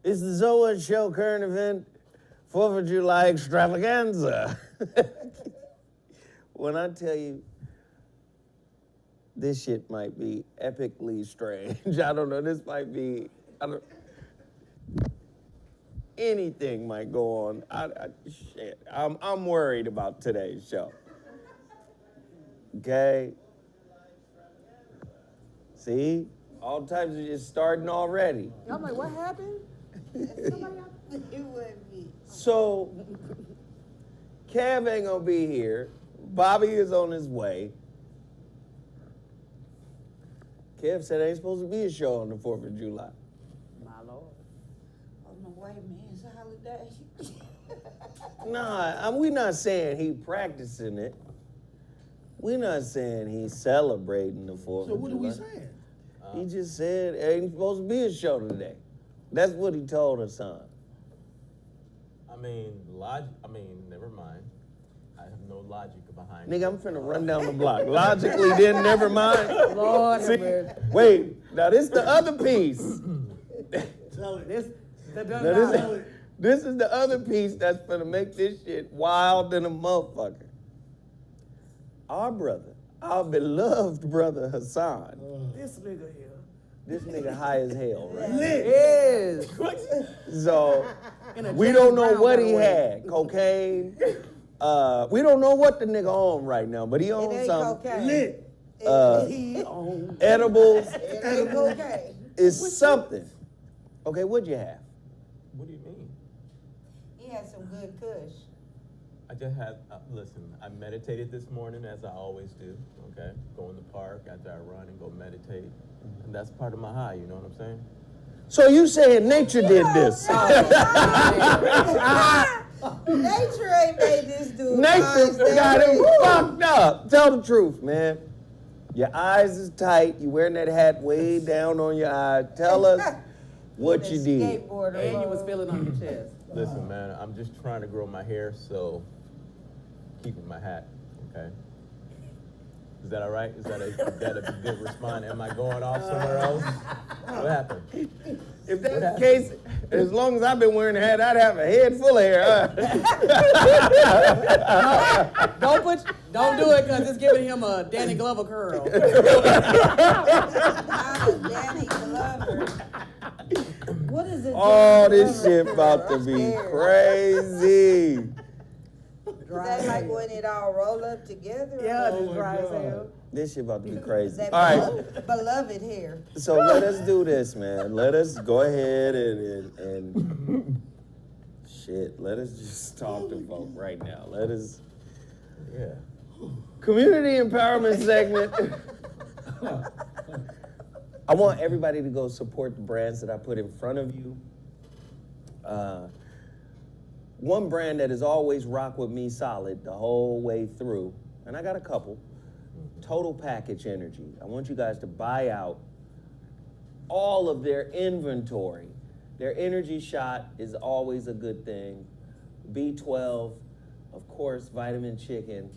It's the Zoa Show current event, 4th of July extravaganza. When I tell you, this shit might be epically strange. I don't know, this might be, anything might go on. Shit, I'm worried about today's show. Okay? See? All types of just starting already. I'm like, what happened? It wouldn't be. So, Kev ain't gonna be here. Bobby is on his way. Kev said ain't supposed to be a show on the 4th of July. My Lord. Oh, no, wait a minute. It's a holiday. Nah, we not saying he practicing it. We not saying he's celebrating the 4th So of what July. are we saying? He just said ain't supposed to be a show today. That's what he told Hassan. Never mind. I have no logic behind Nigga, it. I'm finna run down the block. Logically, then never mind. Lord See, have mercy. wait, now this the other piece. Tell it. This, Now this is the other piece that's gonna make this shit wild than a motherfucker. Our brother, our beloved brother Hassan, this nigga here. this nigga high as hell, right? Is. So In a we James don't know Brown what kinda he way. had, cocaine. We don't know what the nigga on right now, but he It on ain't some cocaine. Lit. Uh, edibles. It ain't cocaine. Is something. Okay, what'd you have? What do you mean? He had some good kush. I just had, listen, I meditated this morning as I always do, okay? Go in the park after I run and go meditate. And that's part of my high, you know what I'm saying? So you saying nature did this? Nature ain't made this dude. Nature got him fucked up. Tell the truth, man. Your eyes is tight. You wearing that hat way down on your eye. Tell us what you did. Skateboarder. And you was feeling on your chest. Listen, man, I'm just trying to grow my hair, so keeping my hat, okay? Is that all right? Is that a good response? Am I going off somewhere else? What happened? If that's the case, as long as I've been wearing a hat, I'd have a head full of hair. Don't do it because it's giving him a Danny Glover curl. Danny Glover. What is it? Oh, this shit about to be crazy. Is that like when it all roll up together? Yeah, Oh just my dry as God. hell. This shit about to be Is crazy. that All right. beloved hair? So let us do this, man. Let us go ahead and shit. Let us just talk to folk right now. Let us Yeah. community empowerment segment. I want everybody to go support the brands that I put in front of you. One brand that has always rocked with me solid the whole way through, and I got a couple. Total Package Energy. I want you guys to buy out all of their inventory. Their energy shot is always a good thing. B12, of course, vitamin chicken,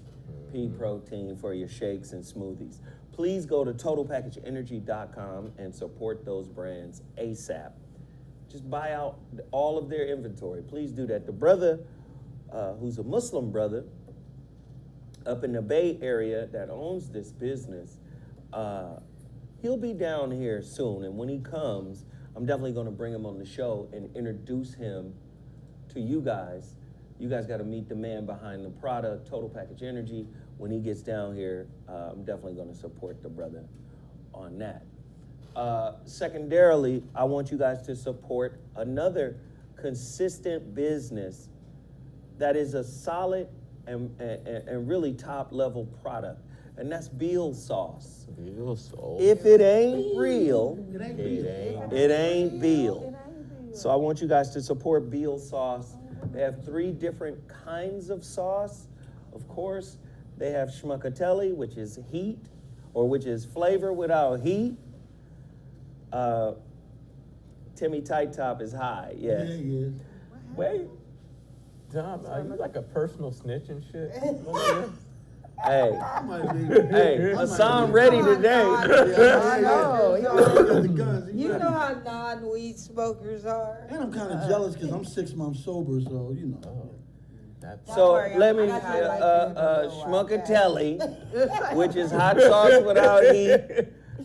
pea protein for your shakes and smoothies. Please go to totalpackageenergy.com and support those brands ASAP. Just buy out all of their inventory. Please do that. The brother, who's a Muslim brother, up in the Bay Area that owns this business, he'll be down here soon. And when he comes, I'm definitely gonna bring him on the show and introduce him to you guys. You guys gotta meet the man behind the product, Total Package Energy. When he gets down here, I'm definitely gonna support the brother on that. Secondarily, I want you guys to support another consistent business that is a solid and really top level product, and that's Beal Sauce. Real soul. If it ain't real, It ain't it ain't Beal. So I want you guys to support Beal Sauce. They have 3 different kinds of sauce. Of course, they have schmuckatelli, which is heat, or which is flavor without heat. Timmy Tight Top is high, Yeah, yes. he is. Wait, Tom, are you like a personal snitch and shit? Over here? Hey, I might be. hey, Hassan ready today. I know. You got the guns. You know how non-weed smokers are. And I'm kind of jealous because I'm 6 months sober, so you know. Oh, that's So worry, let me, I got like that in a little while. Schmuckatelli, which is hot sauce without heat.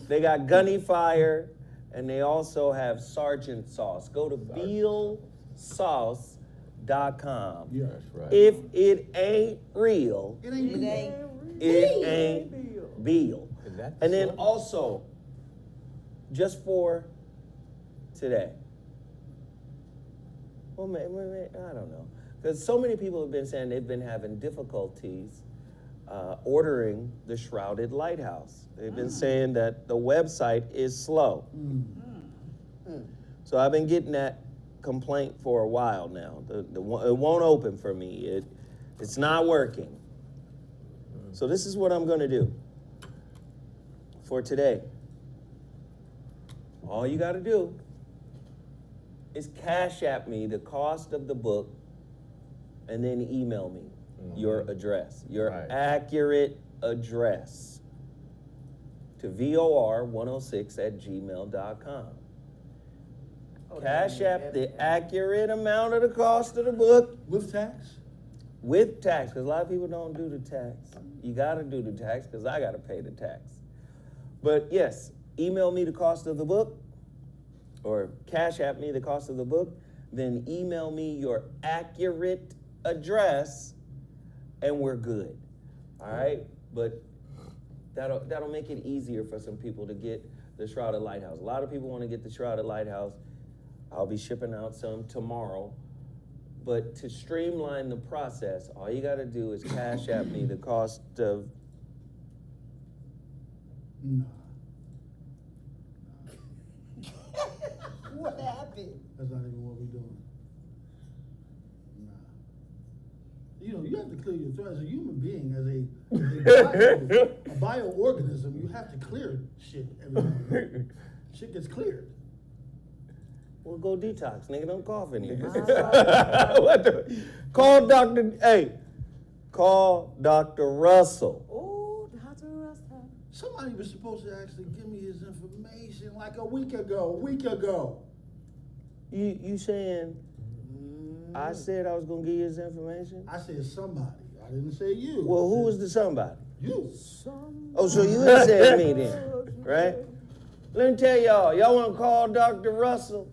They got Gunny Fire, and they also have Sergeant Sauce. Go to vealsauce.com. Yeah. that's right. If it ain't real, It ain't It me. ain't. it ain't Beal. Is that And then so? also, just for today. Well, I don't know. Because so many people have been saying they've been having difficulties ordering the Shrouded Lighthouse. They've been saying that the website is slow. So I've been getting that complaint for a while now. It won't open for me. It's not working. So this is what I'm going to do for today. All you got to do is Cash App me the cost of the book and then email me your address, your Right. accurate address to vor106@gmail.com. Cash App the accurate amount of the cost of the book With tax? with tax, because a lot of people don't do the tax. You got to do the tax because I got to pay the tax. But yes, email me the cost of the book or Cash App me the cost of the book, then email me your accurate address and we're good. All right? But that'll make it easier for some people to get the Shrouded Lighthouse. A lot of people want to get the Shrouded Lighthouse. I'll be shipping out some tomorrow. But to streamline the process, all you got to do is Cash App me the cost of. Nah. What happened? That's not even what we're doing. Nah. You know, you have to clear your throat as a human being, as a bioorganism. You have to clear shit every now and then. Shit gets cleared. Well, go detox, nigga. Don't cough in here. What the? Call Dr. Russell. Oh, Dr. Russell. Somebody was supposed to actually give me his information like a week ago. You saying I said I was gonna give you his information? I said somebody. I didn't say you. Well, I who said was the somebody? you? Oh, so you ain't said me then, right? Let me tell y'all want to call Dr. Russell?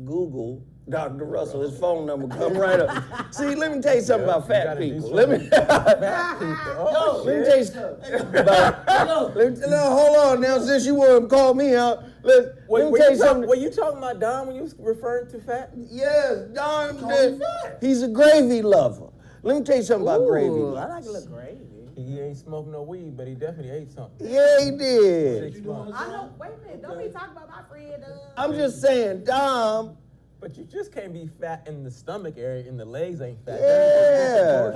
Google Dr. Russell. His phone number come right up. See, let me tell you something about fat people. Let me Fat people. Oh, let me tell you something about. Hold on now, since you want to call me out. Let me tell you something. Were you talking about Don when you was referring to fat? Yes, Don. Call me fat. He's a gravy lover. Let me tell you something about gravy Ooh, I lovers. like a little gravy. He ain't smoked no weed, but he definitely ate something. Yeah, he did. 6 months. I know. Wait a minute. Don't be talking about my friend. I'm just saying, Dom. But you just can't be fat in the stomach area and the legs ain't fat. Yeah.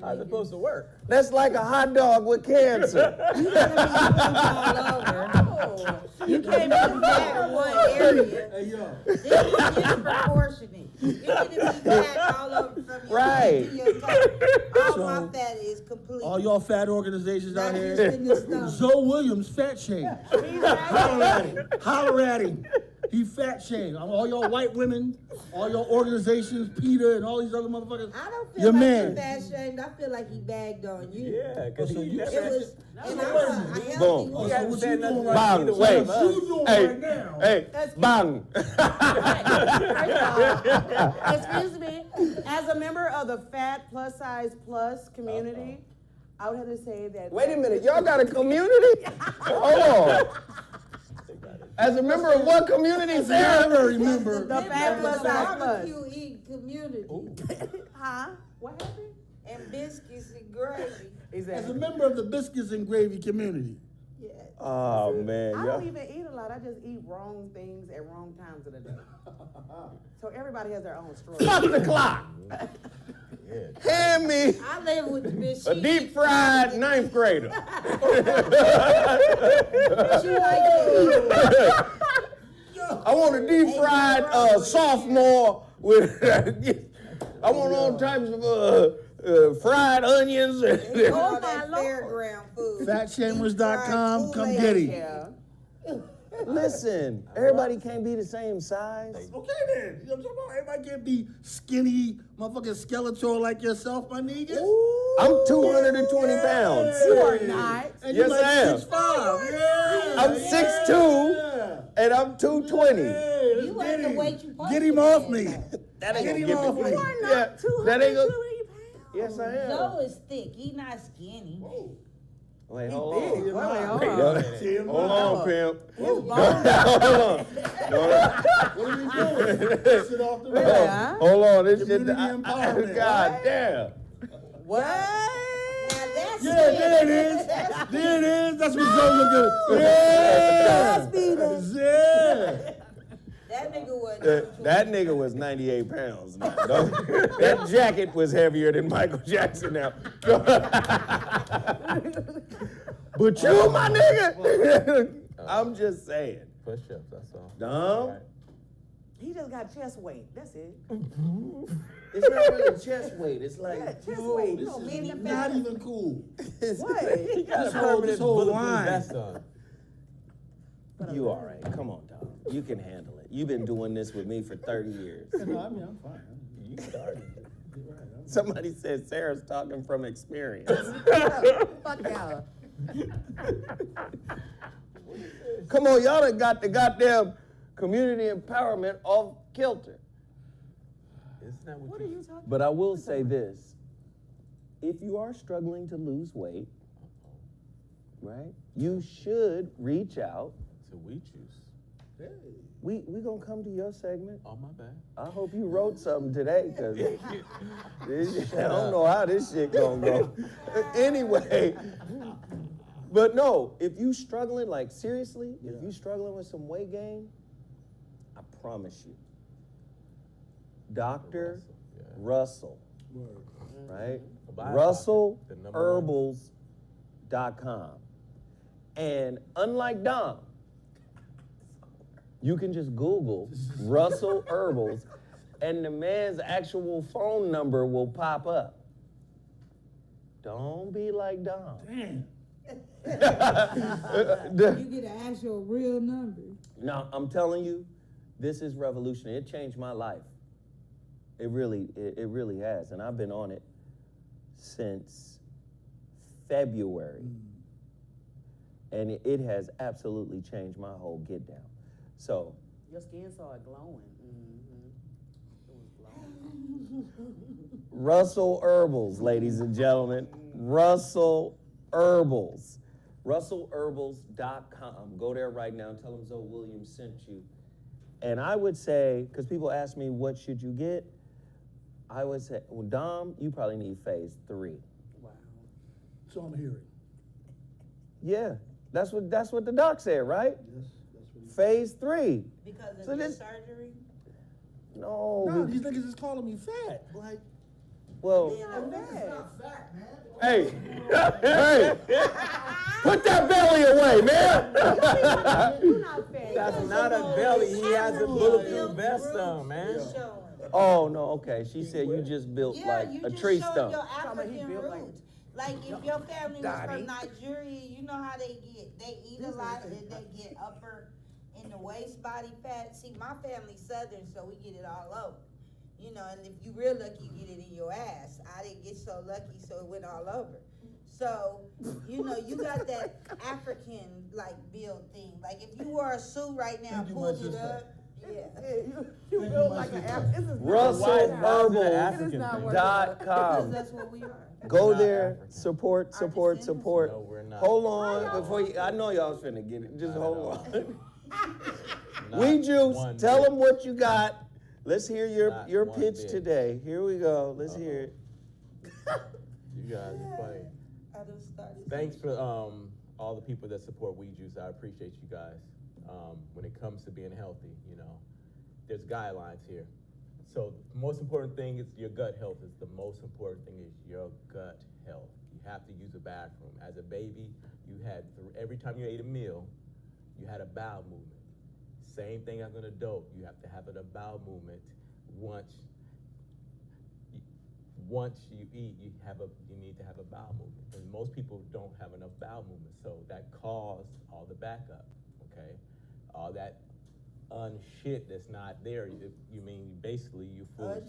How's it supposed to work? That's like a hot dog with cancer. You all over. You can't be fat in one area. Hey, yo. This is disproportionate. You need to be fat all over from your Right. head to your toe. All my So, fat is complete. All y'all fat organizations Not out just here. in the stomach. Zoe Williams fat shame. Holler at him. Holler at him. He fat shame. All y'all white women, all y'all organizations, Peter and all these other motherfuckers. I don't feel Your like man. he fat shamed. I feel like he bagged on you. Yeah, because So he you It never. was, and I'm a healthy Boom. woman. hadn't what said you nothing doing right right Bang, either wait. one of What us. you doing Hey, right now? hey, bang. Excuse me. As a member of the Fat Plus Size Plus community, I would have to say that. Wait a minute, y'all got a community? Hold on. As a member of what community, Sarah? Never remember. The Fat Plus Size Plus. barbecue eating community. Huh? What happened? And biscuits and gravy. As a Exactly. member of the biscuits and gravy community. Yeah. Oh, man. I Y'all. don't even eat a lot. I just eat wrong things at wrong times of the day. So everybody has their own story. Fuck the clock. Yeah. Hand me I live with the bitch. a deep fried ninth grader. She like to I want a deep fried sophomore with. I want all types of fried onions. They Oh, all my that Lord. fairground food. Fatshamers.com, come Kool-Aid. get it. Yeah. Listen, everybody can't be the same size. Okay then. You know what I'm talking about? Everybody can't be skinny, motherfucking skeletal like yourself, my nigga. I'm 220 pounds. You are not. And Yes, you like I am. 6'5". Yeah. I'm yeah. 6'2", and I'm 220. Hey, let's You get ain't the him. weight you supposed Get to him be off at, me. though. That ain't Get gonna him get off me. me. You are Yeah, not that ain't 220 gonna. pounds. Yes, I am. Joe is thick. He not skinny. Wait, hold Big. on. Wait, hold Wait, on. hold on, pimp. His Hold bone. on. What are we doing? Sit off the Yeah. road. Hold on, this shit. Community empowerment. God damn. What? Now that's Yeah, there it is. There it is. That's what Joe looking at. Yeah. That nigga was. That nigga was 98 pounds. Now. That jacket was heavier than Michael Jackson now. But you, my nigga, I'm just saying. Push-ups, that's all. Dumb. Right. He just got chest weight. That's it. It's not really chest weight. It's like, Yeah, chest Yo, weight. You this know, is men and not fat. even cool. What? He got This a whole- permanent this whole bulletproof line. vest on. you all right. Come on, dog. You can handle it. You've been doing this with me for 30 years. No, I mean, I'm fine. You started. You're right. Somebody said Sarah's talking from experience. Fuck y'all. Come on, y'all done got the goddamn community empowerment off kilter. Isn't that What are you talking But I will say this. If you are struggling to lose weight, right, you should reach out. So we choose. Hey. We gonna come to your segment. Oh, my bad. I hope you wrote something today, cause I don't know how this shit gonna go. Anyway, but no, if you struggling, like seriously, if you struggling with some weight gain, I promise you, Dr. Yeah. Russell, Word. right? A biohacker, the number RussellHerbals.com. And unlike Dom, you can just Google Russell Herbals and the man's actual phone number will pop up. Don't be like Dom. Damn. You get an actual real number. No, I'm telling you, this is revolutionary. It changed my life. It really has. And I've been on it since February. And it has absolutely changed my whole get down. So, Your skin started glowing. It was glowing. Russell Herbals, ladies and gentlemen. Russell Herbals. RussellHerbals.com. Go there right now and tell them Zoe Williams sent you. And I would say, because people ask me, what should you get? I would say, well, Dom, you probably need phase 3. Wow. So I'm hearing. Yeah, that's what the doc said, right? Yes, that's what he Phase 3. Because of So your this- surgery? No. No, these niggas is calling me fat. Like, Well, Not bad. fat, man. hey, hey, put that belly away, man. You're not fat. That's not a belly. He has a bulletproof vest on, man. Oh, no, okay. She said you just built Yeah, like you a just tree showed stump. your Somebody he African built like- roots. Like if your family was Daddy. from Nigeria, you know how they eat a lot and they get upper in the waist body fat. See, my family's Southern, so we get it all over. You know, and if you real lucky, you get it in your ass. I didn't get so lucky, so it went all over. So, you know, you got that African like build thing. Like if you wore a suit right now, Thank you, pulled my it sister. up, yeah. You built like an ass. This is not RussellHerbals.com. That's what we are. Go Not there, African. support. No, we're not. Hold on before you, I know y'all was finna get it. Just Not hold at all. on. We juice, one tell bit. them what you got. Let's hear Not your one pitch bit. today. Here we go. Let's hear it. You guys are funny. I done started. Thanks for all the people that support Weed Juice. I appreciate you guys. When it comes to being healthy, you know, there's guidelines here. So the most important thing is your gut health. Is the most important thing is your gut health. You have to use a bathroom. As a baby, you had every time you ate a meal, you had a bowel movement. Same thing as an adult. You have to have a bowel movement once you eat, you need to have a bowel movement, and most people don't have enough bowel movement, so that caused all the backup. Okay, all that unshit that's not there. You mean basically you full.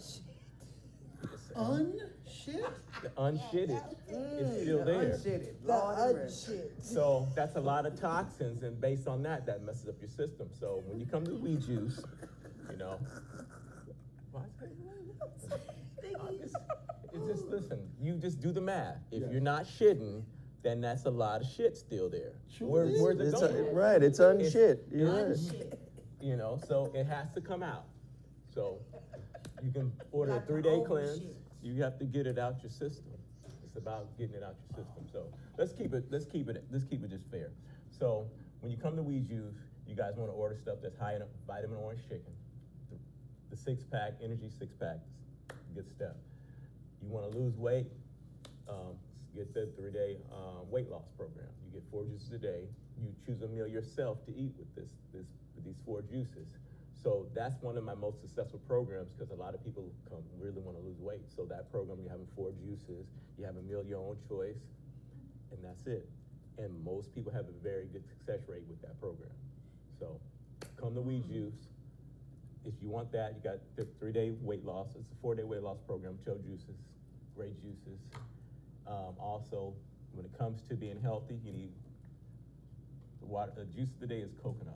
Unshit? The unshitted is still there. Unshitted. Lord have mercy. So that's a lot of toxins, and based on that, that messes up your system. So when you come to weed juice, you know. It's just listen. You just do the math. If you're not shitting, then that's a lot of shit still there. Where's it It's going? right, it's unshit. You're right. Unshit. You know, so it has to come out. So you can order a Like the 3-day old cleanse. shit. You have to get it out your system. It's about getting it out your system. So let's keep it just fair. So when you come to weed juice, you guys want to order stuff that's high in vitamin orange chicken. The 6-pack, energy 6-pack, good stuff. You want to lose weight, get the 3-day weight loss program. You get 4 juices a day. You choose a meal yourself to eat with these 4 juices. So that's one of my most successful programs because a lot of people really want to lose weight. So that program, you're having 4 juices, you have a meal your own choice, and that's it. And most people have a very good success rate with that program. So come to Weed Juice. If you want that, you got the 3-day weight loss. It's a 4-day weight loss program, Cho juices, great juices. Also, when it comes to being healthy, you need water. The juice of the day is coconut.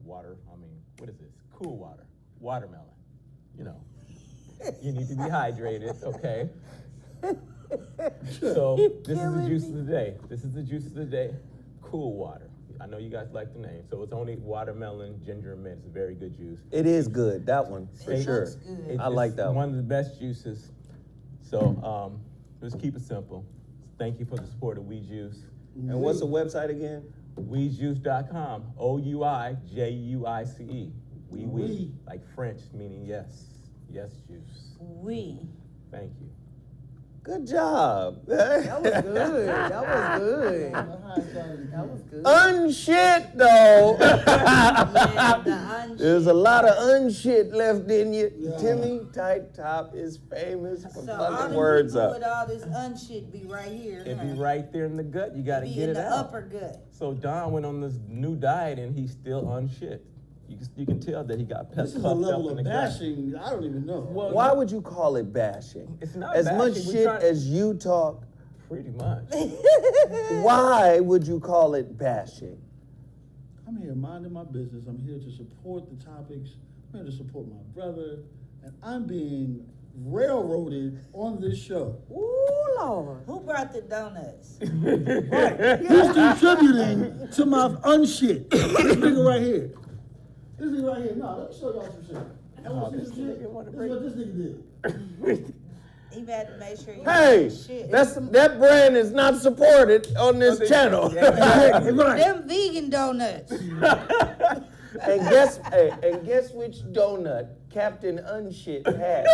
Water. What is this? Cool water. Watermelon. You know, you need to be hydrated, okay? So this is the juice of the day. This is the juice of the day. Cool water. I know you guys like the name. So it's only watermelon, ginger, and mint. It's a very good juice. It is good, that one, for It sure. looks good. I like that One of the best juices. So let's keep it simple. Thank you for the support of Weed Juice. And what's the website again? Weedjuice.com. OUIJUICE. Oui. Like French, meaning yes. Yes, juice. We. Thank you. Good job. That was good. That was good. That was good. Unshit though. Yeah, the unshit. There's a lot of unshit left in you. Timmy Tight Top is famous for So all fucking the words people up. with all this unshit be right here. It be huh? right there in the gut. You got to Be get in it the out. upper gut. So Don went on this new diet and he's still unshit. You can tell that he got This is a puffed up level in of the gut. bashing, I don't even know. Well, Why would you call it bashing? It's not as bashing. much We shit try- as you talk. Pretty much. Why would you call it bashing? I'm here minding my business. I'm here to support the topics. I'm here to support my brother. And I'm being railroaded on this show. Ooh, Lord. Who brought the donuts? He's contributing to my unshit. This nigga right here. This nigga right here. No, let me show y'all some shit. I want to see some shit. This is what this nigga did. He had to make sure you Hey, shit. that brand is not supported on this channel. Right. Them vegan donuts. And guess which donut Captain Unshit had?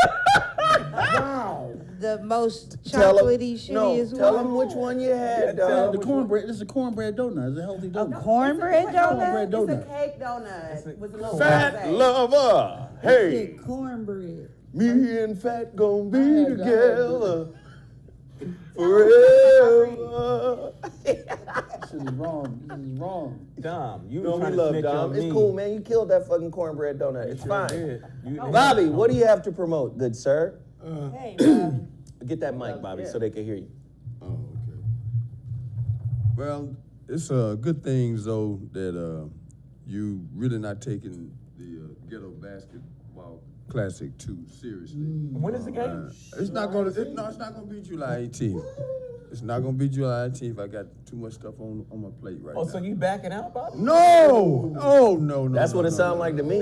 Wow. The most Tell 'em- chocolatey, shittiest tell one. them which one you had, The dog. cornbread. This is a cornbread donut. It's a healthy donut. Cornbread donut? Cornbread It's a donut. cake donut with a little Fat rosé. lover, hey, Cornbread. me and Fat gon' be I had together forever. This shit is wrong. This is wrong. Dom, you No, were we trying to love snitch Dom. on It's me. cool, man. You killed that fucking cornbread donut. It's Sure fine. did. Bobby, what do you have to promote, good sir? Hey, Bobby. Get that mic, Bobby, so they can hear you. Oh, okay. Well, it's good things though that you really not taking the Ghetto Basketball Classic too seriously. When is the game? It's not gonna. It's not gonna be July 18th. It's not gonna be July 18th. I got too much stuff on my plate right Oh, now. so you backing out, Bobby? No! Oh no! That's what it sounds like to me.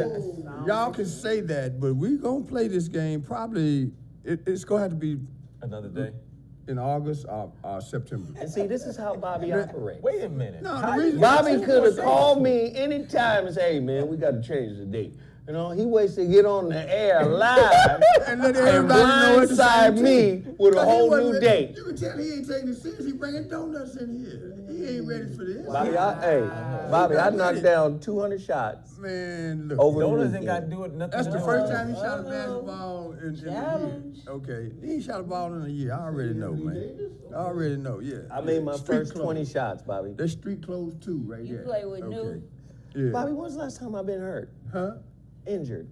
Y'all can say that, but we gonna play this game probably. It's gonna have to be Another day. in August or September. And see, this is how Bobby operates. Wait a minute. No, How the you reason- got Bobby two could have more called me anytime and say, hey, man, we got to change the date. You know, he waits to get on the air live And let and everybody know at the blindside same me time. with a Cause he whole wasn't new ready- date. You can tell he ain't taking it serious. He bringing donuts in here. He he ain't ready for this. Bobby, I knocked down 200 shots. Man, look. Over the Donors weekend. ain't got to do it. Nothing. That's to the do first with it. time he shot a basketball in a year. Challenge. Okay, he ain't shot a ball in a year. I already know, man. I already know, yeah. I made my Street first clothes. 20 shots, Bobby. That's street clothes too, right You there. play with okay. new? Yeah. Bobby, when's the last time I've been hurt? Huh? Injured.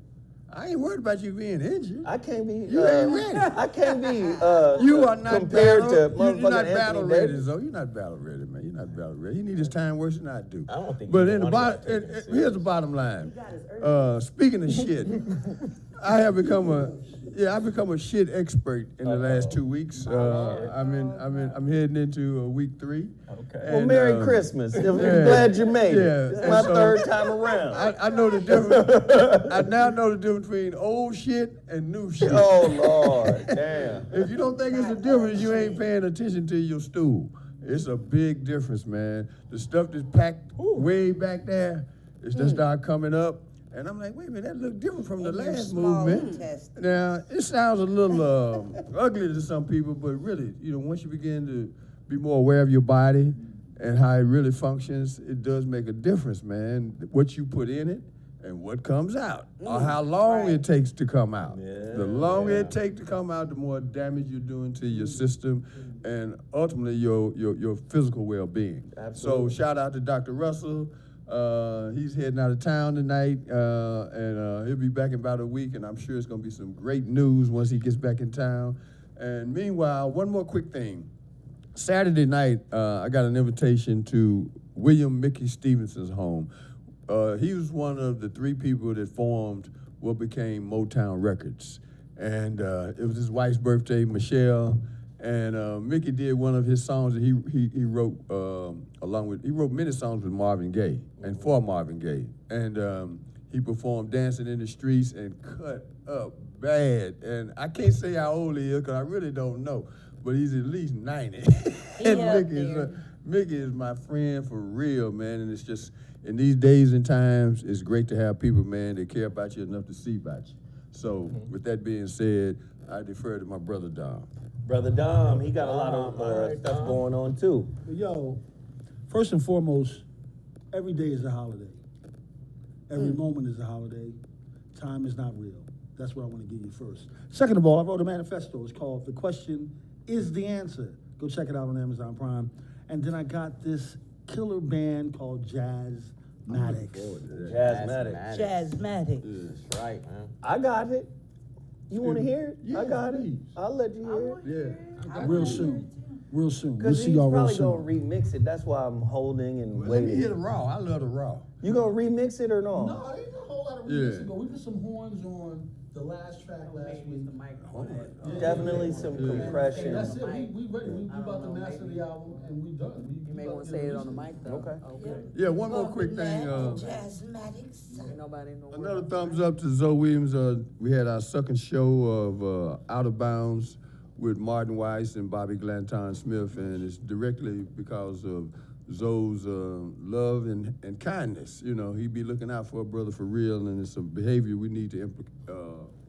I ain't worried about you being injured. I can't be. You ain't ready. I can't be. You are not compared battle, to you're motherfucking not Anthony battle ready, Davis. though. You're not battle ready, man. You're not battle ready. He need his time worse than I do. I don't think. But you in the wanna take bottom, this here's the bottom line. Speaking of shit, I've become a shit expert in the last 2 weeks. I'm heading into week 3. Okay. Well, And, Merry Christmas. I'm yeah, glad you made it. yeah, It's and my so- third time around. I know the difference. I now know the difference between old shit and new shit. Oh, Lord. Damn. If you don't think it's a difference, you ain't paying attention to your stool. It's a big difference, man. The stuff that's packed way back there is just start coming up. And I'm like, wait a minute, that look different from the And your last small movement. intestine. Now, it sounds a little ugly to some people, but really, once you begin to be more aware of your body and how it really functions, it does make a difference, man. What you put in it and what comes out, or how long it takes to come out. Yeah, The longer it takes to come out, the more damage you're doing to your system and ultimately your physical well-being. Absolutely. So shout out to Dr. Russell. He's heading out of town tonight, and he'll be back in about a week, and I'm sure it's going to be some great news once he gets back in town. And meanwhile, one more quick thing. Saturday night, I got an invitation to William Mickey Stevenson's home. He was one of the 3 people that formed what became Motown Records. And it was his wife's birthday, Michelle, and Mickey did one of his songs that he wrote he wrote many songs with Marvin Gaye and for Marvin Gaye. And he performed Dancing in the Streets and cut up bad. And I can't say how old he is because I really don't know, but he's at least 90. And Mickey is my friend for real, man. And it's just, in these days and times, it's great to have people, man, that care about you enough to see about you. So with that being said, I defer to my brother Dom. Brother Dom, he got a lot of stuff going on, too. Yo, first and foremost, every day is a holiday. Every moment is a holiday. Time is not real. That's what I want to give you first. Second of all, I wrote a manifesto. It's called The Question Is the Answer. Go check it out on Amazon Prime. And then I got this killer band called Jazzmatics. Jazzmatic. Jazzmatic. That's right, man. I got it. You want to hear it? Yeah, I got it. please. I'll let you hear it. Yeah. Real soon. Real soon. We'll Because see he's y'all real probably soon. going to remix it. That's why I'm holding and Well, let me waiting. hear the raw. I love the raw. You going to remix it or no? No, ain't a whole lot of Yeah. remixing, but we put some horns on the last track last week. Definitely some compression. And that's it. We ready. We about to master the album, and we done. You may want to say it on the mic though. Okay. Yeah, one more quick thing. Jazzmatics. Nobody know. Another thumbs up to Zoe Williams. We had our second show of Out of Bounds with Martin Weiss and Bobby Glanton Smith, and it's directly because of Zoe's love and kindness. You know, he be looking out for a brother for real, and it's a behavior we need to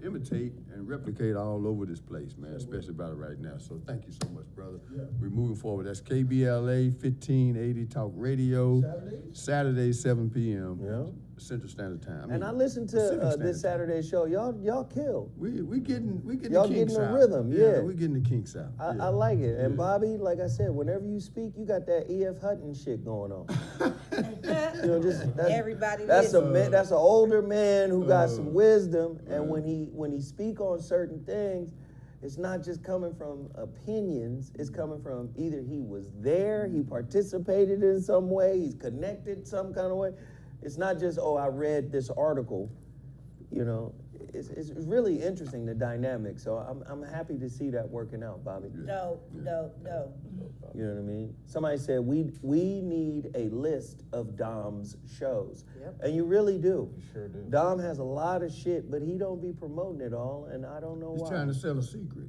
imitate and replicate all over this place, man, especially about it right now. So thank you so much, brother. Yeah. We're moving forward. That's KBLA 1580 Talk Radio. Saturday, 7 p.m. Yeah. Central Standard Time. And I listened to Pacific Standard this Time. Y'all show. Y'all killed. We getting Y'all the kinks getting the out. rhythm, yeah. We getting the kinks out. I like it. And Bobby, like I said, whenever you speak, you got that E.F. Hutton shit going on. You know, Everybody that's listen. that's an older man who got some wisdom, and when he speak on certain things, it's not just coming from opinions. It's coming from either he was there, he participated in some way, he's connected some kind of way. It's not just, oh, I read this article. You know, it's really interesting, the dynamic. So I'm happy to see that working out, Bobby. Dope. You know what I mean? Somebody said we need a list of Dom's shows. Yep. And you really do. You sure do. Dom has a lot of shit, but he don't be promoting it all, and I don't know He's why. trying to sell a secret.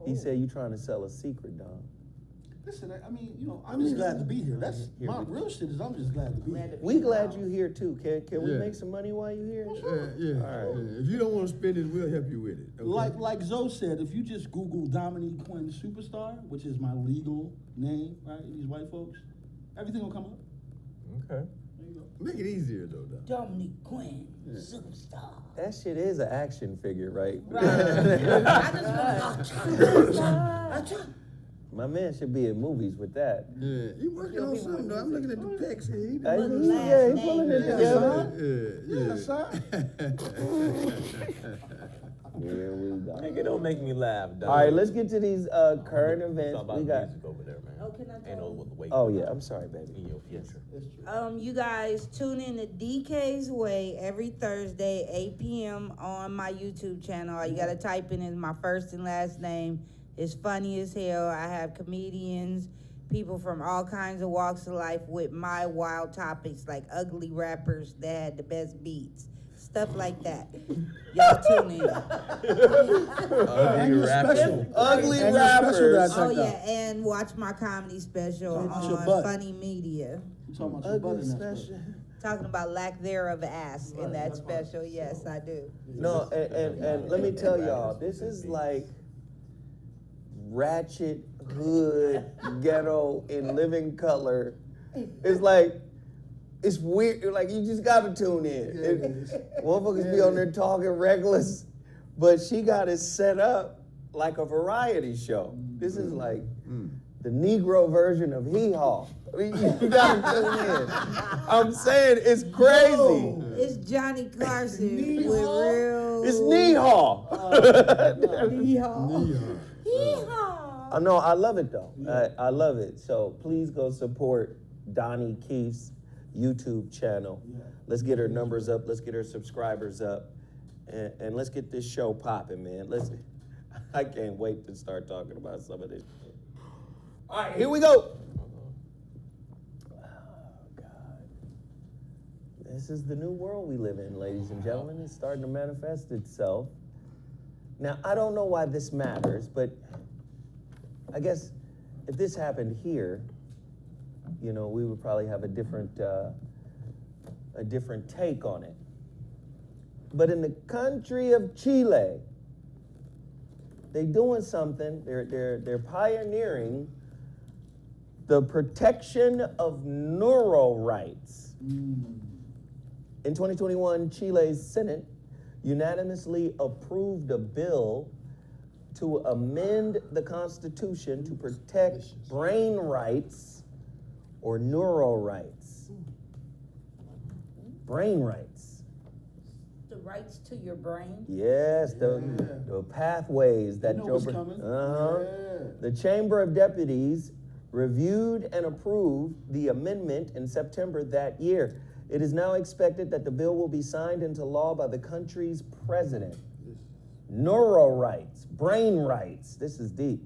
He said you trying to sell a secret, Dom. Listen, I mean, you know, I'm just glad to be here. That's my real shit. Is I'm just glad to be here. We glad you here too. Can we Yeah. make some money while you here? Yeah. All right. Yeah. If you don't want to spend it, we'll help you with it. Okay? Like Zoe said, if you just Google Dominique Quinn Superstar, which is my legal name, right? These white folks, Everything will come up. Okay. There you go. Make it easier though. Dominique Quinn, superstar. That shit is an action figure, right? I just want to My man should be in movies with that. Yeah, you working on something though. I'm looking at the pecs here. He Hey, been yeah, he pulling it yeah, together. yeah. Here we go. Nigga, don't make me laugh, dog. All right, let's get to these current events. Talk about We got. music over there, man. Oh, can I Ain't tell no you? way. Oh yeah, I'm sorry, baby. In your future. You guys tune in to DK's Way every Thursday, 8 p.m. on my YouTube channel. All you gotta type in is my first and last name. It's funny as hell. I have comedians, people from all kinds of walks of life with my wild topics, like ugly rappers that had the best beats. Stuff like that. Y'all tune in. And your special. Ugly And your special that I rappers. Oh checked out. yeah, and watch my comedy special Talking about your on butt. Funny Media. You talking about your butt Ugly in that special. Talking about lack thereof ass in that that's right. special. Yes, I do. No, and let me tell y'all, this is like ratchet hood ghetto in living color. It's like it's weird. Like you just gotta tune in. Motherfuckers be on there talking reckless, but she got it set up like a variety show. This is like the Negro version of Hee Haw. You gotta tune in. I'm saying it's crazy. It's Johnny Carson with real. It's Knee Haw. Yeehaw. I know, I love it though. I love it. So please go support Donnie Keefe's YouTube channel. Let's get her numbers up. Let's get her subscribers up. And let's get this show popping, man. I can't wait to start talking about some of this shit. All right, here we go. Oh, God. This is the new world we live in, ladies and gentlemen. It's starting to manifest itself. Now, I don't know why this matters, but I guess if this happened here, you know, we would probably have a different take on it. But in the country of Chile, they're doing something. They're pioneering the protection of neural rights. In 2021, Chile's Senate unanimously approved a bill to amend the Constitution to protect brain rights or neural rights. Brain rights. The rights to your brain. Yes, the pathways that You know what's coming. The Chamber of Deputies reviewed and approved the amendment in September that year. It is now expected that the bill will be signed into law by the country's president. Neural rights, brain rights, this is deep.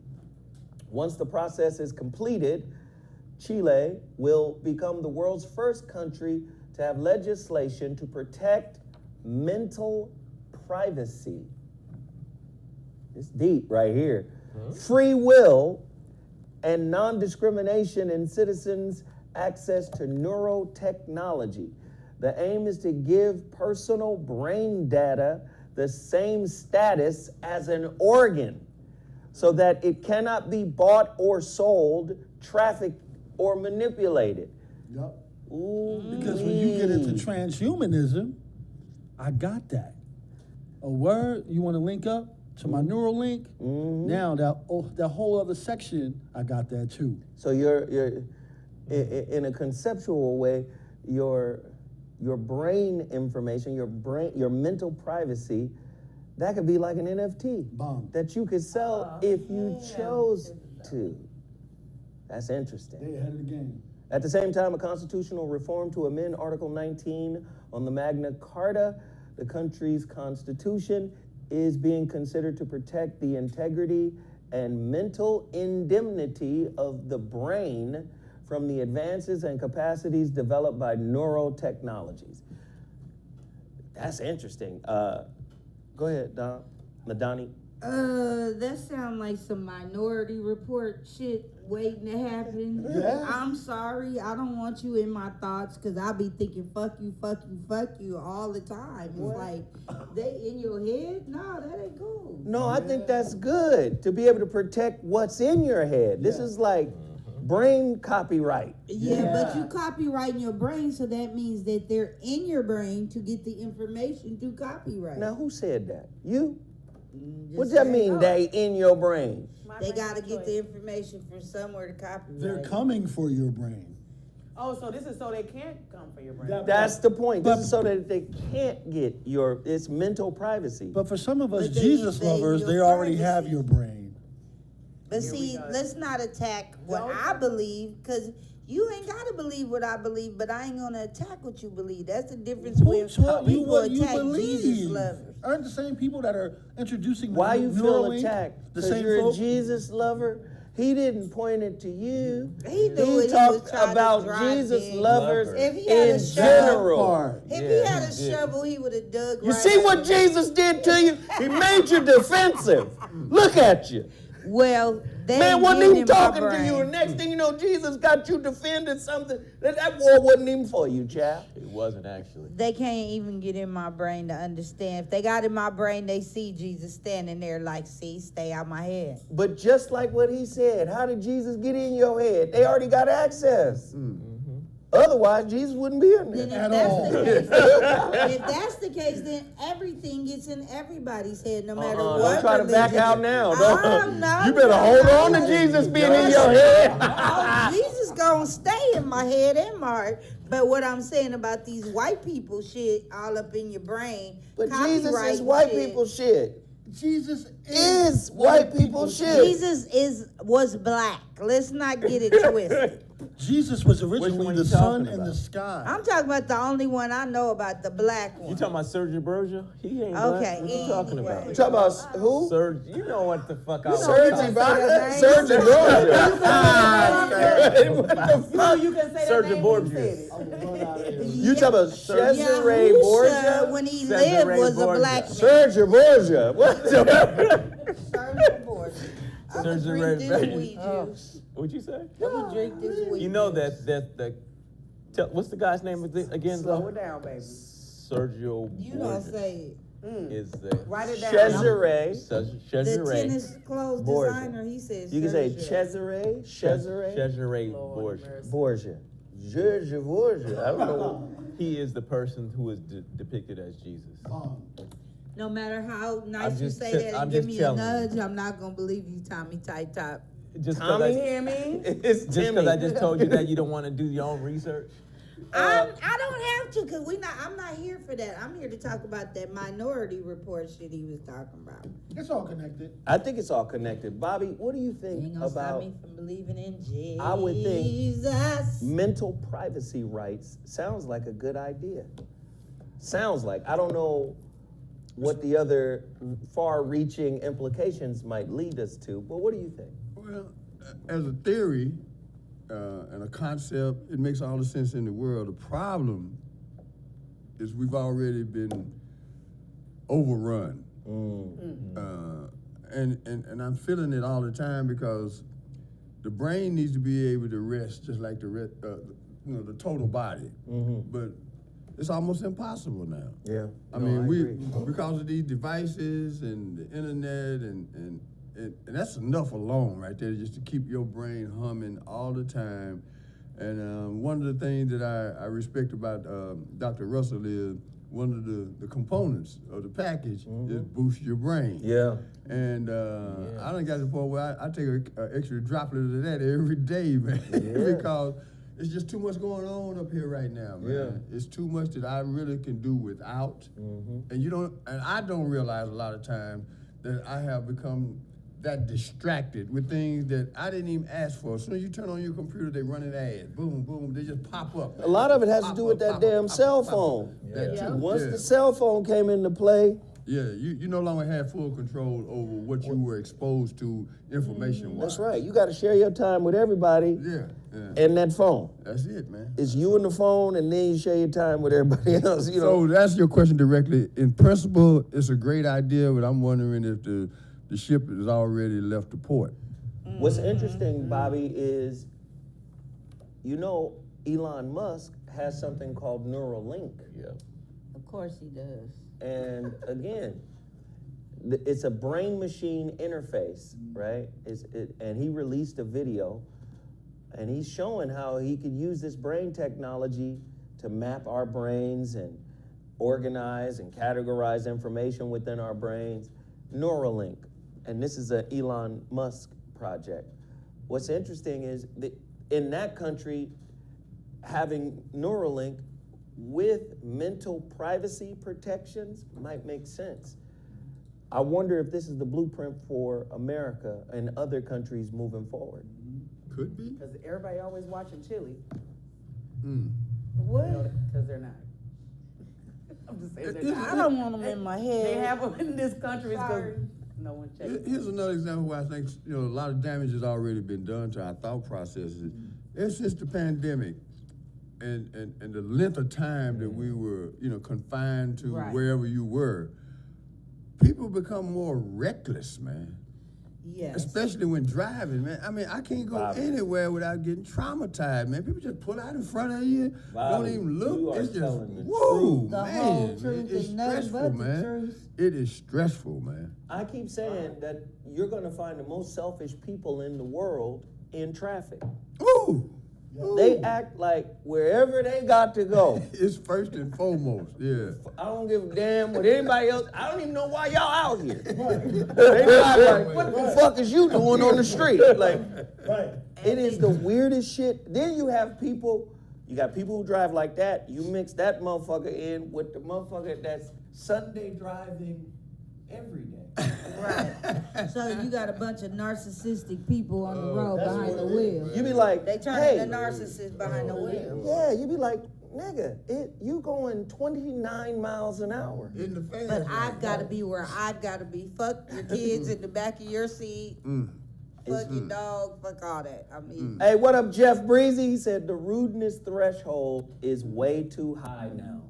Once the process is completed, Chile will become the world's first country to have legislation to protect mental privacy. It's deep right here. Free will and non-discrimination in citizens' access to neurotechnology. The aim is to give personal brain data the same status as an organ so that it cannot be bought or sold, trafficked, or manipulated. Yep. Ooh. Because when you get into transhumanism, I got that. A word, you want to link up to my neural link? Now that whole other section, I got that too. So you're in a conceptual way, your brain information, your mental privacy, that could be like an NFT Bomb. that you could sell if you chose to. That's interesting. They ahead of the game. At the same time, a constitutional reform to amend Article 19 on the Magna Carta, the country's constitution, is being considered to protect the integrity and mental indemnity of the brain from the advances and capacities developed by neurotechnologies. That's interesting. Go ahead, Madani. That sound like some Minority Report shit waiting to happen. Yeah. I'm sorry, I don't want you in my thoughts because I be thinking fuck you, fuck you, fuck you all the time. It's like, they in your head? No, that ain't cool. No, I think that's good to be able to protect what's in your head. This is like brain copyright. Yeah, but you copyrighting your brain, so that means that they're in your brain to get the information through copyright. Now, who said that? You? Just What does that say mean, no. they in your brain? They got to get the information from somewhere to copyright. They're coming for your brain. Oh, so this is so they can't come for your brain. That's the point. This But- is so that they can't get it's mental privacy. But for some of us But they- Jesus they- lovers, your they already privacy. have your brain. But Here we see, go. let's not attack what Don't- I believe, because you ain't got to believe what I believe, but I ain't going to attack what you believe. That's the difference Who with taught you people what you attack Jesus believe? lovers. Aren't the same people that are introducing Why the you feel Neuralink attacked? the Because same you're folk? a Jesus lover? He didn't point it to you. He knew what he was talked trying to about drive Jesus in. lovers If he had in a shovel- general. Part. If Yeah, he had a he did. shovel, he would have dug You right see up. what Jesus did to you? He made you defensive. Look at you. Well, they Man ain't wasn't getting even in my talking to brain. you. And next thing you know, Jesus got you defending something. That war wasn't even for you, child. It wasn't actually. They can't even get in my brain to understand. If they got in my brain, they see Jesus standing there like, see, stay out my head. But just like what he said, how did Jesus get in your head? They already got access. Otherwise, Jesus wouldn't be in Then there. At if that's, all. the case, if that's the case, then everything gets in everybody's head, no matter what. Don't try to back religion. out now. No, You better no, hold no. on to Jesus being in your head. Oh, Jesus gonna stay in my head and my heart. But what I'm saying about these white people shit all up in your brain. But Jesus is copyright white shit. people shit. Jesus Is white people shit. Jesus was black. Let's not get it twisted. Jesus was Which originally one the you sun talking in the about? sky. I'm talking about the only one I know about, the black one. You talking about Serge Berger? He ain't Okay, black. What you talking anyway. about? You talking about who? Serge, you know what the fuck I was Serge talking Ibaka? Serge Ibaka. No, you can say Serge that name. Borgia. Said it. You talking about Cesare Yahusha, Borgia? when he Cesare lived, was Borgia. a black man. Serge Borgia. What the? Serge Borgia. I'm gonna Serge drink this Borgia. weed juice. What'd you say? I'm gonna drink this weed You know juice. what's the guy's name again? Slow it down, baby. Sergio You don't Borgia say it. is the Write it down. Cesare. The Cesare. tennis clothes Borgia. designer, he says You can say Sergio. Cesare. Cesare. Cesare Lord Borgia. mercy. Borgia. George Borgia. I don't know. He is the person who is depicted as Jesus. No matter how nice I'm you just say te- that and I'm give just me a telling you. nudge, I'm not gonna believe you, Tommy Tight Top. Just Tommy? Hear me? It's because Timmy. I just told you that you don't want to do your own research. I don't have to, cause I'm not here for that. I'm here to talk about that Minority Report shit he was talking about. It's all connected. I think it's all connected. Bobby, what do you You think ain't gonna stop about me from believing in Jesus. I would think mental privacy rights? Sounds like a good idea. Sounds like. I don't know what the other far-reaching implications might lead us to, but what do you think? Well, as a theory and a concept, it makes all the sense in the world. The problem is we've already been overrun. And I'm feeling it all the time because the brain needs to be able to rest just like the total body. But it's almost impossible now. Yeah. I mean, because of these devices and the internet and that's enough alone right there just to keep your brain humming all the time. And one of the things that I respect about Dr. Russell is one of the components of the package is boost your brain. Yeah. And I done got to the point where I take an extra droplet of that every day, man, because it's just too much going on up here right now, man. Yeah. It's too much that I really can do without. And I don't realize a lot of times that I have become that distracted with things that I didn't even ask for. As soon as you turn on your computer, they run an ad. Boom, boom, they just pop up. A lot of it has to Pop do up, with that pop up, damn pop up, cell pop up. phone. That too, Once yeah. the cell phone came into play, Yeah, you no longer have full control over what you were exposed to information-wise. that's right. You got to share your time with everybody Yeah. and that phone. That's it, man. It's you and the phone, and then you share your time with everybody else. You know. So that's your question directly. In principle, it's a great idea, but I'm wondering if the ship has already left the port. What's interesting, Bobby, is Elon Musk has something called Neuralink. Yeah. Of course he does. And again, it's a brain-machine interface, right? And he released a video And he's showing how he could use this brain technology to map our brains and organize and categorize information within our brains. Neuralink, and this is an Elon Musk project. What's interesting is that in that country, having Neuralink with mental privacy protections might make sense. I wonder if this is the blueprint for America and other countries moving forward. Could be. Because everybody always watching Chili. What? Because they're not. I'm just saying they're I not. don't want them in my head. They have them in this country because Sorry. no one checks. Here's another example where I think a lot of damage has already been done to our thought processes. It's just the pandemic and the length of time that we were confined to Right. wherever you were. People become more reckless, man. Yes. Especially when driving, man. I mean, I can't go Bobby. anywhere without getting traumatized, man. People just pull out in front of you, Bobby, don't even look. you are It's just, telling the whoa, The man. whole truth It's and nothing stressful, but the man. truth. It is stressful, man. I keep saying that you're gonna find the most selfish people in the world in traffic. Ooh. They act like wherever they got to go. It's first and foremost, yeah. I don't give a damn what anybody else. I don't even know why y'all out here. They like, what the fuck is you doing on the street? Like, Right. it is the weirdest shit. Then you have people. You got people who drive like that. You mix that motherfucker in with the motherfucker that's Sunday driving every day. Right. So you got a bunch of narcissistic people on the road that's behind what the it wheel. is, You be like, They turn hey, into narcissists behind the wheel. yeah, you be like, nigga, you going 29 miles an hour. In the fast But lane. I've got to be where I've got to be. Fuck your kids in the back of your seat. Fuck your dog. Fuck all that. I mean, Hey, what up, Jeff Breezy? He said the rudeness threshold is way too high now.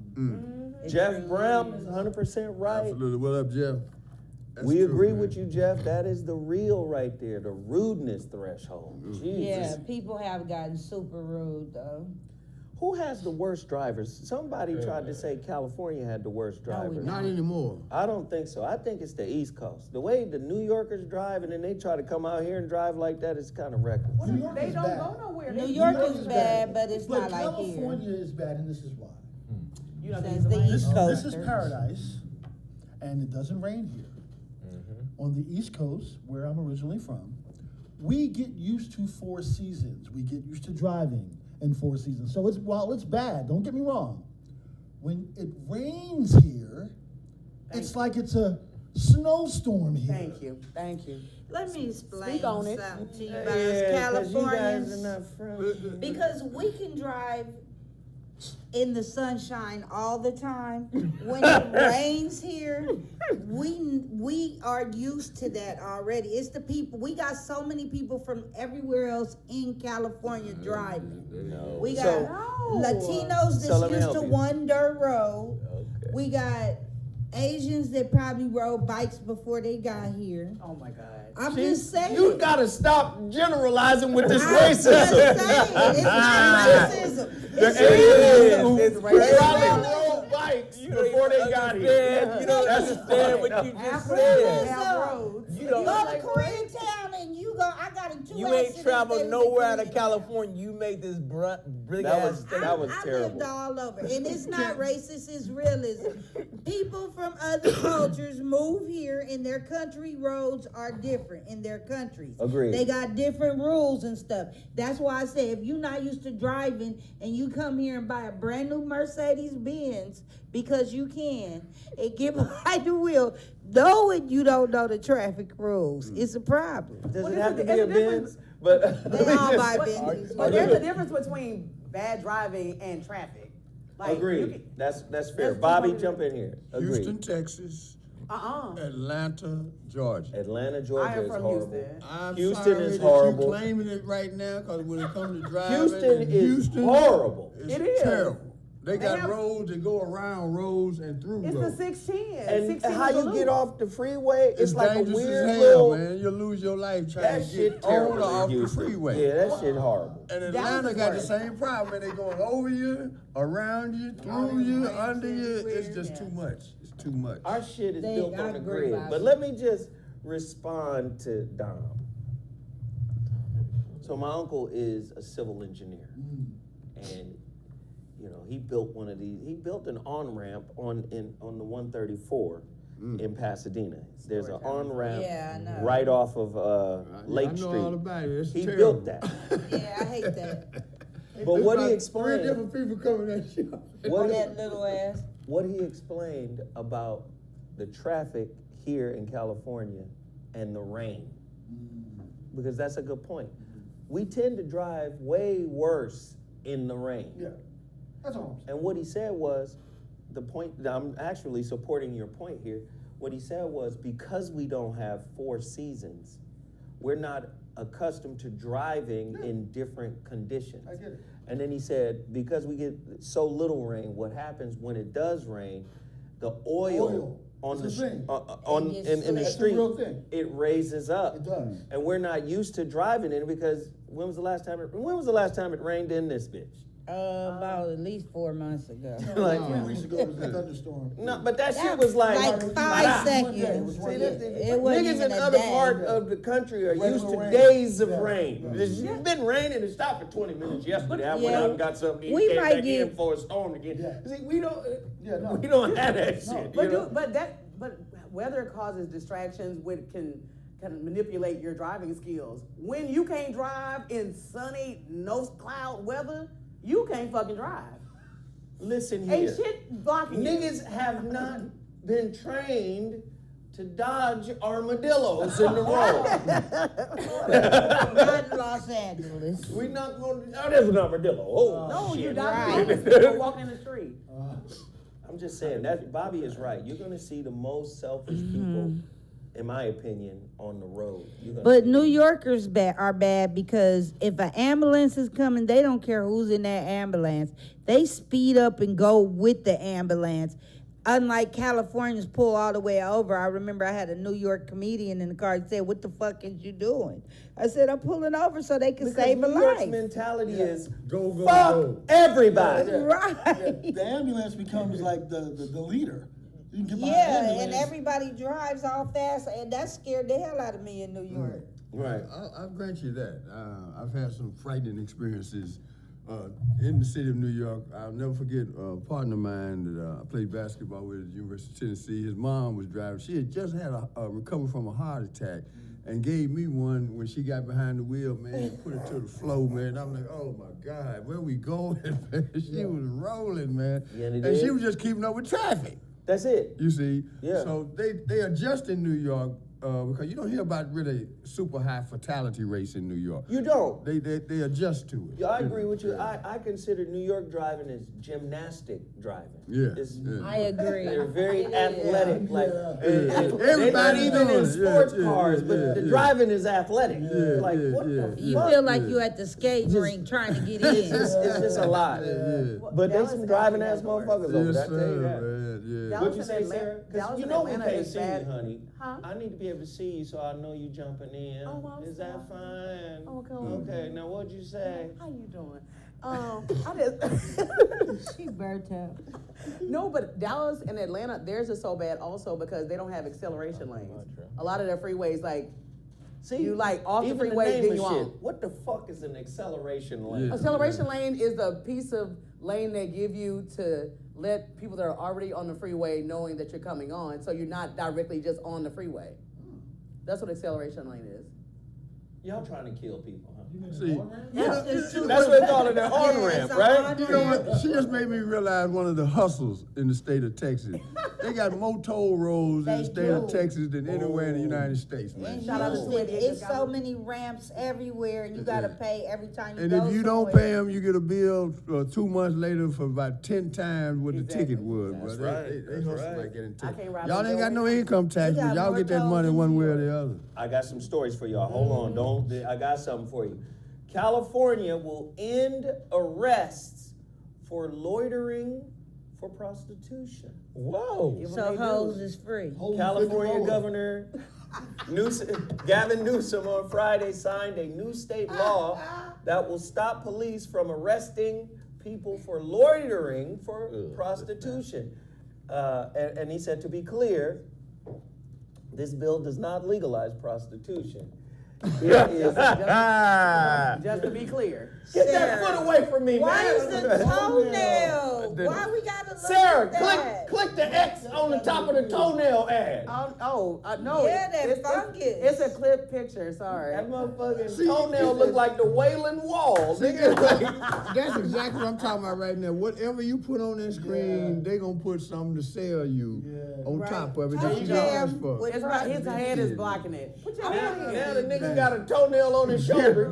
it Jeff really Brown is. is 100% right. Absolutely. What up, Jeff? That's We true, agree man. with you, Jeff. That is the real right there, the rudeness threshold. Jesus. Yeah, people have gotten super rude though. Who has the worst drivers? Somebody tried to say California had the worst No, we drivers. Not anymore. I don't think so. I think it's the East Coast. The way the New Yorkers drive and then they try to come out here and drive like that is kind of reckless. New York They is don't bad. go nowhere. New They- York New York is is bad, bad. but it's But not like here. California is bad, and this is why. You know, Says the East Coast. This is paradise, and it doesn't rain here. On the East Coast, where I'm originally from, we get used to 4 seasons. We get used to driving in 4 seasons. So while it's bad, don't get me wrong, when it rains here, it's like it's a snowstorm here. Thank you. Thank you. Let me explain Speak on it. something to you Yeah, about 'cause you guys Californians. are not friendly. Because we can drive in the sunshine all the time. When it rains here, we are used to that already. It's the people. We got so many people from everywhere else in California driving. We got So- Latinos So that's let me used help to you. one dirt road. Okay. We got Asians that probably rode bikes before they got here. Oh my God. I'm just saying. You gotta stop generalizing with this I'm just saying, racism. it's not racism. The It's Asians racism. who It's probably racism. rode bikes before they got here. You don't That's understand what you just said. Half roads. You You don't. go to Koreatown and you go, I got in 2 You ain't accidents, traveled they was nowhere out in of Koreatown. California. You made this big That ass was- statement. that was I terrible. lived all over. And it's not racist, it's realism. People from other cultures move here and their country roads are different in their countries. Agreed. They got different rules and stuff. That's why I say if you're not used to driving and you come here and buy a brand new Mercedes Benz because you can and get behind the wheel, knowing you don't know the traffic rules, it's a problem. Does Well, it there's have a- to be there's a a difference. Benz? But They all buy Benzes. But there's a difference between bad driving and traffic. Like, you Agreed. can- That's fair. That's Bobby, 200. jump in here. Agreed. Houston, Texas. Uh-uh. Atlanta, Georgia. Atlanta, Georgia I am is from horrible. Houston. I'm Houston sorry is that horrible. you claiming it right now, because when it comes to driving, Houston in is horrible. It's It is. terrible. They got have- roads that go around roads and through It's the roads. 610. And 16 how is a you get loop. off the freeway, it's like a dangerous weird as hell, little. man. You'll lose your life trying That to shit get on terrible or in off the Houston. freeway. Yeah, that shit horrible. And Dallas Atlanta is got the worse. same problem, man. They going over you, around you, through you, under you. It's just too much. It's too much. Our shit is They- built I on the agree, grid. Bobby. But let me just respond to Dom. So my uncle is a civil engineer, and he built one of these. He built an on-ramp on the 134 in Pasadena. There's an on-ramp Yeah, I know. right off of Lake I know Street. all about it. It's He terrible. built that. Yeah, I hate that. But what he Three explained, different people coming at you. That little ass. what he explained about the traffic here in California and the rain, because that's a good point. We tend to drive way worse in the rain. Yeah, that's all I'm saying. And what he said was, the point, I'm actually supporting your point here. What he said was, because we don't have 4 seasons, we're not accustomed to driving in different conditions. I get it. And then he said, because we get so little rain, what happens when it does rain, the oil on It's the a thing. in the That's a street, real thing. it raises up. It does. And we're not used to driving in it, because when was the last time it rained in this bitch? About at least 4 months ago. Like, 3 weeks ago, it was a thunderstorm. no, but that shit was like, like 5 ah. seconds. One day. It wasn't Niggas even in a other day. part of the country are Regular used to rain. days of Yeah. rain. It's been raining and stopped for 20 minutes yesterday. I went Yeah. out and got something to eat, We came might back get- in for a storm again. Yeah. See, we don't Yeah, have that shit. But you know? but weather causes distractions which can manipulate your driving skills. When you can't drive in sunny, no cloud weather, you can't fucking drive. Listen here. Ain't shit blocking you. Niggas have not been trained to dodge armadillos in the road. Not in Los Angeles. We not gonna. Oh, there's an armadillo. Oh, No, shit. you don't. Right. People walking in the street. I'm just saying that Bobby is right. You're gonna see the most selfish people, in my opinion, on the road. You're gonna But see New Yorkers are bad because if an ambulance is coming, they don't care who's in that ambulance. They speed up and go with the ambulance. Unlike Californians pull all the way over. I remember I had a New York comedian in the car. He said, "What the fuck is you doing?" I said, "I'm pulling over so they can because save a New York's life." mentality is Go, go, fuck go. everybody. Right. The ambulance becomes like the leader. You can get behind the Yeah, and ambulance. everybody drives all fast, and that scared the hell out of me in New York. Right. I'll grant you that. I've had some frightening experiences in the city of New York. I'll never forget a partner of mine that I played basketball with at the University of Tennessee. His mom was driving. She had just had recovered from a heart attack and gave me one when she got behind the wheel, man, and put it to the floor, man. I'm like, oh my God, where we going, man? She was rolling, man. Yeah, and they she did. was just keeping up with traffic. That's it. You see? Yeah. So they adjust in New York because you don't hear about really super high fatality rates in New York. You don't. They adjust to it. Yeah, I agree with you. I consider New York driving as gymnastic driving. Yeah, It's- yeah. I agree. They're very athletic. Like they're not Everybody even doing in it. sports Yeah, cars, yeah, but yeah, the yeah. driving is athletic. Like what the You fuck? feel like you at the skating rink trying to get in. It's just a lot. But there's some driving ass motherfuckers over Yes, there. I tell you that. man. Yeah. Dallas What'd you and say, Atlanta- Sarah? Because Dallas you and know we Atlanta can't is see bad. you, honey. Huh? I need to be able to see you so I know you jumping in. Oh, well, Is that stop. fine? Okay. Okay, now what'd you say? How you doing? I just She burnt up. no, but Dallas and Atlanta, theirs is so bad also because they don't have acceleration lanes. A lot of their freeways, like See, you like off the even freeway, name then of you shit. on. What the fuck is an acceleration lane? Yeah. Acceleration lane is the piece of lane they give you to let people that are already on the freeway knowing that you're coming on, so you're not directly just on the freeway. That's what acceleration lane is. Y'all trying to kill people, huh? See, That's what they call it, an on-ramp, right? you know what? She just made me realize one of the hustles in the state of Texas. They got more toll roads in the They state of do. Texas than anywhere in the United States, In man. Shout out to Houston, Sweaty it's Acres so College. many ramps everywhere, and you gotta pay every time you And go if you don't somewhere. pay them, you get a bill 2 months later for about 10 times what the Exactly. ticket was. That's But right. they That's hustle right. like getting I can't tickets. ride Y'all no ain't got no road. income tax, We but got y'all more get that money tolls one than way or you. the other. I got some stories for y'all. Hold on, don't. I got something for you. California will end arrests for loitering for prostitution. Whoa. Give 'em So they hoes dues. is free. California Governor Gavin Newsom on Friday signed a new state law that will stop police from arresting people for loitering for prostitution. And he said, to be clear, this bill does not legalize prostitution. It is. Just to be clear. Get that foot away from me, Why man. is the toenail? Why we gotta look Sarah, at that? click the X on the top of the toenail ad. No. Yeah, that fungus. It's a clip picture. Sorry. That motherfucking toenail look like the Wailing Wall, nigga. That's exactly what I'm talking about right now. Whatever you put on that screen, they gonna put something to sell you on top of it. Toe That you don't ask jam for. with It's right. His head is blocking it. Put your hand in. Now the nigga got a toenail on his shoulder.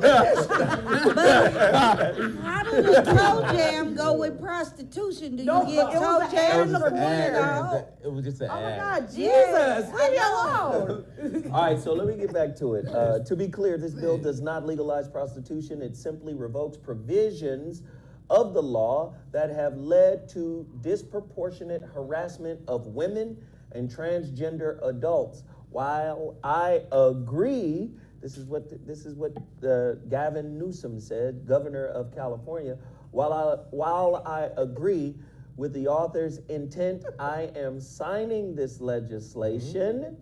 How does the toe jam go with prostitution? Do you No, get it was toe an jam ad. for being a hoe? It was just an Oh my ad. God, Jesus! Yes, Leave me I alone. All right, so let me get back to it. To be clear, this bill does not legalize prostitution. It simply revokes provisions of the law that have led to disproportionate harassment of women and transgender adults. While I agree, this is what Gavin Newsom said, governor of California. While I agree with the author's intent, I am signing this legislation.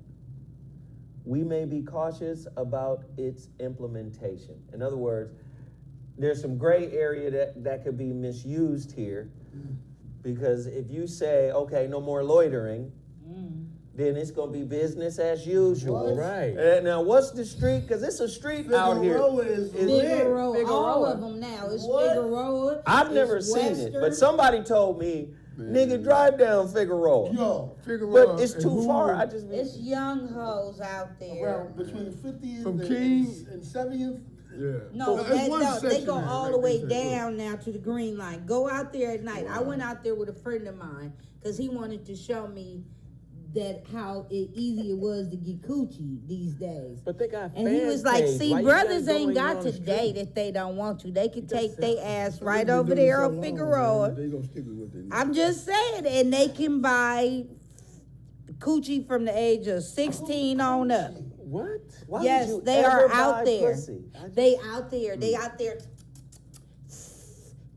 We may be cautious about its implementation. In other words, there's some gray area that could be misused here, because if you say, okay, no more loitering, then it's gonna be business as usual. What? Right. Now, what's the street? Because it's a street out here. is Figueroa, all of them now. It's Figueroa. I've never it's seen it, Western. but somebody told me, nigga, drive down Figueroa. Yo, But it's too far. I just It's young hoes out there. around between 50th From and, King- and 70th. Yeah. No, It's they, one no, they section go there, all like the way they say. down now to the green line. Go out there at night. I went out there with a friend of mine because he wanted to show me that how easy it was to get coochie these days. But they got And he fan was like, page. see, Why you brothers gotta go ain't when got you're on to the date street? if they don't want to. They can take Just- their ass right They've been over doing there so on long, Figueroa. man, they gonna stick with what they know. I'm just saying, and they can buy coochie from the age of 16 on up. What? Why Yes, would you they ever are out buy there. pussy? They out there. They out there.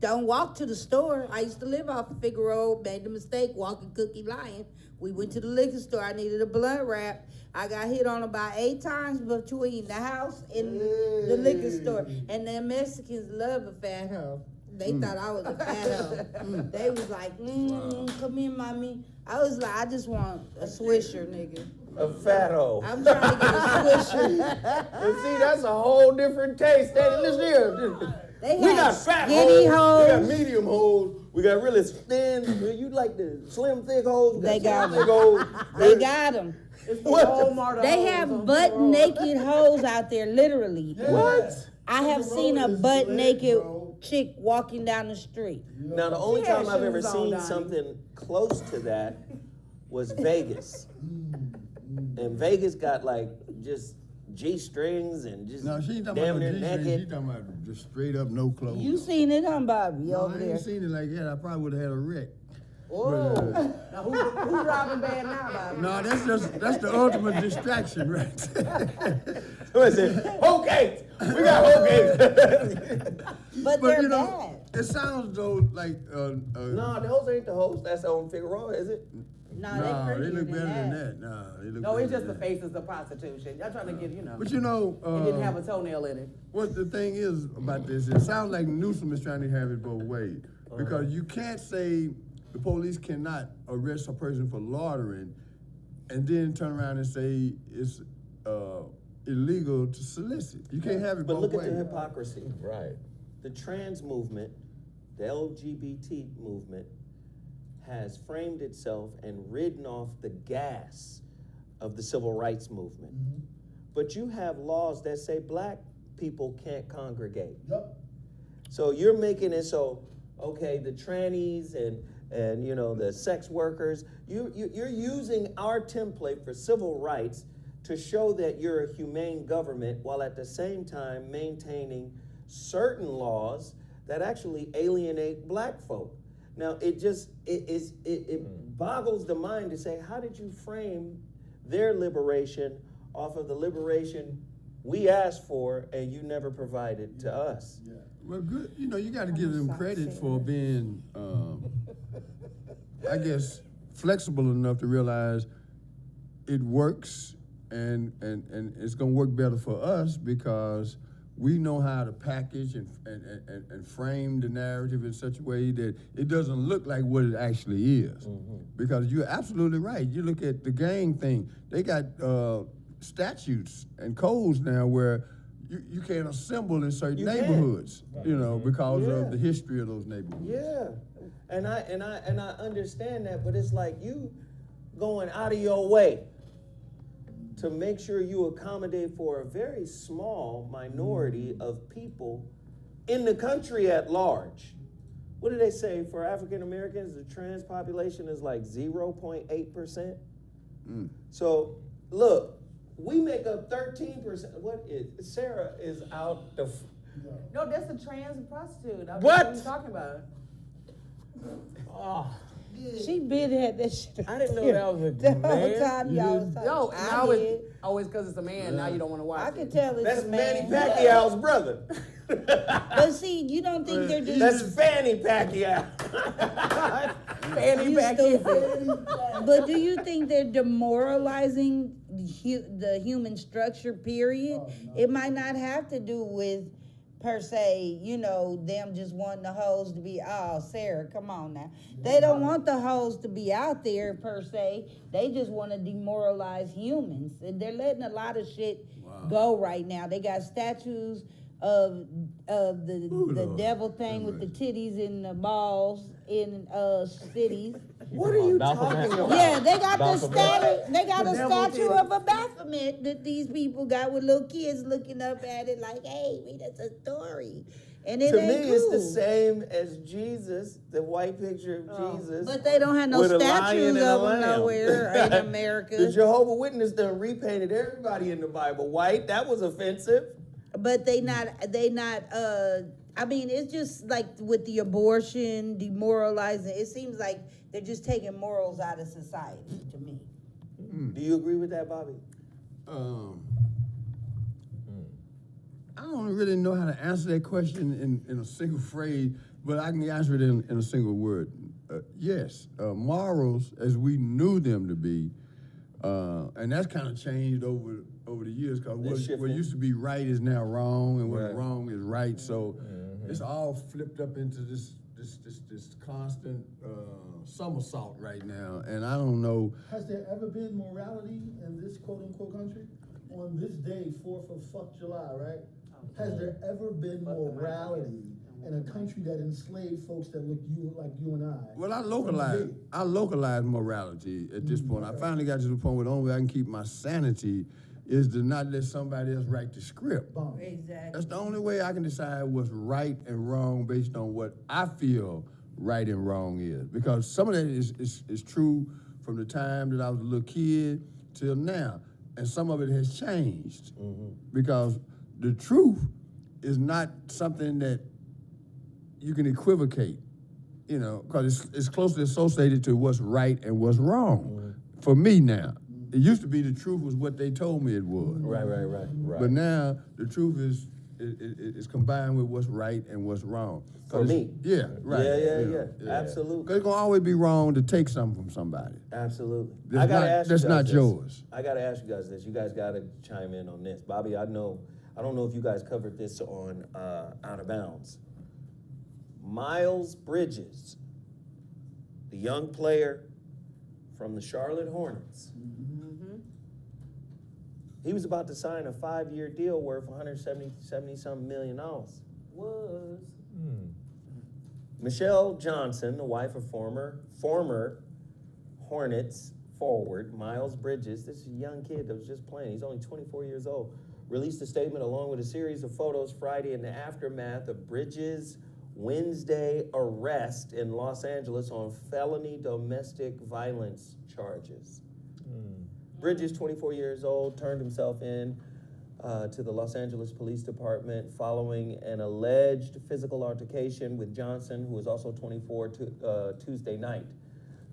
Don't walk to the store. I used to live off of Figueroa. Made the mistake walking Cookie Lion. We went to the liquor store. I needed a blunt wrap. I got hit on about 8 times between the house and the liquor store. And the Mexicans love a fat hoe. They thought I was a fat hoe. They was like, come here, mommy. I was like, I just want a Swisher, nigga. A fatto. I'm trying to get a Swisher. And see, that's a whole different taste. Listen here. They We had got fat skinny hoes. We got hoes. medium hoes. We got really thin. You like the slim, thick hoes? We They got slim, thick them. hoes. They got them. What the Walmart They hoes have on butt Figueroa. naked hoes out there, literally. What? I have seen a butt naked chick walking down the street. Now, the only She had time I've ever shoes on, seen Donnie. something close to that was Vegas. And Vegas got like just G-strings and just No, she ain't talking damn about near no G-string. She naked. talking about just straight up no clothes. You seen it, huh, Bobby, No, over I there? ain't seen it like that. I probably would have had a wreck. Whoa. Now who's driving bad now, Bobby? No, that's the ultimate distraction, right? Somebody said, okay, we got okay. But But they're you know, bad. it sounds though like No, those ain't the host. That's on Figueroa, is it? No, nah, they they prettier look better than than that. Nah, they look No, better it's just the than that. faces of prostitution. Y'all trying to get, you know. But you know, It didn't have a toenail in it. what the thing is about this, it sounds like Newsom is trying to have it both ways. Because you can't say the police cannot arrest a person for loitering and then turn around and say it's illegal to solicit. You can't have it But both look at ways. the hypocrisy. Right. The trans movement, the LGBT movement, has framed itself and ridden off the gas of the civil rights movement. But you have laws that say black people can't congregate. Yep. So you're making it so, okay, the trannies and you know the sex workers, you're using our template for civil rights to show that you're a humane government while at the same time maintaining certain laws that actually alienate black folk. Now it boggles the mind to say, how did you frame their liberation off of the liberation we asked for and you never provided to us? Yeah. Well, good. You know, you got to give them credit for being, I guess, flexible enough to realize it works and it's gonna work better for us because we know how to package and frame the narrative in such a way that it doesn't look like what it actually is. Because you're absolutely right. You look at the gang thing, they got statutes and codes now where you can't assemble in certain neighborhoods, you know, because of the history of those neighborhoods. Yeah, and I understand that, but it's like you going out of your way to make sure you accommodate for a very small minority of people in the country at large. What do they say for African Americans? The trans population is like 0.8%. So look, we make up 13%. What is Sarah is out the? No, that's the trans prostitute. What? What are you talking about? Oh, She been had that shit. I didn't know that was a The whole man. time y'all was talking. No, I now did. it's always because it's a man. Now you don't want to watch I it. can tell it's That's a Manny man. Pacquiao's brother. But see, you don't think they're just That's Fanny Pacquiao. Fanny You back stupid. But do you think they're demoralizing the human structure, period? It might not have to do with, per se, you know, them just wanting the hoes to be, oh, Sarah, come on now. They don't want the hoes to be out there, per se. They just want to demoralize humans. And they're letting a lot of shit go right now. They got statues of the Lord. devil thing with the titties and the balls in cities. What are you Baphomet. talking about? Yeah, they got the Baphomet. statue. They got The a devil statue titties. of a Baphomet that these people got with little kids looking up at it like, "Hey, read us a story," and it To me, ain't cool. it's the same as Jesus, the white picture of Jesus. But they don't have no with a lion statues and of a them lamb. nowhere in The America. Jehovah's Witness done repainted everybody in the Bible white. That was offensive. But they not. I mean, it's just like with the abortion, demoralizing. It seems like they're just taking morals out of society to me. Do you agree with that, Bobby? I don't really know how to answer that question in a single phrase, but I can answer it in a single word. Yes, morals as we knew them to be, and that's kind of changed over the years, because what used to be right is now wrong, and what's wrong is right. So it's all flipped up into this constant somersault right now, and I don't know. Has there ever been morality in this quote-unquote country? On this day, 4th of July, right? Has there ever been morality in a country that enslaved folks that look like you and I? Well, I localize morality at this point. I finally got to the point where the only way I can keep my sanity is to not let somebody else write the script. Exactly. That's the only way I can decide what's right and wrong based on what I feel right and wrong is. Because some of that is true from the time that I was a little kid till now. And some of it has changed. Because the truth is not something that you can equivocate, you know, because it's closely associated to what's right and what's wrong. For me now. It used to be the truth was what they told me it was. Right. But now the truth is combined with what's right and what's wrong. For me. Yeah, right. Yeah. Absolutely. Because it's gonna always be wrong to take something from somebody. Absolutely. That's not yours. I gotta ask you guys this. You guys gotta chime in on this. Bobby, I don't know if you guys covered this on Out of Bounds. Miles Bridges, the young player from the Charlotte Hornets. He was about to sign a 5-year deal worth $170-something million. Michelle Johnson, the wife of former Hornets forward Miles Bridges, this is a young kid that was just playing, he's only 24 years old, released a statement along with a series of photos Friday in the aftermath of Bridges' Wednesday arrest in Los Angeles on felony domestic violence charges. Bridges, 24 years old, turned himself in to the Los Angeles Police Department following an alleged physical altercation with Johnson, who was also 24, Tuesday night.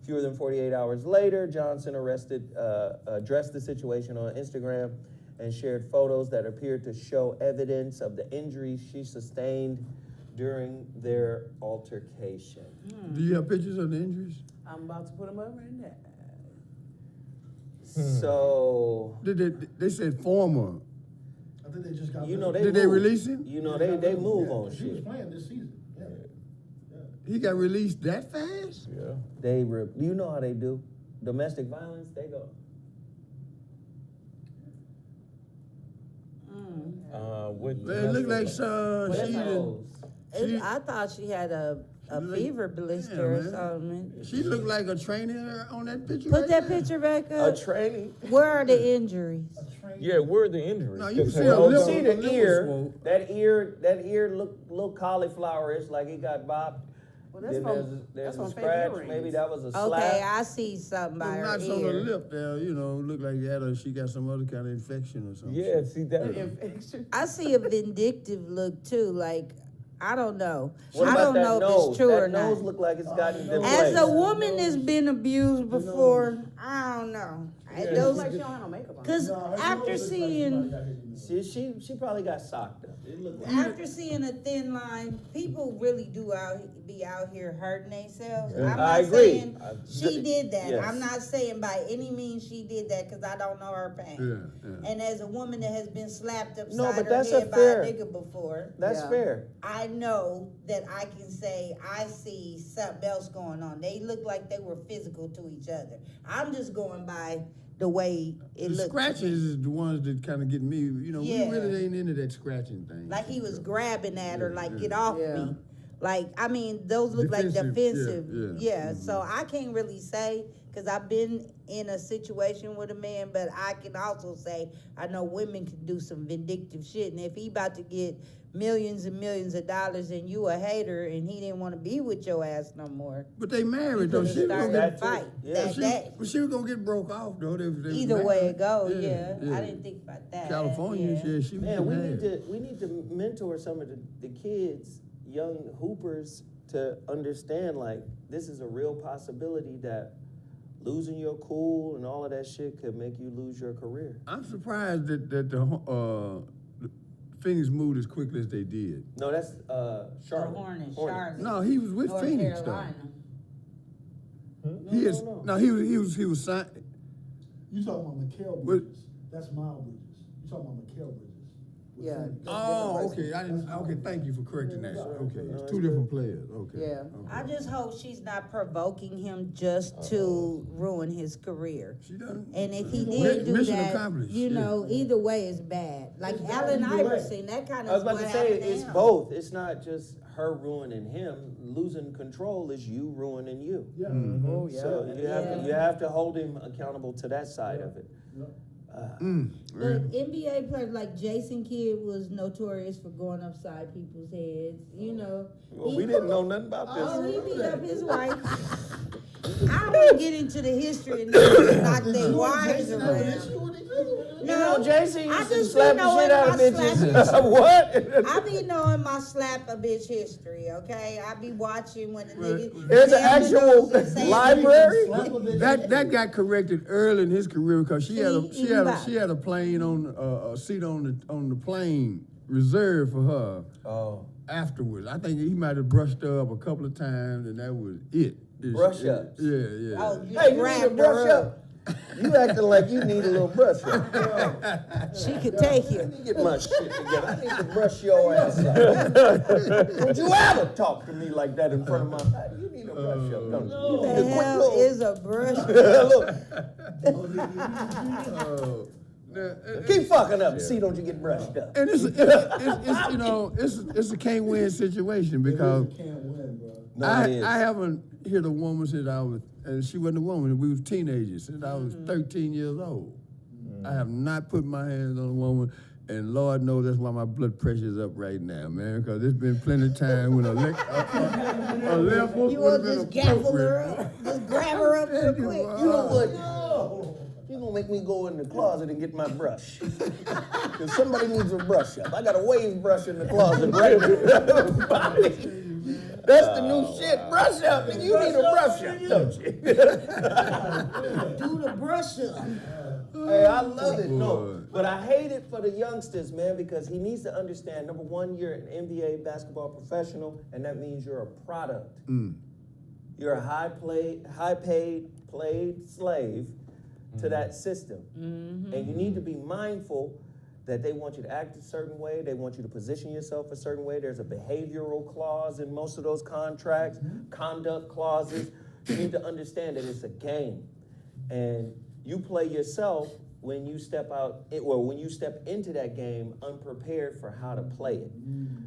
Fewer than 48 hours later, Johnson addressed the situation on Instagram and shared photos that appeared to show evidence of the injuries she sustained during their altercation. Do you have pictures of the injuries? I'm about to put them up right now. So They said former. I think they just got. you know Did they move. release him? You know they move on He was shit. playing this season. Yeah. He got released that fast? Yeah. You know how they do. Domestic violence, they go. What It looked like I thought she had a look- fever blister yeah, or man. something. she looked like a trainer on that picture. Put right that there. picture back A up. training? Where are the injuries? Yeah, where are the injuries? No, you can 'Cause see her a nose lip- don't- See the the lip ear, was swole. that ear look little cauliflower-ish, like he got bopped. Well, that's Then from, there's that's a from fake scratch, earrings. maybe that was a slap. Okay, I see something by The her knots on her ear. lip there, looked like she got some other kind of infection or something. Yeah, see that. Infection. I see a vindictive look too. Like I don't know. What I about don't that know nose? if it's true that or nose not. look like it's gotten been As placed. a woman that's been abused before, I don't know. It Those, looks like she don't have no makeup on. cause after seeing She probably got socked up. It looked like after seeing a thin line, people really do be out here hurting themselves. I'm not I agree. saying she did that. Yes. I'm not saying by any means she did that because I don't know her pain. Yeah. And as a woman that has been slapped upside No, but her that's a head fair- by a nigga before, That's Yeah. fair. I know that I can say I see something else going on. They look like they were physical to each other. I'm just going by the way it The looked. scratches is the ones that kind of get me. Yeah. We really ain't into that scratching thing. Like he was grabbing at her, like yeah. get off Yeah. me. Like I mean, those look like Defensive, defensive. yeah. So I can't really say because I've been in a situation with a man, but I can also say I know women can do some vindictive shit. And if he about to get millions and millions of dollars and you a hater and he didn't want to be with your ass no more, But they married though. could've She was started gonna a That fight. too. Yeah. but she was gonna get broke off though. They was Either way married. it goes, yeah. I didn't think about that. California, yeah. she was Man, we getting need married. to mentor some of the kids, young hoopers, to understand like this is a real possibility that losing your cool and all of that shit could make you lose your career. I'm surprised that the Phoenix moved as quickly as they did. No, that's Charlotte. Hornets, Hornets. Charlotte. No, he was with North Phoenix Carolina. though. He is no. no. He was signed. You talking about McHale What? Bridges? That's Miles Bridges. You talking about McHale Bridges? with Yeah. Phoenix. Oh, okay. I didn't. Okay, thank you for correcting that. Okay, it's two different players. Okay. Yeah. Okay. I just hope she's not provoking him just to ruin his career. She done. And if he Mi- did do mission that, accomplished, you yeah. know, either way is bad. Like It's bad Allen either way. Iverson, that kind I was of about what to say happened to it's him. both. It's not just her ruining him. Losing control is you ruining you. Yeah. Oh, yeah. So you have to hold him accountable to that side of it. But NBA players like Jason Kidd was notorious for going upside people's heads. You know, Well, we didn't know nothing about Oh, this. he beat up his wife. I don't want to get into the history and knock their wives around. You know, Jason I used to just slap be the shit knowing out of my bitches. slap What? I be knowing my slap a bitch history, okay? I be watching when the nigga. There's an jam the actual nose and say- library? That got corrected early in his career because she See, had a plane on a seat on the plane reserved for her Oh. afterwards. I think he might have brushed her up a couple of times and that was it. Brush ups. Yeah. Oh, you Hey, you need grabbed a brush her up? You acting like you need a little brush up. She could take you. Let me get my shit together. I need to brush your ass up. Don't you ever talk to me like that in front of my... You need a brush up, don't you? You need The a quick hell little... is a brush? Look, Oh, keep fucking up. See, don't you get brushed up. and it's it's a can't win situation because Can't win, bro. No, it is. I haven't hit a woman since I was, and she wasn't a woman, we was teenagers, since I was 13 years old. I have not put my hands on a woman, and Lord knows that's why my blood pressure is up right now, man, because there's been plenty of time when a left hook You would want have to been just gavel her appropriate. up? Just grab her up real quick. You know what? You're gonna make me go in the closet and get my brush. Because somebody needs a brush up. I got a wave brush in the closet right now. That's the new shit. Brush up. Nigga, you need a brush up, don't you? Do the brush up. Hey, I love it. No, but I hate it for the youngsters, man, because he needs to understand, number one, you're an NBA basketball professional, and that means you're a product. You're a high paid slave to that system. And you need to be mindful that they want you to act a certain way, they want you to position yourself a certain way. There's a behavioral clause in most of those contracts, conduct clauses. You need to understand that it's a game. And you play yourself when you step out, or when you step into that game unprepared for how to play it.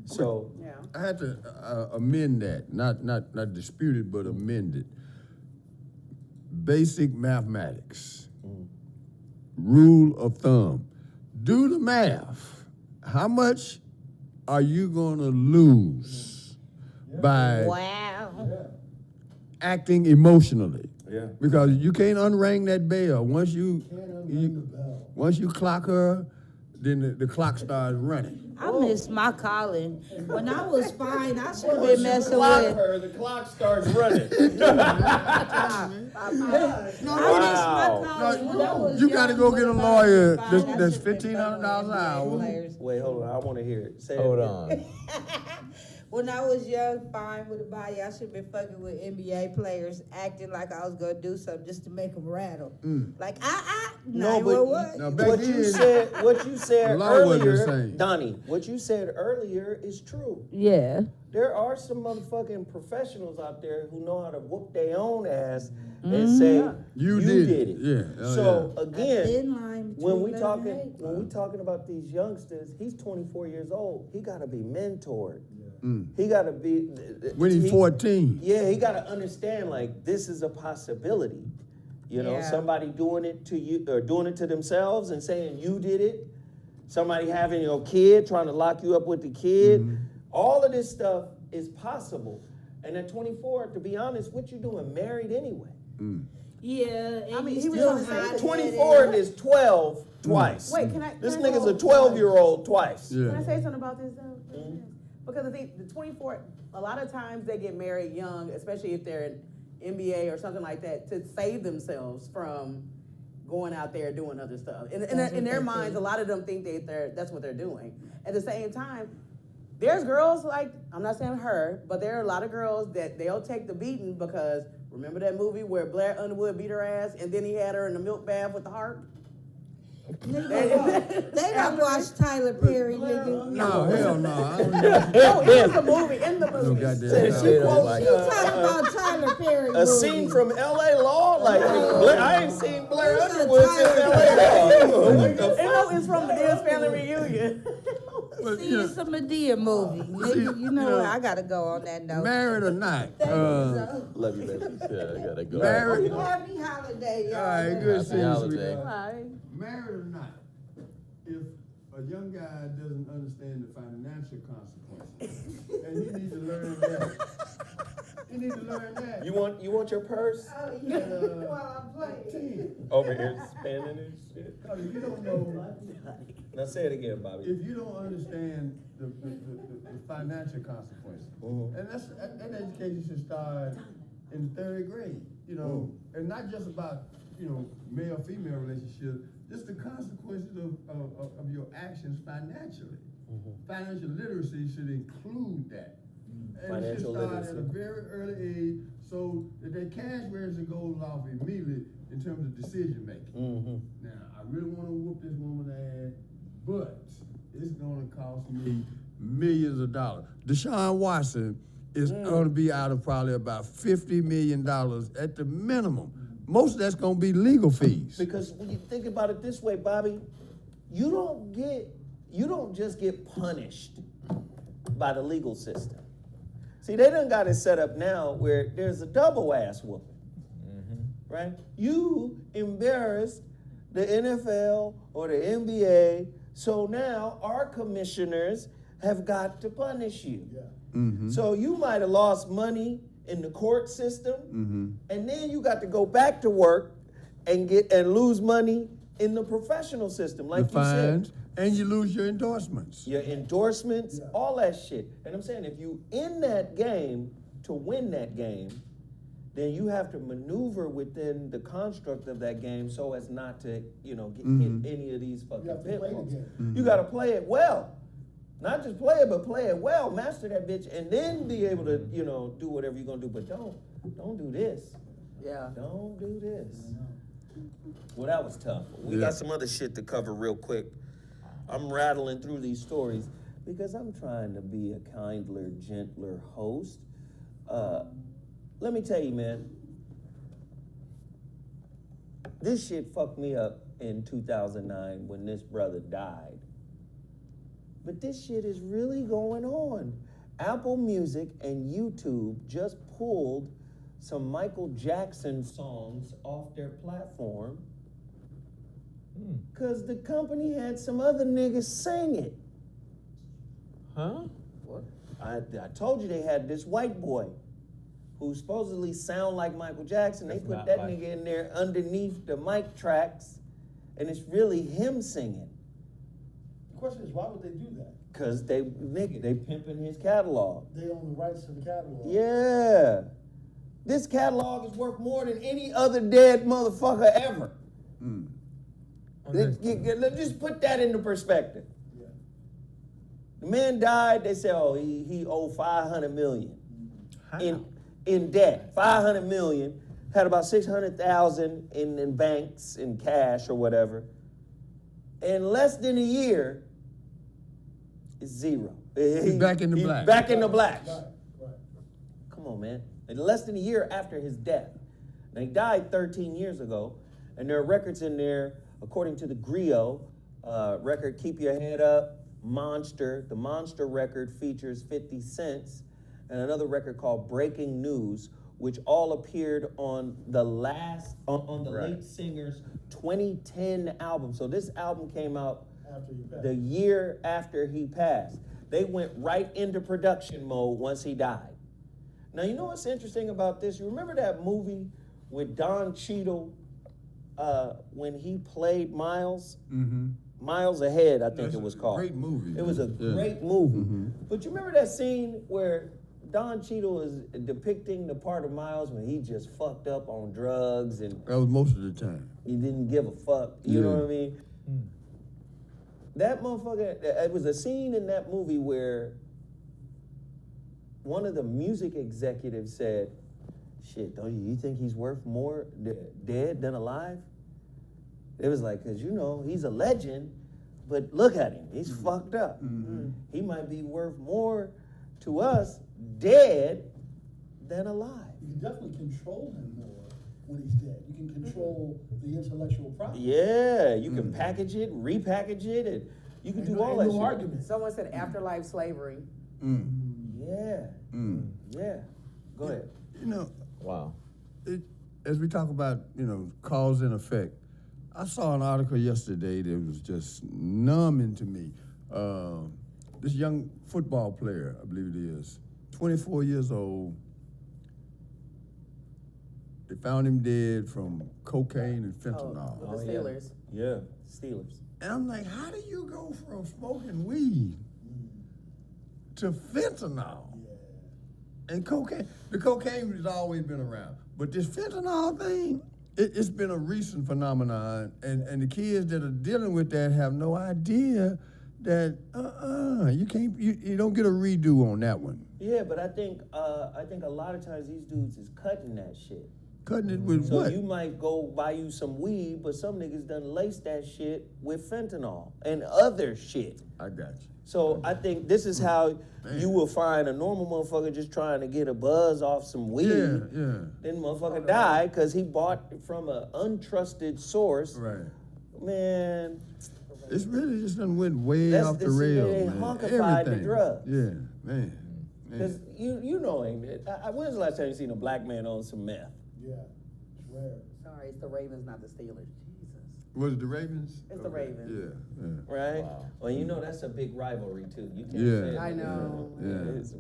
So Yeah. I had to amend that, not dispute it, but amend it. Basic mathematics. Rule of thumb. Do the math. How much are you gonna lose by acting emotionally? Yeah. Because you can't unring that bell. Once you clock her, then the clock starts running. I missed my calling. When I was fine, I should have been messing with. her, the clock starts running. I missed my calling when I was You gotta go young, get a when I lawyer was fine, I that's should have been $1,500 fucking an with hour. NBA players. Wait, hold on, I want to hear it. Say Hold it on. When I was young, fine with a body, I should have been fucking with NBA players, acting like I was gonna do something just to make them rattle. Like, No, but what? Now, back what you then, said the law wasn't the earlier, same. Donnie, what you said earlier is true. Yeah. There are some motherfucking professionals out there who know how to whoop their own ass and say You did it. Yeah. Oh, So A again, thin line when we between talking love and hate. when we talking about these youngsters, he's 24 years old. He got to be mentored. He got to be when he's 14. Yeah, he got to understand like this is a possibility. You know, Yeah. somebody doing it to you or doing it to themselves and saying you did it. Somebody having your kid trying to lock you up with the kid. All of this stuff is possible. And at 24, to be honest, what you doing married anyway? Yeah, I mean, he he was still on the same- hot-headed. 24 is 12 twice. Wait, can I? This can I nigga's go- a 12-year-old twice. Can I Yeah. say something about this though? Because I think the 24, a lot of times they get married young, especially if they're in NBA or something like that, to save themselves from going out there doing other stuff. In their minds, a lot of them think that's what they're doing. At the same time, there's girls like, I'm not saying her, but there are a lot of girls that they'll take the beating because remember that movie where Blair Underwood beat her ass and then he had her in the milk bath with the harp? They don't watch Tyler Perry, nigga. No, hell no. I don't know. Oh, it was a movie, in the No movie. goddamn. She quotes, like- You talking about Tyler Perry a movie. scene from LA Law? Like, I ain't seen Blair It's a Underwood since Tyler LA Law. What the You know, it's from the Dance Family Reunion. But, See, you know, it's a Medea movie. Nigga, you know what? I gotta go on that note. married or not, Love you, baby. Yeah, I gotta go. Married. Happy holiday, y'all. all right, good Happy seeing you, holiday. sweetheart. Married or not, if a young guy doesn't understand the financial consequences, and he needs to learn that. He needs to learn that. You want your purse? Oh, yeah. While I'm playing. Over here spinning and shit. Because if you don't know, Now say it again, Bobby. if you don't understand the financial consequences, and that education should start in third grade, you know, and not just about, you know, male-female relationships, just the consequences of your actions financially. Financial literacy should include that. And it should Financial start at a literacy. very early age so that their cash register goes off immediately in terms of decision making. Now, I really want to whoop this woman's ass, but it's going to cost me millions of dollars. Deshaun Watson is going to be out of probably about $50 million at the minimum. Most of that's going to be legal fees. Because when you think about it this way, Bobby, you don't just get punished by the legal system. See, they done got it set up now where there's a double ass whooping, right? You embarrassed the NFL or the NBA, so now our commissioners have got to punish you. So you might have lost money in the court system, and then you got to go back to work and lose money in the professional system, like The you said. fines, and you lose your endorsements. Your endorsements, all that shit. And I'm saying if you in that game to win that game, then you have to maneuver within the construct of that game so as not to, you know, hit any of these fucking pitfalls. You got to play it well. Not just play it, but play it well. Master that bitch, and then be able to, you know, do whatever you're gonna do. But don't do this. Yeah. Don't do this. Well, that was tough. We Yeah. got some other shit to cover real quick. I'm rattling through these stories because I'm trying to be a kinder, gentler host. Let me tell you, man, this shit fucked me up in 2009 when this brother died. But this shit is really going on. Apple Music and YouTube just pulled some Michael Jackson songs off their platform because the company had some other niggas sing it. Huh? What? I told you they had this white boy who supposedly sound like Michael Jackson. They That's put not that like- nigga in there underneath the mic tracks, and it's really him singing. The question is, why would they do that? Cause they pimping his catalog. They own the rights to the catalog. Yeah. This catalog is worth more than any other dead motherfucker ever. Let's just put that into perspective. Yeah. The man died, they said, oh, he owed $500 million How? in debt. $500 million, had about $600,000 in banks, in cash or whatever. In less than a year, it's zero. He's back in the black. Back in the black. Right, right. Come on, man. In less than a year after his death. Now, he died 13 years ago, and there are records in there, according to the Griot record, Keep Your Head Up, Monster. The Monster record features 50 Cents, and another record called Breaking News, which all appeared on the late singer's 2010 album. So this album came out After you pass. the year after he passed. They went right into production mode once he died. Now, you know what's interesting about this? You remember that movie with Don Cheadle when he played Miles? Mm-hmm. Miles Ahead, I think That's it was a called. great movie. It was a Yeah. great movie. Mhm. But you remember that scene where Don Cheadle is depicting the part of Miles when he just fucked up on drugs and That was most of the time. he didn't give a fuck. You know Yeah. what I mean? That motherfucker, it was a scene in that movie where one of the music executives said, shit, don't you think he's worth more dead than alive? It was like, cause you know, he's a legend, but look at him, he's fucked up. He might be worth more to us dead than alive. You can definitely control him more when he's dead. You can control the intellectual property. Yeah, you can package it, repackage it, and you can Ain't do all no that shit. argument. Someone said afterlife slavery. Yeah, yeah. Go ahead. You know, Wow. as we talk about, cause and effect, I saw an article yesterday that was just numbing to me. This young football player, I believe it is, 24 years old, they found him dead from cocaine and fentanyl. With the Steelers. Yeah, Steelers. And I'm like, how do you go from smoking weed to fentanyl? And cocaine? The cocaine has always been around. But this fentanyl thing, it's been a recent phenomenon. And the kids that are dealing with that have no idea that, you don't get a redo on that one. Yeah, but I think a lot of times these dudes is cutting that shit. Cutting it with So what? you might go buy you some weed, but some niggas done lace that shit with fentanyl and other shit. I got you. So I think this is how you will find a normal motherfucker just trying to get a buzz off some weed. Yeah. Then motherfucker die because he bought from an untrusted source. Right. Man, It's really just done went way off the rails, they man. honkified the drugs. Yeah, man. because you know him. When's the last time you seen a black man on some meth? Yeah, it's rare. Sorry, it's the Ravens, not the Steelers. Jesus. Was it the Ravens? It's the Ravens. Yeah. Right? Wow. Well, you know that's a big rivalry too. You can't Yeah. say it. I know. Yeah. It's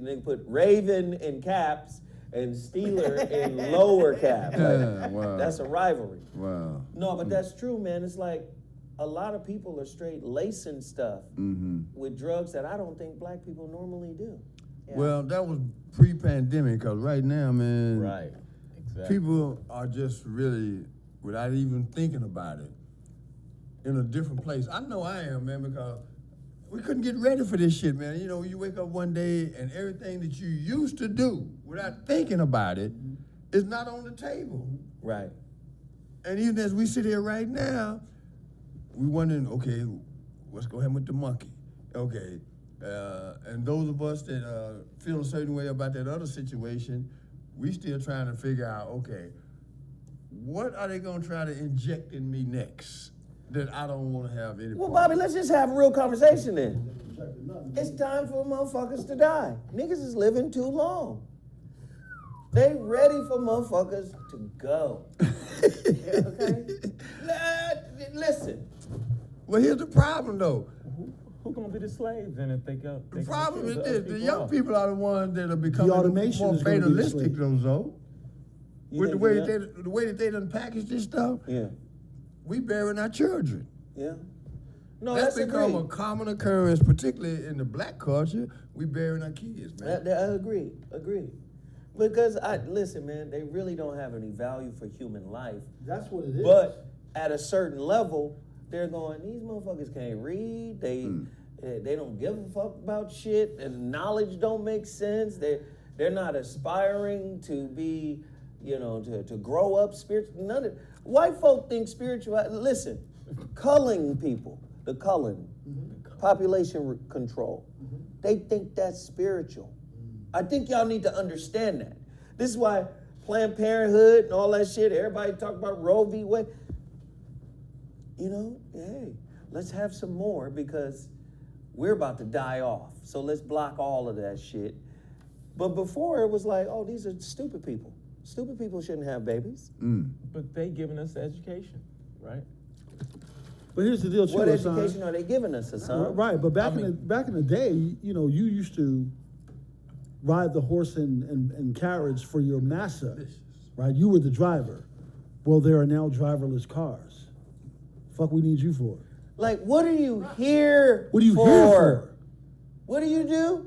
they put Raven in caps and Steeler in lower caps. Yeah, wow. That's a rivalry. Wow. No, but that's true, man. It's like a lot of people are straight lacing stuff with drugs that I don't think black people normally do. Yeah. Well, that was pre-pandemic, because right now, man, Right. Exactly. people are just really, without even thinking about it, in a different place. I know I am, man, because we couldn't get ready for this shit, man. You know, you wake up one day and everything that you used to do without thinking about it is not on the table. Right. And even as we sit here right now, we wondering, okay, what's going to happen with the monkey? Okay, and those of us that feel a certain way about that other situation, we still trying to figure out, okay, what are they going to try to inject in me next that I don't want to have any Well, part Bobby, of? let's just have a real conversation then. It's time for motherfuckers to die. Niggas is living too long. They ready for motherfuckers to go. Okay? Listen. Well, here's the problem, though. Who gonna be the slaves then if they go? The problem is this: the young people are the ones that are becoming automation more is gonna be the fatalistic, slave. though. You With the think way that- that the way that they done package this stuff, Yeah. we burying our children. Yeah. No, That's that's become a agreed. common occurrence, particularly in the black culture. We burying our kids, man. I agree. Because listen, man, they really don't have any value for human life. That's what it is. But at a certain level, they're going, these motherfuckers can't read. They don't give a fuck about shit, and knowledge don't make sense. They're not aspiring to be, to grow up spiritual. None of white folk think spiritual. Listen, culling people, the culling, population control. They think that's spiritual. I think y'all need to understand that. This is why Planned Parenthood and all that shit. Everybody talk about Roe v. Wade. Hey, let's have some more because we're about to die off. So let's block all of that shit. But before it was like, oh, these are stupid people. Stupid people shouldn't have babies. But they giving us the education, right? But here's the deal, too, What Hassan. education are they giving us, Hassan? Right, but back in the day, you used to ride the horse and carriage for your massa, right? You were the driver. Well, there are now driverless cars. Fuck, we need you for. Like, what are you here What are you for? here for? What do you do?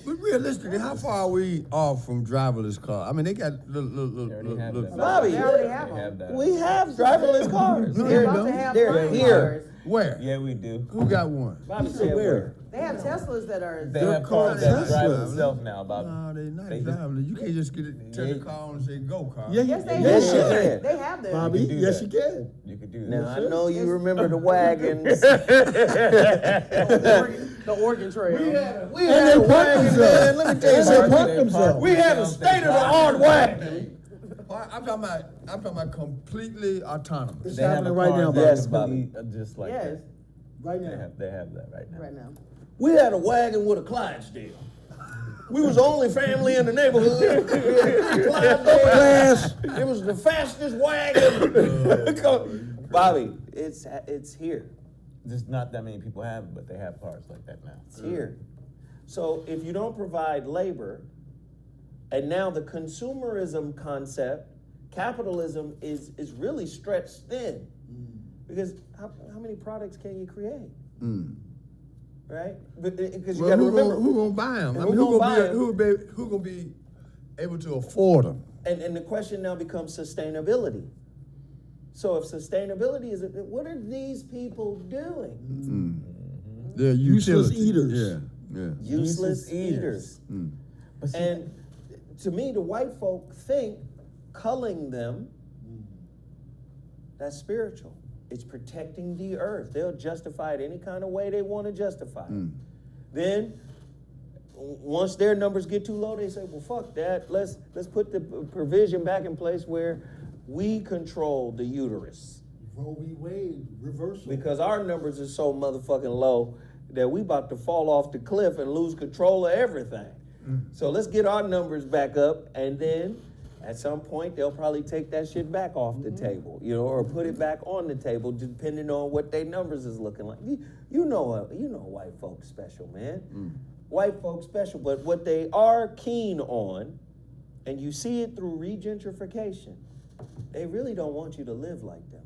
But realistically, how far are we off from driverless car? I mean, they got already have that. Bobby, They already have They them. have that. we have driverless cars. No, They're they about don't. to have They're flying here. cars. Where? Yeah, we do. Who got one? Bobby said where? They have Teslas that are. They have cars that drive themselves now, Bobby. No, they not They just- driverless. You can't just get it, turn the car on and say go car. Yeah, Yes, they Yes, have. you them. can. They have them. Bobby, You can do yes, that. you can. You could do that. Now, I know you remember the wagons. The Oregon Trail. We And had they a park wagon, man. themselves. Let me tell you And they something. park themselves. We had a state-of-the-art wagon. I'm talking about completely autonomous. It's They have happening a right car now, that's Bobby. completely, just like Yes, that. Right They now. have that right now. right now. We had a wagon with a Clydesdale. We was the only family in the neighborhood. Class. It was the fastest wagon. Bobby, it's here. Just not that many people have it, but they have cars like that now. It's here. So if you don't provide labor, and now the consumerism concept, capitalism is really stretched thin. Because how many products can you create? Right? Because you Well, got to remember. who gonna buy them? And I mean, who gonna buy 'em? who gonna be able to afford them? And the question now becomes sustainability. So if sustainability is, what are these people doing? They're Useless utility. eaters. Yeah. Useless eaters. But see, And to me, the white folk think culling them, that's spiritual. It's protecting the earth. They'll justify it any kind of way they want to justify it. Then, once their numbers get too low, they say, well, fuck that. Let's put the provision back in place where we control the uterus. Roe v. Wade, reversal. Because our numbers are so motherfucking low that we about to fall off the cliff and lose control of everything. So let's get our numbers back up, and then at some point they'll probably take that shit back off the table, or put it back on the table, depending on what their numbers is looking like. You know white folks special, man. White folks special, but what they are keen on, and you see it through regentrification, they really don't want you to live like them.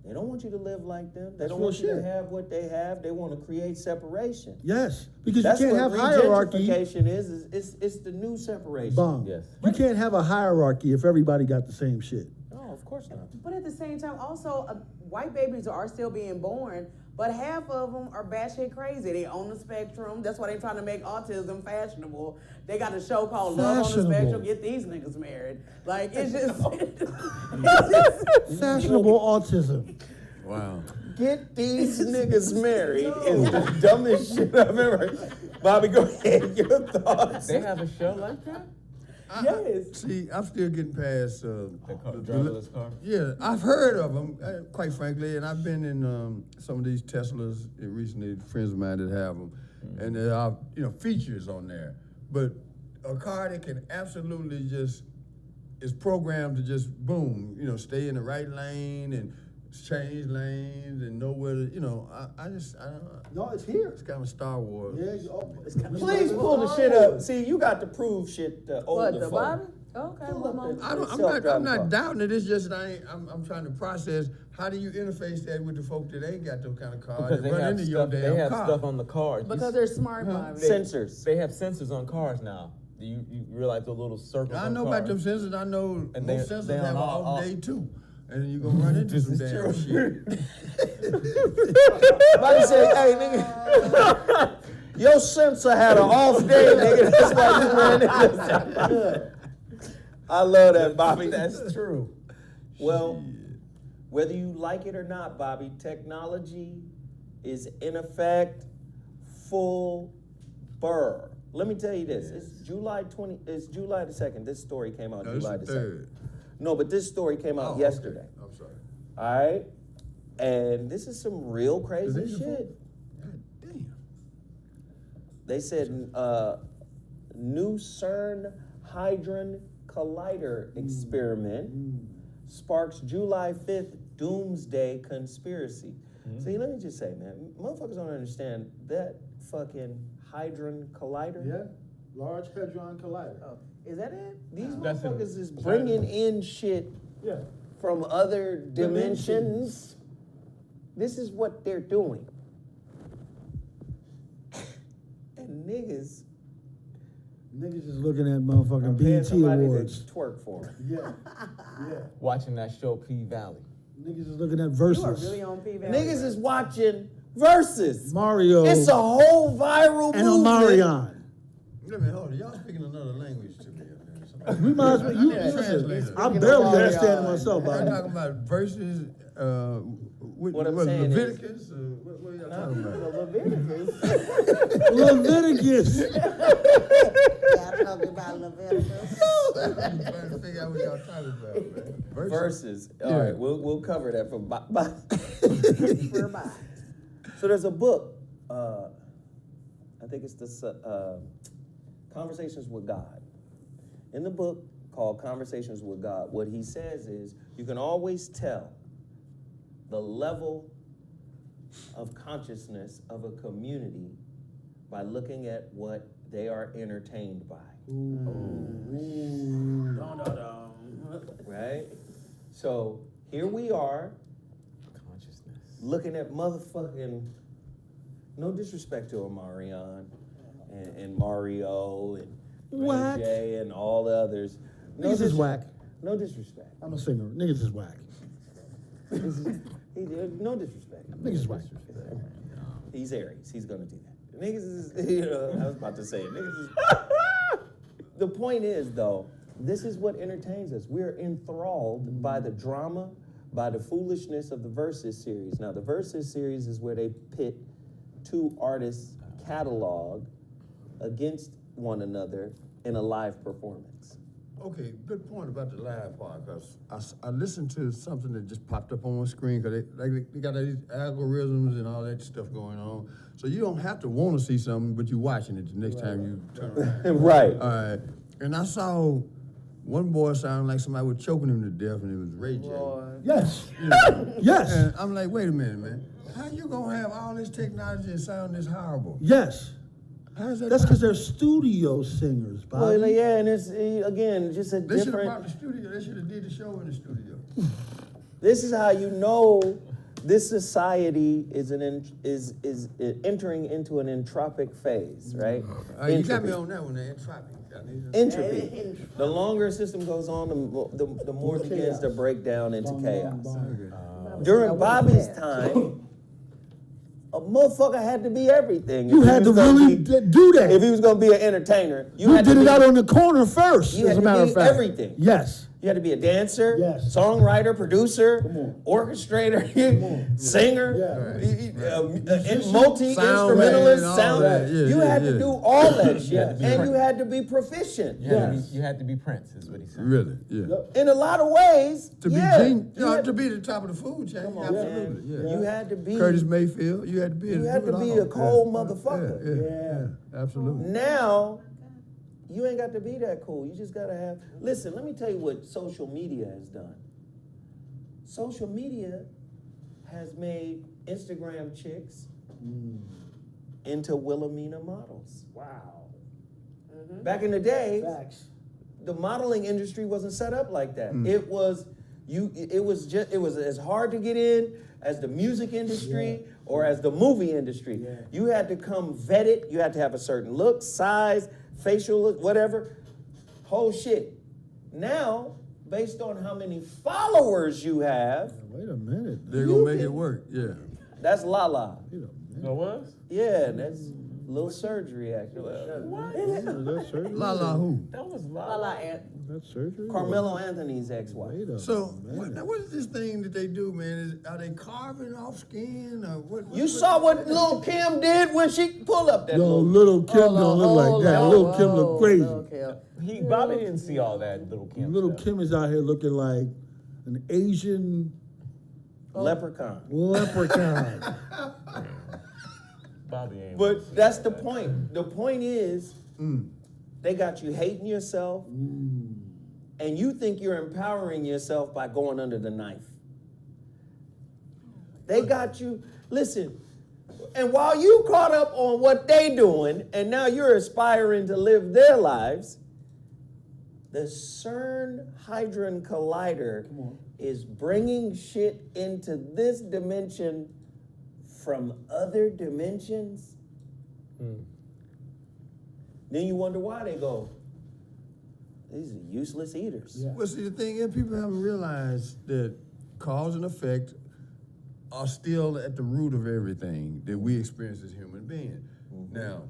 They don't want you to live like them. They That's don't real want you to shit. have what they have. They want to create separation. Yes, because That's you can't what have hierarchy. regentrification is it's the new separation. Bomb. Yes. You can't have a hierarchy if everybody got the same shit. No, of course not. But at the same time, also, white babies are still being born, But half of them are batshit crazy. They own the spectrum. That's why they trying to make autism fashionable. They got a show called Love on the Fashionable. Spectrum. Get these niggas married. Like, it's just, it's just Fashionable autism. Wow. Get these niggas married is the dumbest shit I've ever heard. Bobby, go ahead. Your thoughts. They have a show like that? Yes. See, I'm still getting past The car, driverless car? Yeah, I've heard of them, quite frankly, and I've been in some of these Teslas recently. Friends of mine that have them, and there are features on there. But a car that can absolutely just is programmed to just boom, stay in the right lane and change lanes and know where to, I don't know. No, it's here. It's kind of Star Wars. Yeah, Please pull the shit up. See, you got to prove shit to older What, the folk. Bobby? Okay, Pull well, up Mom. the I'm self-driving car. not doubting it. It's just that I'm trying to process how do you interface that with the folk that ain't got those kind of cars Because that run into your damn they have car. stuff on the cars. Because they're smart, Bobby. Sensors. They have sensors on cars now. Do you realize the little circles I on know cars? about them sensors. I know And most they sensors on have an all- off day too, and then you gonna run into some damn shit. Bobby said, hey, nigga, your sensor had an off day, nigga. That's why you ran into I love that, Bobby. That's true. Well, whether you like it or not, Bobby, technology is in effect full burr. Let me tell you this. It's July the 2nd. This story came out No, it's July the the 2nd. third. No, but this story came out Oh, yesterday. okay. I'm sorry. All right? And this is some real crazy Is it shit. God damn. They said new CERN Hadron Collider experiment sparks July 5th doomsday conspiracy. See, let me just say, man, motherfuckers don't understand that fucking Hadron Collider. Yeah, Large Hadron Collider. Oh, is that it? These That's in motherfuckers is bringing in shit Yeah. from other dimensions. This is what they're doing. And niggas Niggas is looking at motherfucking are paying BET somebody Awards. to twerk for them. Yeah, yeah. Watching that show P Valley. Niggas is looking at You are Versus. really on P-Valley. Niggas is watching Versus. Mario It's a whole viral and movement. Omarion. Wait a minute, hold on. Y'all speaking another language to me. We might as well. You, I need a listen, translator. I'm barely understanding myself, I'm Bobby. talking about versus What I'm saying is- Leviticus. What are y'all talking about? Leviticus. Y'all talking about Leviticus? I'm trying to figure out what y'all talking about, man. Versus. All Yeah. right, we'll cover that for bye. We're by. So there's a book. I think it's the Conversations with God. In the book called Conversations with God, what he says is you can always tell the level of consciousness of a community by looking at what they are entertained by. Right? So here we are Consciousness. looking at motherfucking, no disrespect to Omarion and Mario and Ray Whack. J and all the others. Niggas is whack. No disrespect. I'm a singer. Niggas is whack. No disrespect. Niggas is whack. He's Aries. He's gonna do that. Niggas is, I was about to say it. Niggas is. The point is, though, this is what entertains us. We're enthralled by the drama, by the foolishness of the Versus series. Now, the Versus series is where they pit two artists' catalog against one another in a live performance. Okay, good point about the live part, because I listened to something that just popped up on my screen, because they got these algorithms and all that stuff going on. So you don't have to want to see something, but you're watching it the next time you turn around. Right. All right. And I saw one boy sounded like somebody was choking him to death, and it was Ray J. Yes. You know? Yes. And I'm like, wait a minute, man. How you gonna have all this technology and sound this horrible? Yes. How is that? That's because they're studio singers, Bobby. Well, yeah, and it's, again, just a They should have brought different. the studio. They should have did the show in the studio. This is how you know this society is entering into an entropic phase, right? You got me on that one, there. Entropic. Entropy. The longer a system goes on, the more it begins to break down into chaos. During Bobby's time, a motherfucker had to be everything. You If he had to was gonna really be- do that. If he was gonna be an entertainer, You had to did it be- out on the corner first, You as had a to matter be of fact. everything. Yes. You had to be a dancer, Yes. songwriter, producer, Come on. orchestrator, on. singer, Yeah. multi-instrumentalist, all sound. that. Yeah, You yeah, had to yeah. do all that shit, Yes. and you had to be proficient. You had to be Prince, is what he said. Really, yeah. Yep. In a lot of ways, To be yeah, genius, you had to be the top of the food chain, absolutely, yeah. You had to be. Curtis Mayfield, you had to be. You able had do to it be all. a cold Yeah. motherfucker. Yeah, absolutely. Now, you ain't got to be that cool. You just gotta have. Listen, let me tell you what social media has done. Social media has made Instagram chicks into Wilhelmina models. Wow. Back in the day, Facts. the modeling industry wasn't set up like that. It was it was as hard to get in as the music industry or as the movie industry. Yeah. You had to come vetted, you had to have a certain look, size, facial look, whatever. Whole shit. Now, based on how many followers you have, Wait a minute. They're You gonna make can- it work, yeah. that's la-la. Wait a minute. No was? Yeah, that's a little surgery actually. That's surgery? La la who? That was La La Ant. That's surgery? Carmelo Anthony's ex-wife. Wait a So, minute. what is this thing that they do, man? Are they carving off skin or what? You saw what Lil' Kim did when she pulled up that Yo, little. little Kim don't look like that. Little Kim look crazy. Bobby didn't see all that little Kim. Little stuff. Kim is out here looking like an Asian Leprechaun. leprechaun. Bobby ain't. But that's the point. The point is, they got you hating yourself, and you think you're empowering yourself by going under the knife. They got you, listen, and while you caught up on what they doing, and now you're aspiring to live their lives, the CERN Hadron Collider is bringing shit into this dimension from other dimensions. Then you wonder why they go, these are useless eaters. Yeah. Well, see, the thing is, people haven't realized that cause and effect are still at the root of everything that we experience as human beings. Now,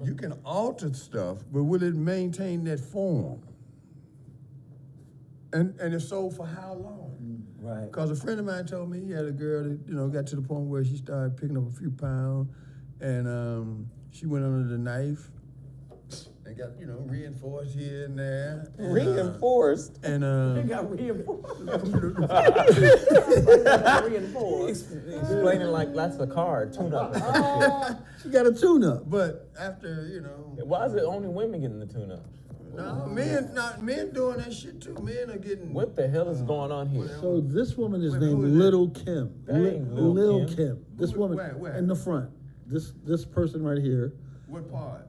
you can alter stuff, but will it maintain that form? And if so, for how long? Right. Because a friend of mine told me he had a girl that, got to the point where she started picking up a few pounds, and she went under the knife and got, reinforced here and there. And, Reinforced. And They got reinforced. Explaining like that's a car, tune-up. She got a tune-up. but after, Why is it only women getting the tune-up? no, men doing that shit too. Men are getting. What the hell is going on here? So this woman is Wait, named who is Little Kim. That ain't Lil' Lil' Kim. Kim. This woman Where? in the front. This person right here. What part?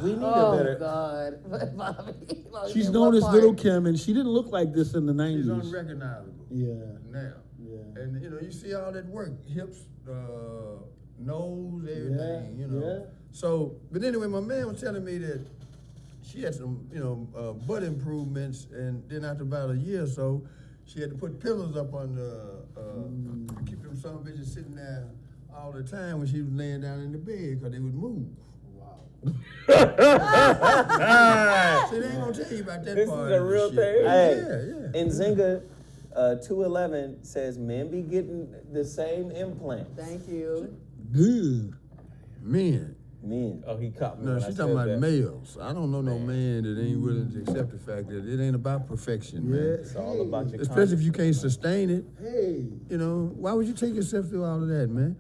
We need a Oh, better. God. Bobby. She's In known what as part? Little Kim, and she didn't look like this in the She's 90s. unrecognizable. Yeah. Now. Yeah. And you see all that work, hips, nose, everything, Yeah. So, but anyway, my man was telling me that she had some, butt improvements, and then after about a year or so, she had to put pillows up on to keep them some bitches sitting there all the time when she was laying down in the bed because they would move. Wow. See, they ain't gonna tell you about that This part. is a of the real shit. thing? Hey, Yeah. Nzinga 211 says men be getting the same implant. Thank you. Good. Men. Men. Oh, he caught me. No, when I she's said talking about that. males. I don't know no man that ain't willing to accept the fact that it ain't about perfection, man. It's all about your Especially if you can't consciousness, sustain it. Hey. Why would you take yourself through all of that, man?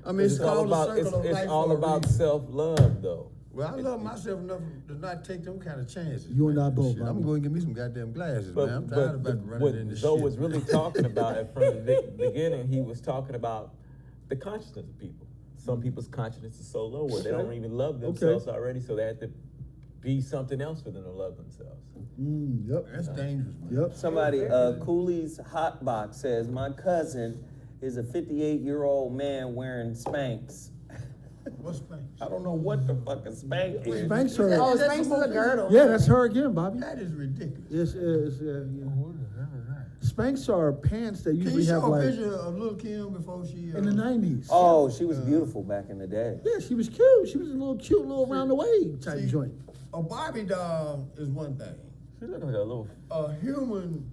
I mean, it's It's all called about the circle of life it's all for a about reason. self-love, though. Well, I love myself enough to not take them kind of chances. You and man. I both, Shit, I'm Bobby. going to get me some goddamn glasses, man. I'm tired about running what in this Zoe shit. was really talking about it from the beginning, he was talking about the consciousness of people. Some people's consciousness is so low where they don't even love themselves already, so they have to be something else for them to love themselves. Yep. That's dangerous, man. Yep. Somebody, Cooley's Hotbox says, my cousin is a 58-year-old man wearing Spanx. What's Spanx? I don't know what the fuck a Spanx is. Spanx her. Oh, Spanx is a girdle. Yeah, that's her again, Bobby. That is ridiculous. Yes, yeah. What the hell is that? Spanx are pants that Can you usually have show a like picture of Lil' Kim before she? in the 90s. Oh, she was beautiful back in the day. Yeah, she was cute. She was a little cute, little round the way type See, joint. A Barbie doll is one thing. She look like a little. A human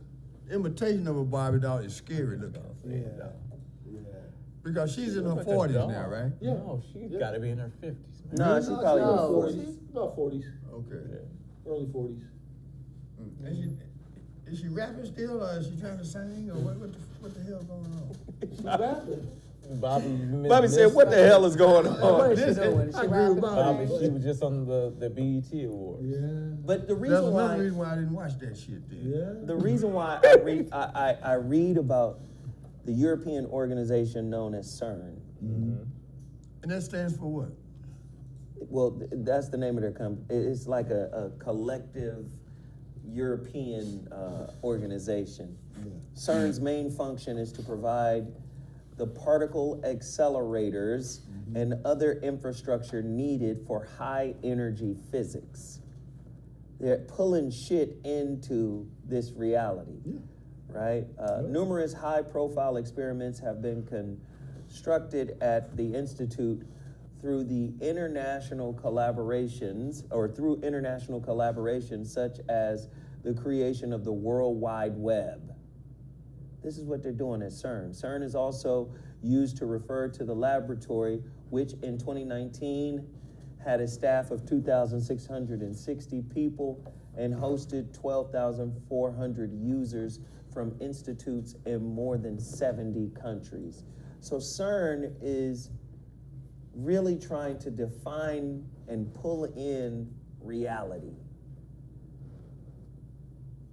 imitation of a Barbie doll is scary looking. Yeah. Because she's in her Like a 40s doll. now, right? Yeah. No, she's got to be in her 50s, man. Nah, she probably in her No. 40s. About 40s, Okay. early 40s. Is she rapping still, or is she trying to sing, or what the hell going on? She's rapping. Bobby said, "What the hell is going What on?" is she doing? Is I she agree rapping? with Bobby, she was just on the BET Awards. Yeah. But the That's reason another why reason why I didn't watch that shit then. Yeah. the reason why I read about the European organization known as CERN. And that stands for what? Well, that's the name of their company. It's like a collective European organization. CERN's main function is to provide the particle accelerators and other infrastructure needed for high energy physics. They're pulling shit into this reality, right? Numerous high profile experiments have been constructed at the Institute through international collaborations such as the creation of the World Wide Web. This is what they're doing at CERN. CERN is also used to refer to the laboratory, which in 2019 had a staff of 2,660 people and hosted 12,400 users from institutes in more than 70 countries. So CERN is really trying to define and pull in reality.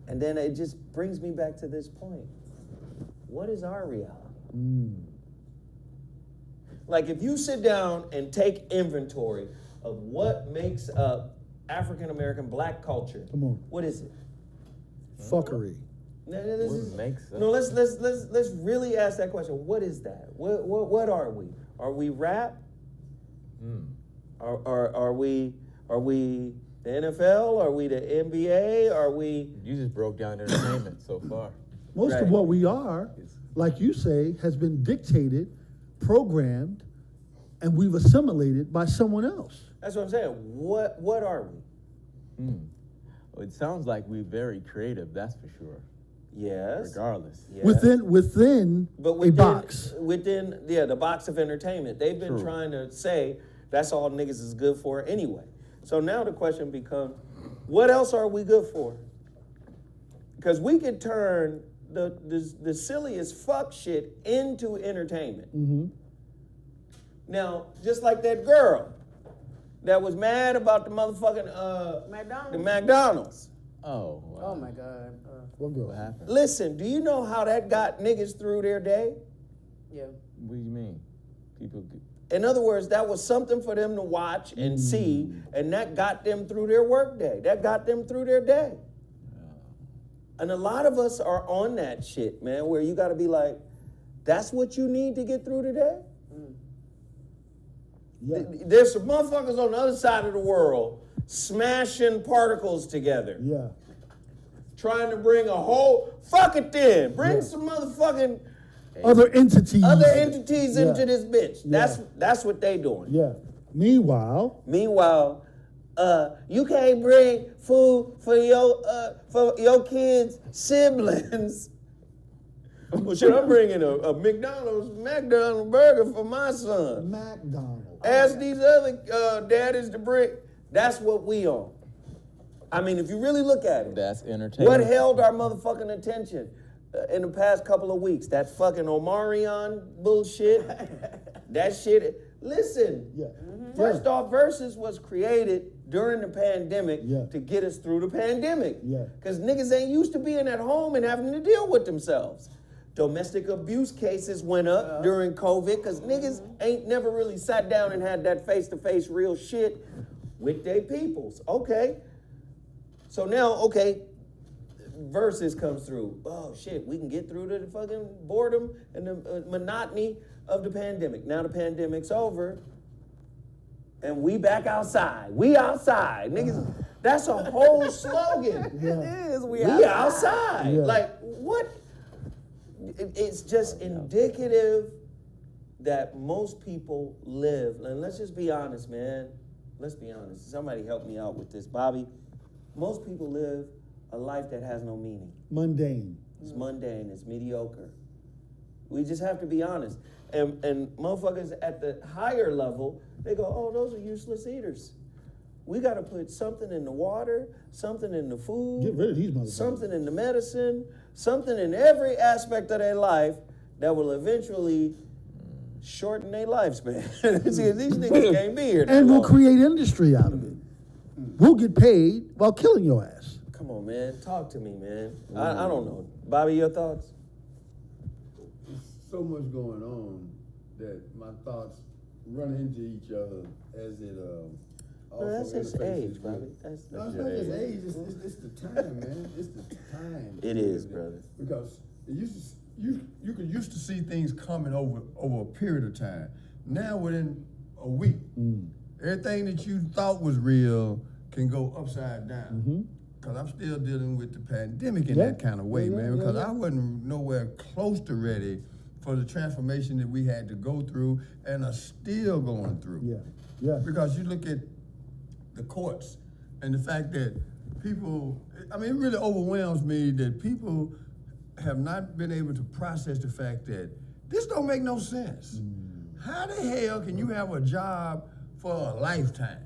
And then it just brings me back to this point. What is our reality? Like if you sit down and take inventory of what makes up African American black culture, Come on. what is it? Fuckery. Let's really ask that question. What is that? What are we? Are we rap? Are we the NFL? Are we the NBA? Are we? You just broke down entertainment so far. Most Right. of what we are, like you say, has been dictated, programmed, and we've assimilated by someone else. That's what I'm saying. What are we? Well, it sounds like we're very creative, that's for sure. Yes. Regardless. Yes. Within But a box. Within the box of entertainment. They've been True. trying to say that's all niggas is good for anyway. So now the question becomes, what else are we good for? Because we could turn the silliest fuck shit into entertainment. Now, just like that girl that was mad about the motherfucking McDonald's? the McDonald's. Oh, wow. Oh my God. What girl? What happened? Listen, do you know how that got niggas through their day? Yeah. What do you mean? People. In other words, that was something for them to watch and see, and that got them through their workday. That got them through their day. And a lot of us are on that shit, man, where you gotta be like, that's what you need to get through today? Yeah. There's some motherfuckers on the other side of the world smashing particles together. Yeah. Trying to bring a whole, fuck it then, bring some motherfucking Other entities. into this bitch. Yeah. That's what they doing. Yeah. Meanwhile, You can't bring food for your kids' siblings. Well, shit, I'm bringing a McDonald's burger for my son. McDonald's. Ask these other daddies to bring. That's what we on. I mean, if you really look at it, That's entertainment. what held our motherfucking attention in the past couple of weeks? That fucking Omarion bullshit. That shit. Listen. Yeah. First off, Versus was created during the pandemic Yeah. to get us through the pandemic. Yeah. Because niggas ain't used to being at home and having to deal with themselves. Domestic abuse cases went up during COVID because niggas ain't never really sat down and had that face-to-face real shit with their peoples. Okay. So now, okay, Versus comes through. Oh shit, we can get through to the fucking boredom and the monotony of the pandemic. Now the pandemic's over. And we back outside. We outside. Niggas, that's a whole slogan. Yeah. It is. We outside. Yeah. Like, what? It's just indicative that most people live, and let's just be honest, man. Let's be honest. Somebody help me out with this. Bobby, most people live a life that has no meaning. Mundane. It's mundane, it's mediocre. We just have to be honest. And motherfuckers at the higher level, they go, oh, those are useless eaters. We got to put something in the water, something in the food, Get rid of these motherfuckers. something in the medicine, something in every aspect of their life that will eventually shorten their lifespan. See, these niggas can't be here. that And we'll long. create industry out of it. We'll get paid while killing your ass. Come on, man. Talk to me, man. I don't know. Bobby, your thoughts? So much going on that my thoughts run into each other as it also No, that's his interfaces age, with- Bobby. That's No, it's your not just age. age. It's the time, man. It's the time. It is, brother. Because it used to, you could used to see things coming over a period of time. Now within a week, everything that you thought was real can go upside down. Cause I'm still dealing with the pandemic in Yeah. that kind of way, Yeah, man. yeah, Because yeah. I wasn't nowhere close to ready for the transformation that we had to go through and are still going through. Yeah, yeah. Because you look at the courts and the fact that people, I mean, it really overwhelms me that people have not been able to process the fact that this don't make no sense. How the hell can you have a job for a lifetime?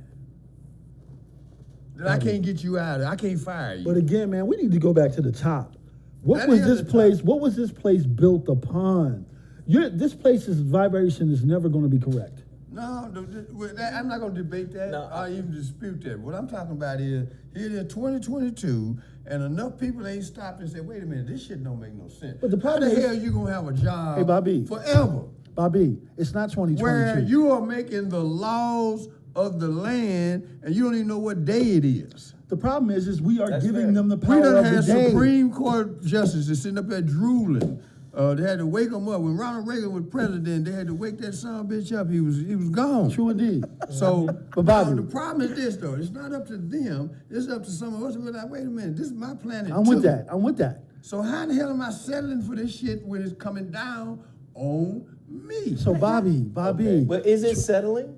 That I can't get you out of, I can't fire you. But again, man, we need to go back to the top. What That was is this the top. place? What was this place built upon? This place's vibration is never going to be correct. No, I'm not gonna debate that. No, or even dispute that. What I'm talking about is, here it is 2022, and enough people ain't stopped and said, wait a minute, this shit don't make no sense. But the problem How the is- hell you gonna have a job Hey, Bobby. forever? Bobby, it's not 2022. Where you are making the laws of the land, and you don't even know what day it is. The problem is we are That's giving fair. them the We power done of the had day. Supreme Court justices sitting up there drooling. They had to wake him up. When Ronald Reagan was president, they had to wake that son of a bitch up. He was gone. True indeed. So, But Bobby- now, the problem is this though. It's not up to them. It's up to some of us. We're like, wait a minute, this is my planet I'm too. with that. I'm with that. So how the hell am I settling for this shit when it's coming down on me? So Bobby, But is it settling?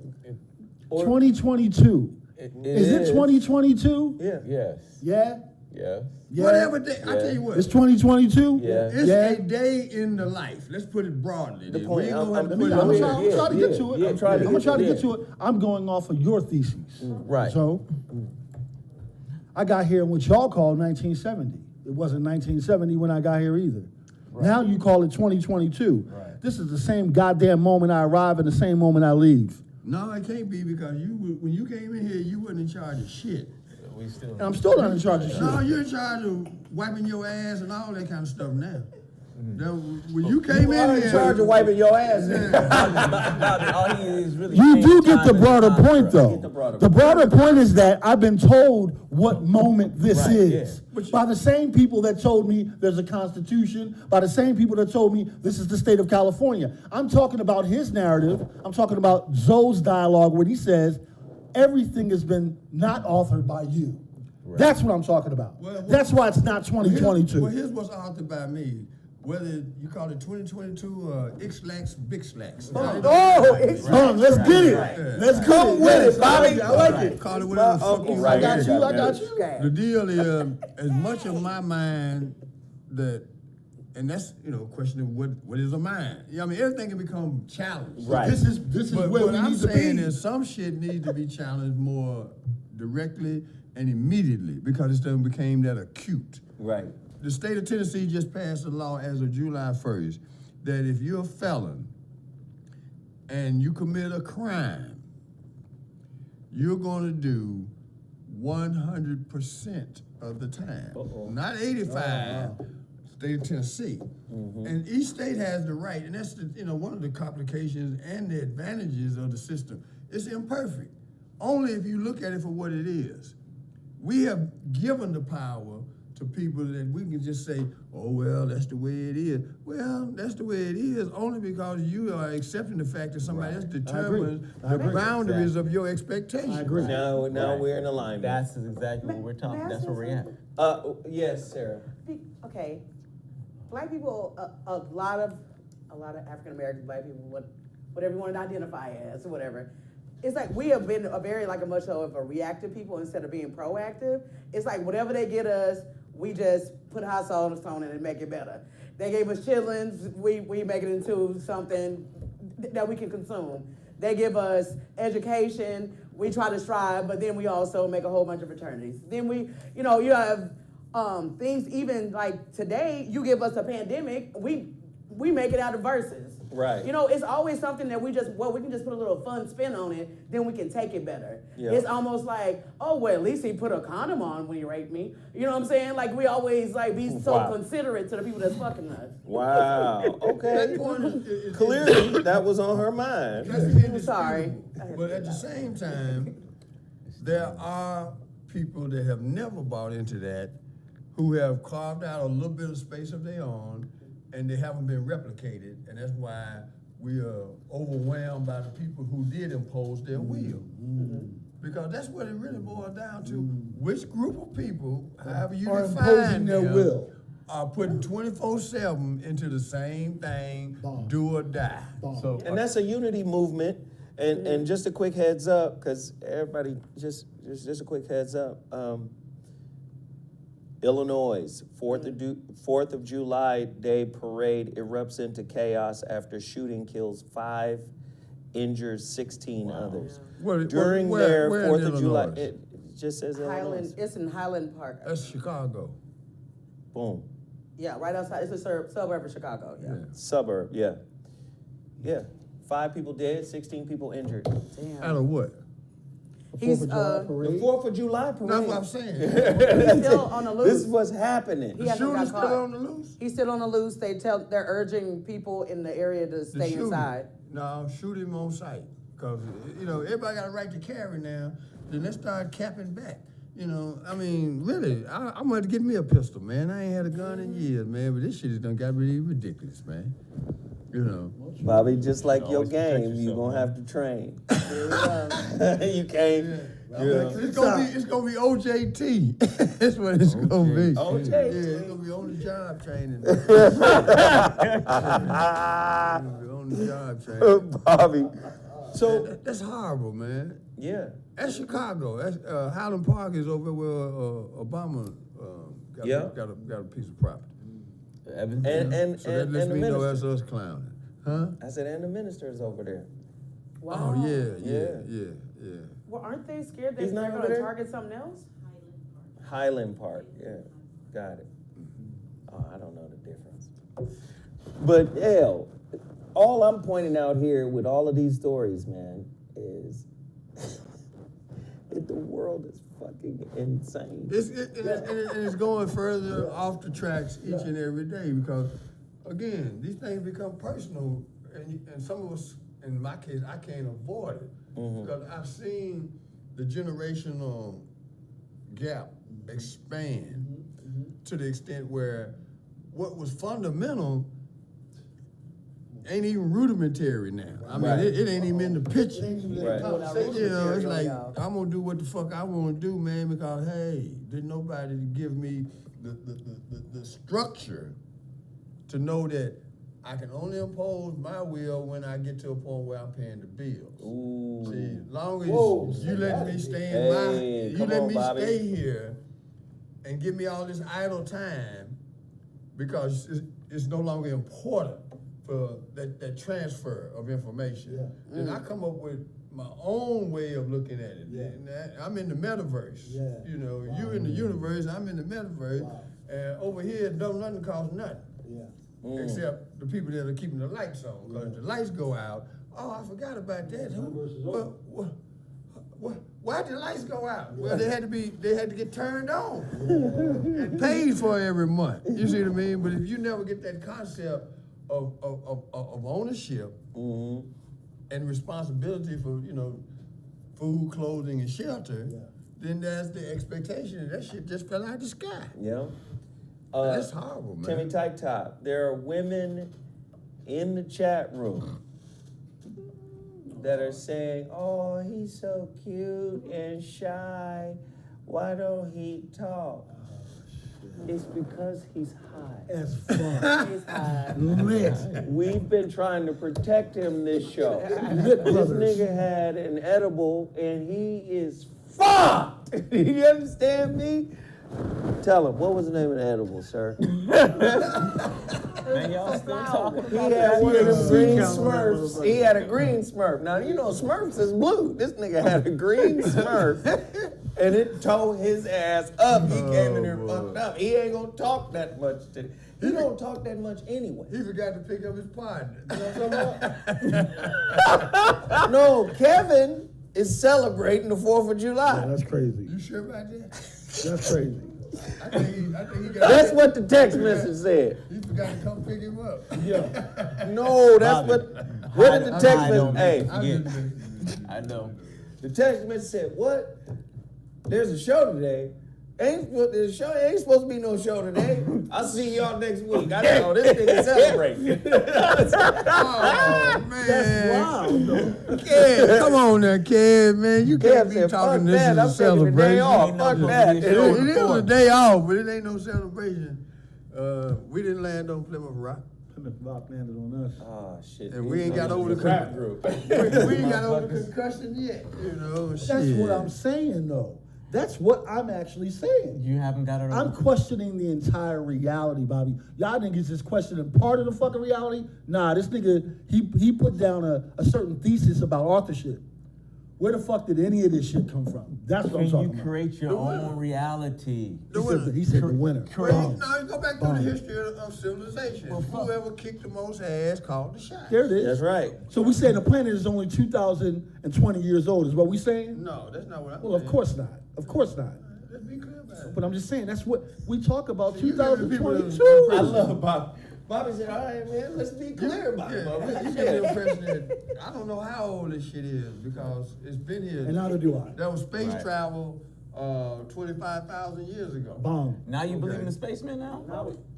Or- 2022. It Is it 2022? Yeah. Yes. Yeah. Yes. Yeah. Whatever day, I tell you what. It's 2022. Yeah. It's Yeah. a day in the life. Let's put it broadly. The then. point, We ain't I'm- gonna have to I'm- put it I'm on trying here. to get to it. I'm trying to I'm get trying to to get to it. I'm going off of your thesis. Right. So, I got here in what y'all call 1970. It wasn't 1970 when I got here either. Now you call it 2022. Right. This is the same goddamn moment I arrive and the same moment I leave. No, it can't be because when you came in here, you wasn't in charge of shit. We still. And I'm still not in charge of shit. No, you're in charge of wiping your ass and all that kind of stuff now. Now, when you came in I'm here, in charge of wiping your ass. All he is really You do changing get the time broader and point, contract. though. get the broader The broader point is that I've been told what moment this Right, is. yeah. By the same people that told me there's a constitution, by the same people that told me this is the state of California. I'm talking about his narrative. I'm talking about Zoe's dialogue where he says, everything has been not authored by you. That's what I'm talking about. Well, That's why it's not 2022. Well, here's what's authored by me. Whether you call it 2022 or X-Lax, Big Slacks. Let's get it. Right. Let's Come go with it, Bobby. I like it. Call it whatever the fuck uncle you right I got here. you. I got you. The deal is, as much of my mind that, and that's, a question of what is a mind. I mean, everything can become challenged. Right. This is But where what we I'm need to saying be. is some shit needs to be challenged more directly and immediately because it done became that acute. Right. The state of Tennessee just passed a law as of July 1st that if you're a felon and you commit a crime, you're gonna do 100% of the time. Not 85, state of Tennessee. And each state has the right, and that's one of the complications and the advantages of the system. It's imperfect, only if you look at it for what it is. We have given the power to people that we can just say, oh, well, that's the way it is. Well, that's the way it is only because you are accepting the fact that somebody else determines I the agree. boundaries of your expectations. I agree. Now Right. we're in alignment. That's exactly what we're talking. May I That's say where we're at. something? Yes, Sarah. Okay. black people, a lot of African American black people, whatever you want to identify as or whatever. It's like we have been a very like a much of a reactive people instead of being proactive. It's like whatever they get us, we just put hot sauce on it and make it better. They gave us chitlins, we make it into something that we can consume. They give us education, we try to strive, but then we also make a whole bunch of fraternities. Then we, you have things even like today, you give us a pandemic, we make it out of verses. Right. It's always something that we can just put a little fun spin on it, then we can take it better. Yeah. It's almost like, oh, well, at least he put a condom on when he raped me. You know what I'm saying? Like, we always, like, be so Wow. considerate to the people that's fucking us. Wow. Okay. That point is Clearly, that was on her mind. that's I'm sorry. indisputable. But at the same time, there are people that have never bought into that, who have carved out a little bit of space of their own, and they haven't been replicated, and that's why we are overwhelmed by the people who did impose their will. Because that's what it really boils down to. Which group of people, however you Are define imposing their them, will. are putting 24/7 into the same thing, Bomb. do or die. Bomb. So, And that's a unity movement. And just a quick heads up, because everybody, just a quick heads up. Illinois, 4th of July Day parade erupts into chaos after shooting kills 5, injures 16 others. During their where in 4th of July, Illinois? it just says Illinois. It's in Highland Park. That's Chicago. Boom. Yeah, right outside. It's a suburb of Chicago. Yeah. Suburb, yeah. Yeah. 5 people dead, 16 people injured. Damn. Out of what? He's 4th of July The parade. 4th of July parade. That's what I'm saying. he's still on the loose. This is what's happening. He The hasn't got shooter's caught. still on the loose? He's still on the loose. They're urging people in the area to The stay shooter. inside. No, shoot him on sight. Because, everybody got a right to carry now. Then let's start capping back. I mean, really, I'm going to get me a pistol, man. I ain't had a gun in years, man. But this shit has done got really ridiculous, man. Bobby, just like your Always protect game, you're yourself, going to man. have to train. Yeah. You can't. It's gonna be OJT. That's what it's gonna be. OJT. Yeah, it's gonna be on the job training. It's gonna be on the job training. Bobby. So, That's horrible, man. yeah. That's Chicago. That's Highland Park is over where Obama Yeah. got a piece of property. And So that lets the me know that's minister. us clowning, huh? I said, and the minister's over there. Wow. Oh yeah. Well, aren't they scared that He's they're not going over to there? target something else? Highland Park, yeah. Got it. Oh, I don't know the difference. But, hell, all I'm pointing out here with all of these stories, man, is that the world is fucking insane. It's going further off the tracks each and every day because, again, these things become personal, and some of us, in my case, I can't avoid it because I've seen the generational gap expand to the extent where what was fundamental ain't even rudimentary now. I mean, Right. it ain't even in the picture. Right. It's like, I'm gonna do what the fuck I wanna do, man, because, hey, didn't nobody give me the structure to know that I can only impose my will when I get to a point where I'm paying the bills. Ooh. See, as long as Whoa, you let me stay in Hey, you come let on, me Bobby. stay here and give me all this idle time because it's no longer important for that transfer of information. Then I come up with my own way of looking at it. Yeah. And I'm in the metaverse. Yeah. You in the universe, I'm in the metaverse. Wow. And over here, don't nothing cost nothing. Yeah. Except the people that are keeping the lights on. Because if the lights go out, oh, I forgot about that. Why'd the lights go out? Well, they had to get turned on and paid for every month. You see what I mean? But if you never get that concept of ownership and responsibility for, food, clothing, and shelter, then there's the expectation that shit just fell out of the sky. Yeah. That's horrible, man. Timmy Tight Top, there are women in the chat room that are saying, oh, he's so cute and shy. Why don't he talk? It's because he's high. As fuck. He's high. Lit. We've been trying to protect him this show. Lit This brothers. nigga had an edible and he is fucked. You understand me? Tell him, what was the name of the edible, sir? Man, y'all still talking He about had that one of shit? them green Sea count on that Smurfs. motherfucker. He had a green Smurf. Now, you know Smurfs is blue. This nigga had a green Smurf. And it tore his ass up. He came in there fucked up. He ain't gonna talk that much. He don't talk that much anyway. He forgot to pick up his partner. You know what I'm talking about? No, Kevin is celebrating the 4th of Yeah, July. that's crazy. You sure about that? That's crazy. I think he got. That's what the text message said. He forgot to come pick him up. Yeah. No, that's Bobby, what did the I text don't message? Hey, I'm forget. just I know. the text message said, what? There's a show today. There's ain't supposed to be no show today. I'll see y'all next week. I know this nigga celebrating. Oh man, That's wild, though. Kev, come on there, Kev, man. You can't Kev be said, talking fuck this that, is I'm a taking the day celebration. off. Ain't Fuck no that. supposed to be a show. It is a day off, but it ain't no celebration. We didn't land on Plymouth Rock. Plymouth Rock landed on us. Oh shit. And we ain't got over the rap group. We ain't got over the concussion yet. You know, That's shit. what I'm saying, though. That's what I'm actually saying. You haven't got it I'm over. questioning the entire reality, Bobby. Y'all niggas just questioning part of the fucking reality. Nah, this nigga, he put down a certain thesis about authorship. Where the fuck did any of this shit come from? That's what I'm Can talking you about. create your own reality? The winner. He said the winner. Well, no, you go back to the Bomb. history of civilization. Whoever kicked the most ass called the shot. There it is. That's right. So we saying the planet is only 2,020 years old, is what we saying? No, that's not what I'm Well, of saying. course not. Of course not. Let's be clear about it. But I'm just saying, that's what we talk about, You giving people the- 2022. I love Bobby. Bobby said, all right, man, let's be clear about it. Bobby. You get the impression that I don't know how old this shit is because it's been here. And neither do I. There was space Right. travel 25,000 years ago. Bomb. Now you believe Okay. in the spaceman now?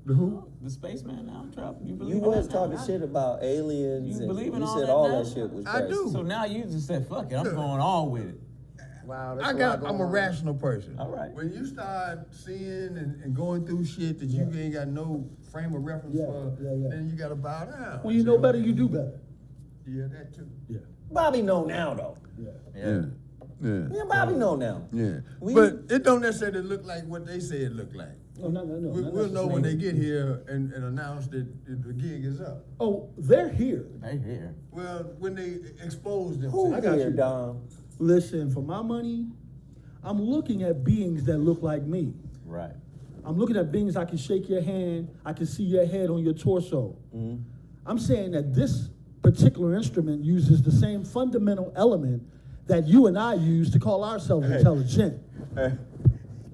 The who? The spaceman now? Travel? You believe You in was that now? talking shit about aliens You and believe in you all said that all now? that shit was I crazy. do. So now you just said, fuck it, I'm going all with it. Wow, I'm a rational person. All right. When you start seeing and going through shit that you ain't got no frame of reference Yeah, for, yeah. then you gotta bow down. When you know better, you do better. Yeah, that too. Yeah. Bobby know now, though. Yeah. Yeah. Yeah, Bobby know now. Yeah. We- But it don't necessarily look like what they say it look like. No. We'll know when they get here and announce that the gig is up. Oh, they're here. They here. Well, when they expose Who themselves. I got here, you. Dom? Listen, for my money, I'm looking at beings that look like me. Right. I'm looking at beings I can shake your hand, I can see your head on your torso. I'm saying that this particular instrument uses the same fundamental element that you and I use to call ourselves intelligent.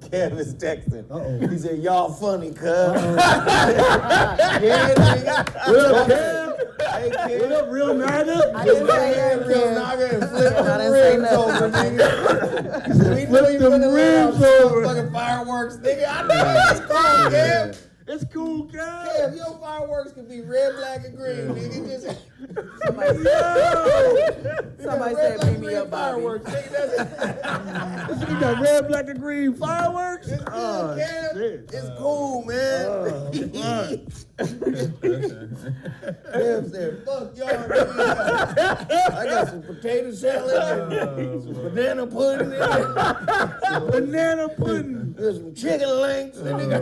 Kev is texting. Uh-oh. He said, y'all funny, cuz. What up, Kev? Hey, Kev. What up, real nigga? I didn't say that, Real Kev. nigga and flip I them didn't say ribs over, nothing. nigga. We Flip know you them finna let ribs off over. fucking fireworks, nigga. I know that's cool, Kev. It's cool, Kev. Kev, your fireworks can be red, black, and green, nigga. Just Somebody red, said, black, beat me green up, Bobby. fireworks, nigga. That's You got red, black, and green fireworks? it's cool, Oh, Kev. shit. It's cool, man. Kev said, fuck y'all, nigga. I got some potato salad and some banana pudding in it. Banana pudding. There's some chicken links. And nigga,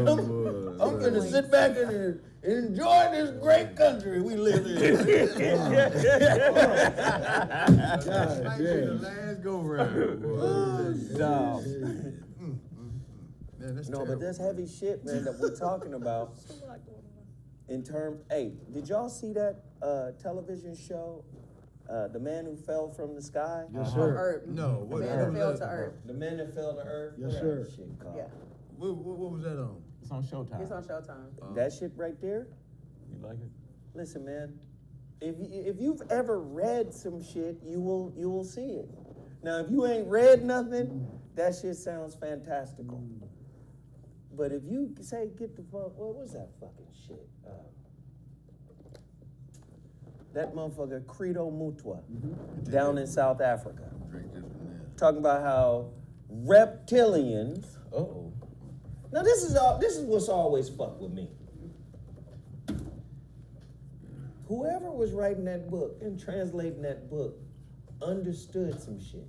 I'm finna sit back and enjoy this great country we live in. Might be the last go round. Dog. Man, that's No, but terrible. that's heavy shit, man, that we're talking about. In terms, hey, did y'all see that television show, The Man Who Fell from the Sky? Yes, sir. Earth. No, what Man that fell to earth. The Man That Fell to Earth? Yes, What sir. that shit called? Yeah, What was that on? It's on Showtime. it's on Showtime. That shit right there? You like it? Listen, man, if you've ever read some shit, you will see it. Now, if you ain't read nothing, that shit sounds fantastical. But if you say, get the fuck, what was that fucking shit? That motherfucker, Credo Mutwa, down in South Africa. Drink this one there. Talking about how reptilians Uh-oh. Now this is what's always fucked with me. Whoever was writing that book and translating that book understood some shit.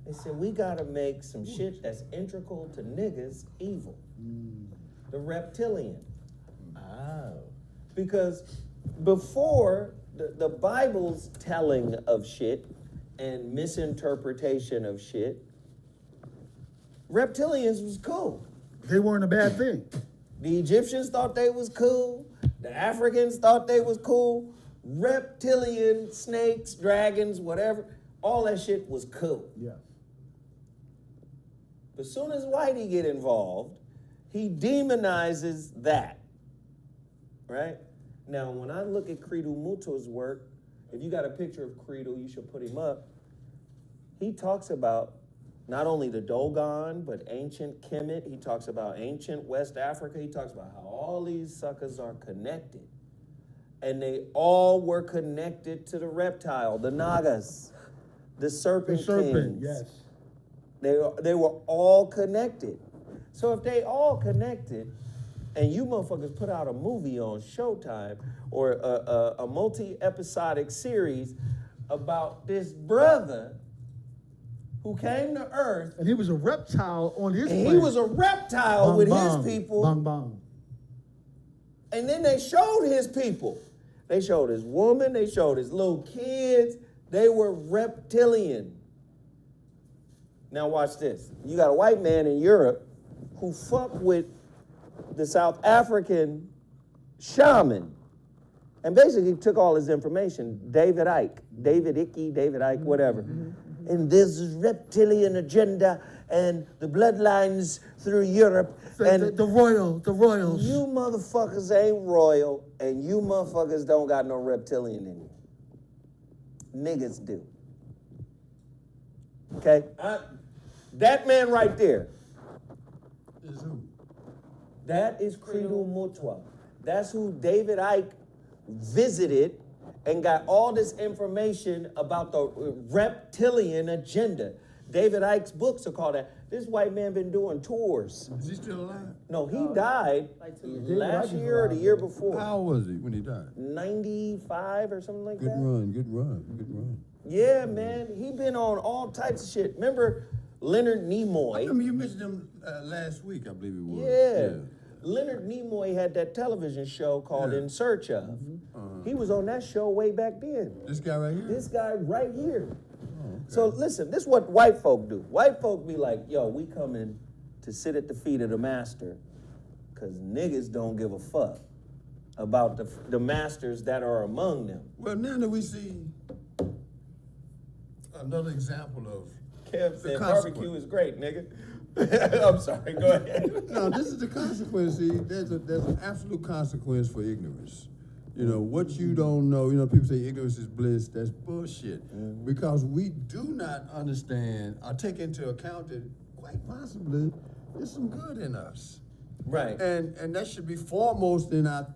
They said, we gotta make some shit that's integral to niggas evil. The reptilian. Oh. Because before the Bible's telling of shit and misinterpretation of shit, reptilians was cool. They weren't a bad thing. The Egyptians thought they was cool. The Africans thought they was cool. Reptilian, snakes, dragons, whatever, all that shit was cool. Yeah. But as soon as Whitey get involved, he demonizes that, right? Now, when I look at Credo Muto's work, if you got a picture of Credo, you should put him up. He talks about not only the Dogon, but ancient Kemet. He talks about ancient West Africa. He talks about how all these suckers are connected. And they all were connected to the reptile, the Nagas, the serpent kings. Yes. They were all connected. So if they all connected, and you motherfuckers put out a movie on Showtime or a multi-episodic series about this brother who came to Earth, And he was a reptile on his and he planet. was a reptile Bang, with bang, his people, Bang, bang. and then they showed his people. They showed his woman, they showed his little kids. They were reptilian. Now watch this. You got a white man in Europe who fucked with the South African shaman and basically took all his information, David Icke, whatever. And there's this reptilian agenda and the bloodlines through Europe. And The royals. you motherfuckers ain't royal and you motherfuckers don't got no reptilian in you. Niggas do. Okay? That man right there, Is who? that is Credo Mutwa. That's who David Icke visited and got all this information about the reptilian agenda. David Icke's books are called that. This white man been doing tours. Is he still alive? No, he died Like 2 years. last Icke is year or the alive. year before. How old was he when he died? 95 or something like Good that. run, good run, good run. Yeah, man. He been on all types of shit. Remember Leonard I Nimoy? remember you mentioned him last week, I believe it was. Yeah. Leonard Nimoy had that television show called Yeah. In Search of. He was on that show way back then. This guy right here? This guy right here. Oh, okay. So listen, this is what white folk do. White folk be like, yo, we coming to sit at the feet of the master because niggas don't give a fuck about the masters that are among them. Well, now that we see another example of Kev the said consequence. barbecue is great, nigga. I'm sorry, go ahead. No, this is the consequence. See, there's an absolute consequence for ignorance. You know, what you don't know, you know, people say ignorance is bliss, that's bullshit. Because we do not understand or take into account that quite possibly there's some good in us. Right. And that should be foremost in our,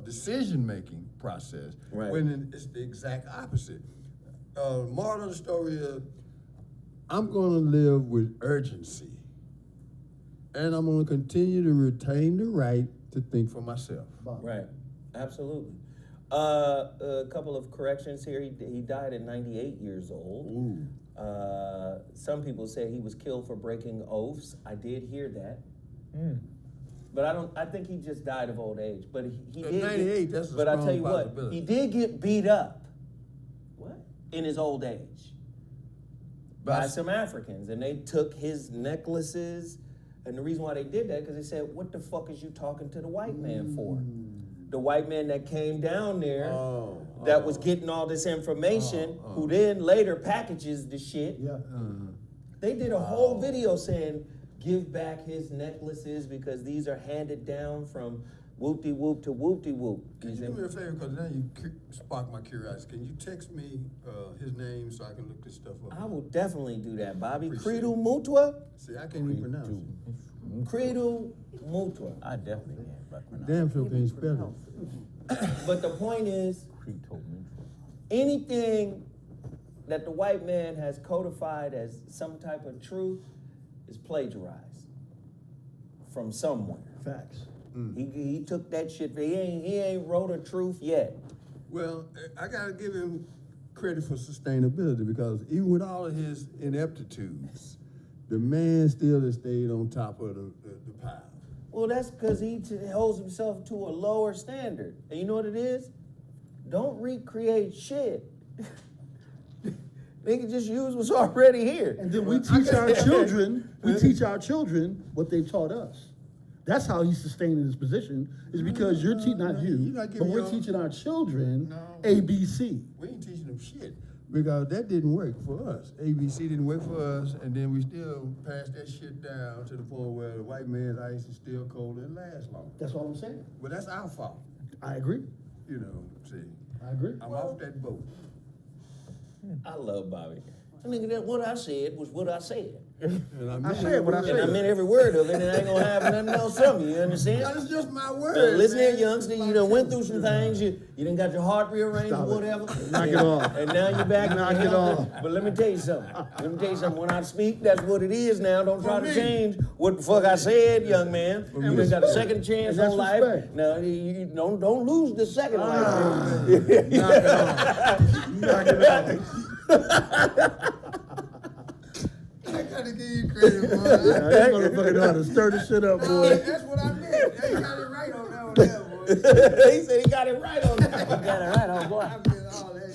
decision-making process. Right. When it's the exact opposite. Moral of the story is, I'm gonna live with urgency. And I'm gonna continue to retain the right to think for myself. Right, absolutely. A couple of corrections here. He died at 98 years old. Some people say he was killed for breaking oaths. I did hear that. But I think he just died of old age. But he At did 98, that's a but I strong tell you what, possibility. he did get beat up What? in his old age by some Africans, and they took his necklaces. And the reason why they did that, because they said, what the fuck is you talking to the white man for? The white man that came down there, that was getting all this information, who then later packages the shit. Yeah. They did a whole video saying, give back his necklaces because these are handed down from whoop-de-whoop to whoop-de-whoop. Can you do me a favor, because now you sparked my curiosity. Can you text me his name so I can look this stuff up? I will definitely do that, Bobby. Appreciate Credo it. Mutwa? See, I can't even pronounce it. Credo Mutwa. I definitely can't recognize. Damn sure can't spell it. But the point is, Credo Mutual. anything that the white man has codified as some type of truth is plagiarized. from somewhere. Facts. He took that shit. He ain't wrote a truth yet. Well, I gotta give him credit for sustainability because even with all of his ineptitudes, the man still has stayed on top of the pile. Well, that's because he holds himself to a lower standard. And you know what it is? Don't recreate shit. They can just use what's already here. And then we teach our children, what they've taught us. That's how he's sustaining his position, is because you're teaching, not you, You're not but giving we're your- teaching our children No. ABC. We ain't teaching them shit because that didn't work for us. ABC didn't work for us, and then we still passed that shit down to the point where the white man's ice is still cold and lasts long. That's all I'm saying. But that's our fault, I agree. you know. See, I agree. I'm off that boat. I love Bobby. Nigga, that what I said was what I said. And I said what I And I said. meant every word of it, and I ain't gonna have nothing else from you, you understand? That's just my word. Listen here, man. youngster, you done went through some things, you done got your heart rearranged Stop or it. whatever. Knock it off. And now you're back. Knock you it know, off. But let me tell you something. When I speak, that's what it is now. Don't try For to me. change what the fuck I said, young man. You done got a second chance And that's on life. respect. Now, you don't lose the second life. Knock it off. Knock it off. I gotta give you credit, boy. This motherfucker know how to stir the shit up, boy. That's what I meant. They got it right on that one there, boy. He said he got it right on that. You got it right on, boy. I meant all that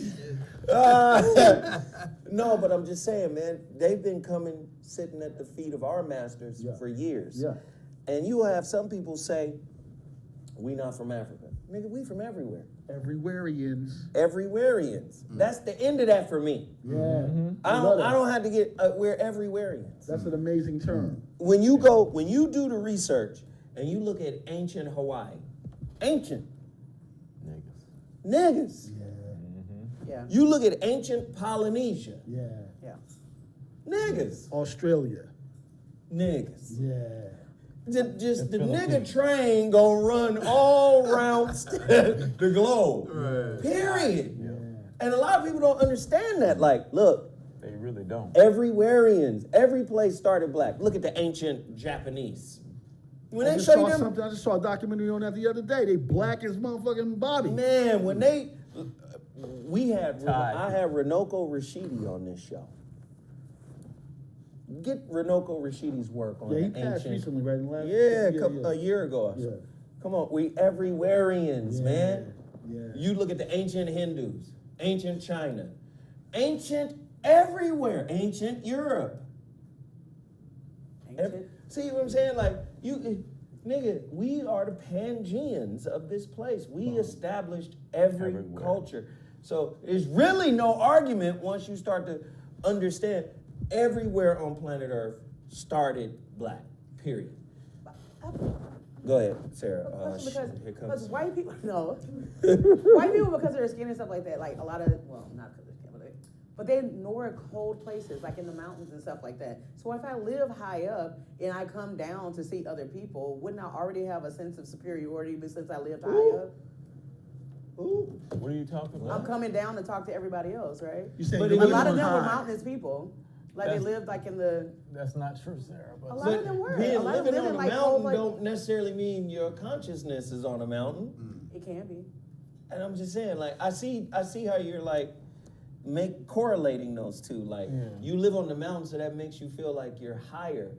shit. No, but I'm just saying, man, they've been coming, sitting at the feet of our masters Yeah. for years. Yeah. And you have some people say, we not from Africa. Nigga, we from everywhere. Everywhereians. Everywhereans. That's the end of that for me. Yeah. I love that. don't have to get, we're everywhereians. That's an amazing term. When you do the research and you look at ancient Hawaii, ancient niggas. Yeah. Yeah. You look at ancient Polynesia, Yeah. Yeah. niggas. Australia. Niggas. Yeah. The nigga train gonna run all around the globe. Right. Period. And a lot of people don't understand that. Like, look, They really don't. everywhereians, every place started black. Look at the ancient Japanese. When I they just show you saw them, something. I just saw a documentary on that the other day. They black as motherfucking body. man, when they, Thai. I had Renoko Rashidi on this show. Get Renoko Rashidi's work on Yeah, he the passed ancient. recently, right? In the last Yeah, a year ago. Or so. Yeah. Come on, we everywhereians, Yeah, man. yeah. You look at the ancient Hindus, ancient China, ancient everywhere, ancient Europe. Ancient. See what I'm saying? Like, nigga, we are the Pangeans of this place. We established every Everywhere. culture. So there's really no argument once you start to understand everywhere on planet Earth started black, period. Go ahead, Sarah. Here Because comes. white people, no. White people, because of their skin and stuff like that, like a lot of, well, not because of their skin, but they ignore cold places, like in the mountains and stuff like that. So if I live high up and I come down to see other people, wouldn't I already have a sense of superiority since I lived high up? Ooh. What are you talking about? I'm coming down to talk to everybody else, right? You saying But you if A you lot of living them were high. mountainous people. Like they That's- lived like in the, That's not true, Sarah. a But lot of them were. Being A lot of them living lived on in a like cold, mountain like, don't necessarily mean your consciousness is on a mountain. it can be. And I'm just saying, like, I see how you're like correlating those two. Like, Yeah. you live on the mountain, so that makes you feel like you're higher.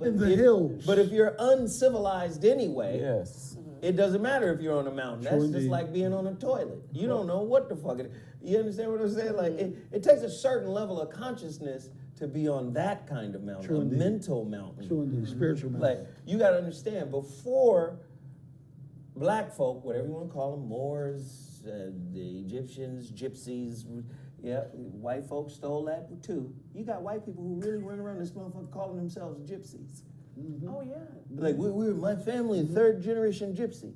In the hills. But if you're uncivilized anyway, yes. it doesn't matter if you're on a mountain. True That's just indeed. like being on a toilet. You don't know what the fuck it is. You understand what I'm saying? Like, it takes a certain level of consciousness to be on that kind of mountain, True a indeed. mental mountain. True indeed. Spiritual man. Like, you gotta understand, before black folk, whatever you wanna call them, Moors, the Egyptians, gypsies, yeah, white folks stole that too. You got white people who really run around this motherfucker calling themselves gypsies. Oh yeah. Like, we're my family, third generation gypsy.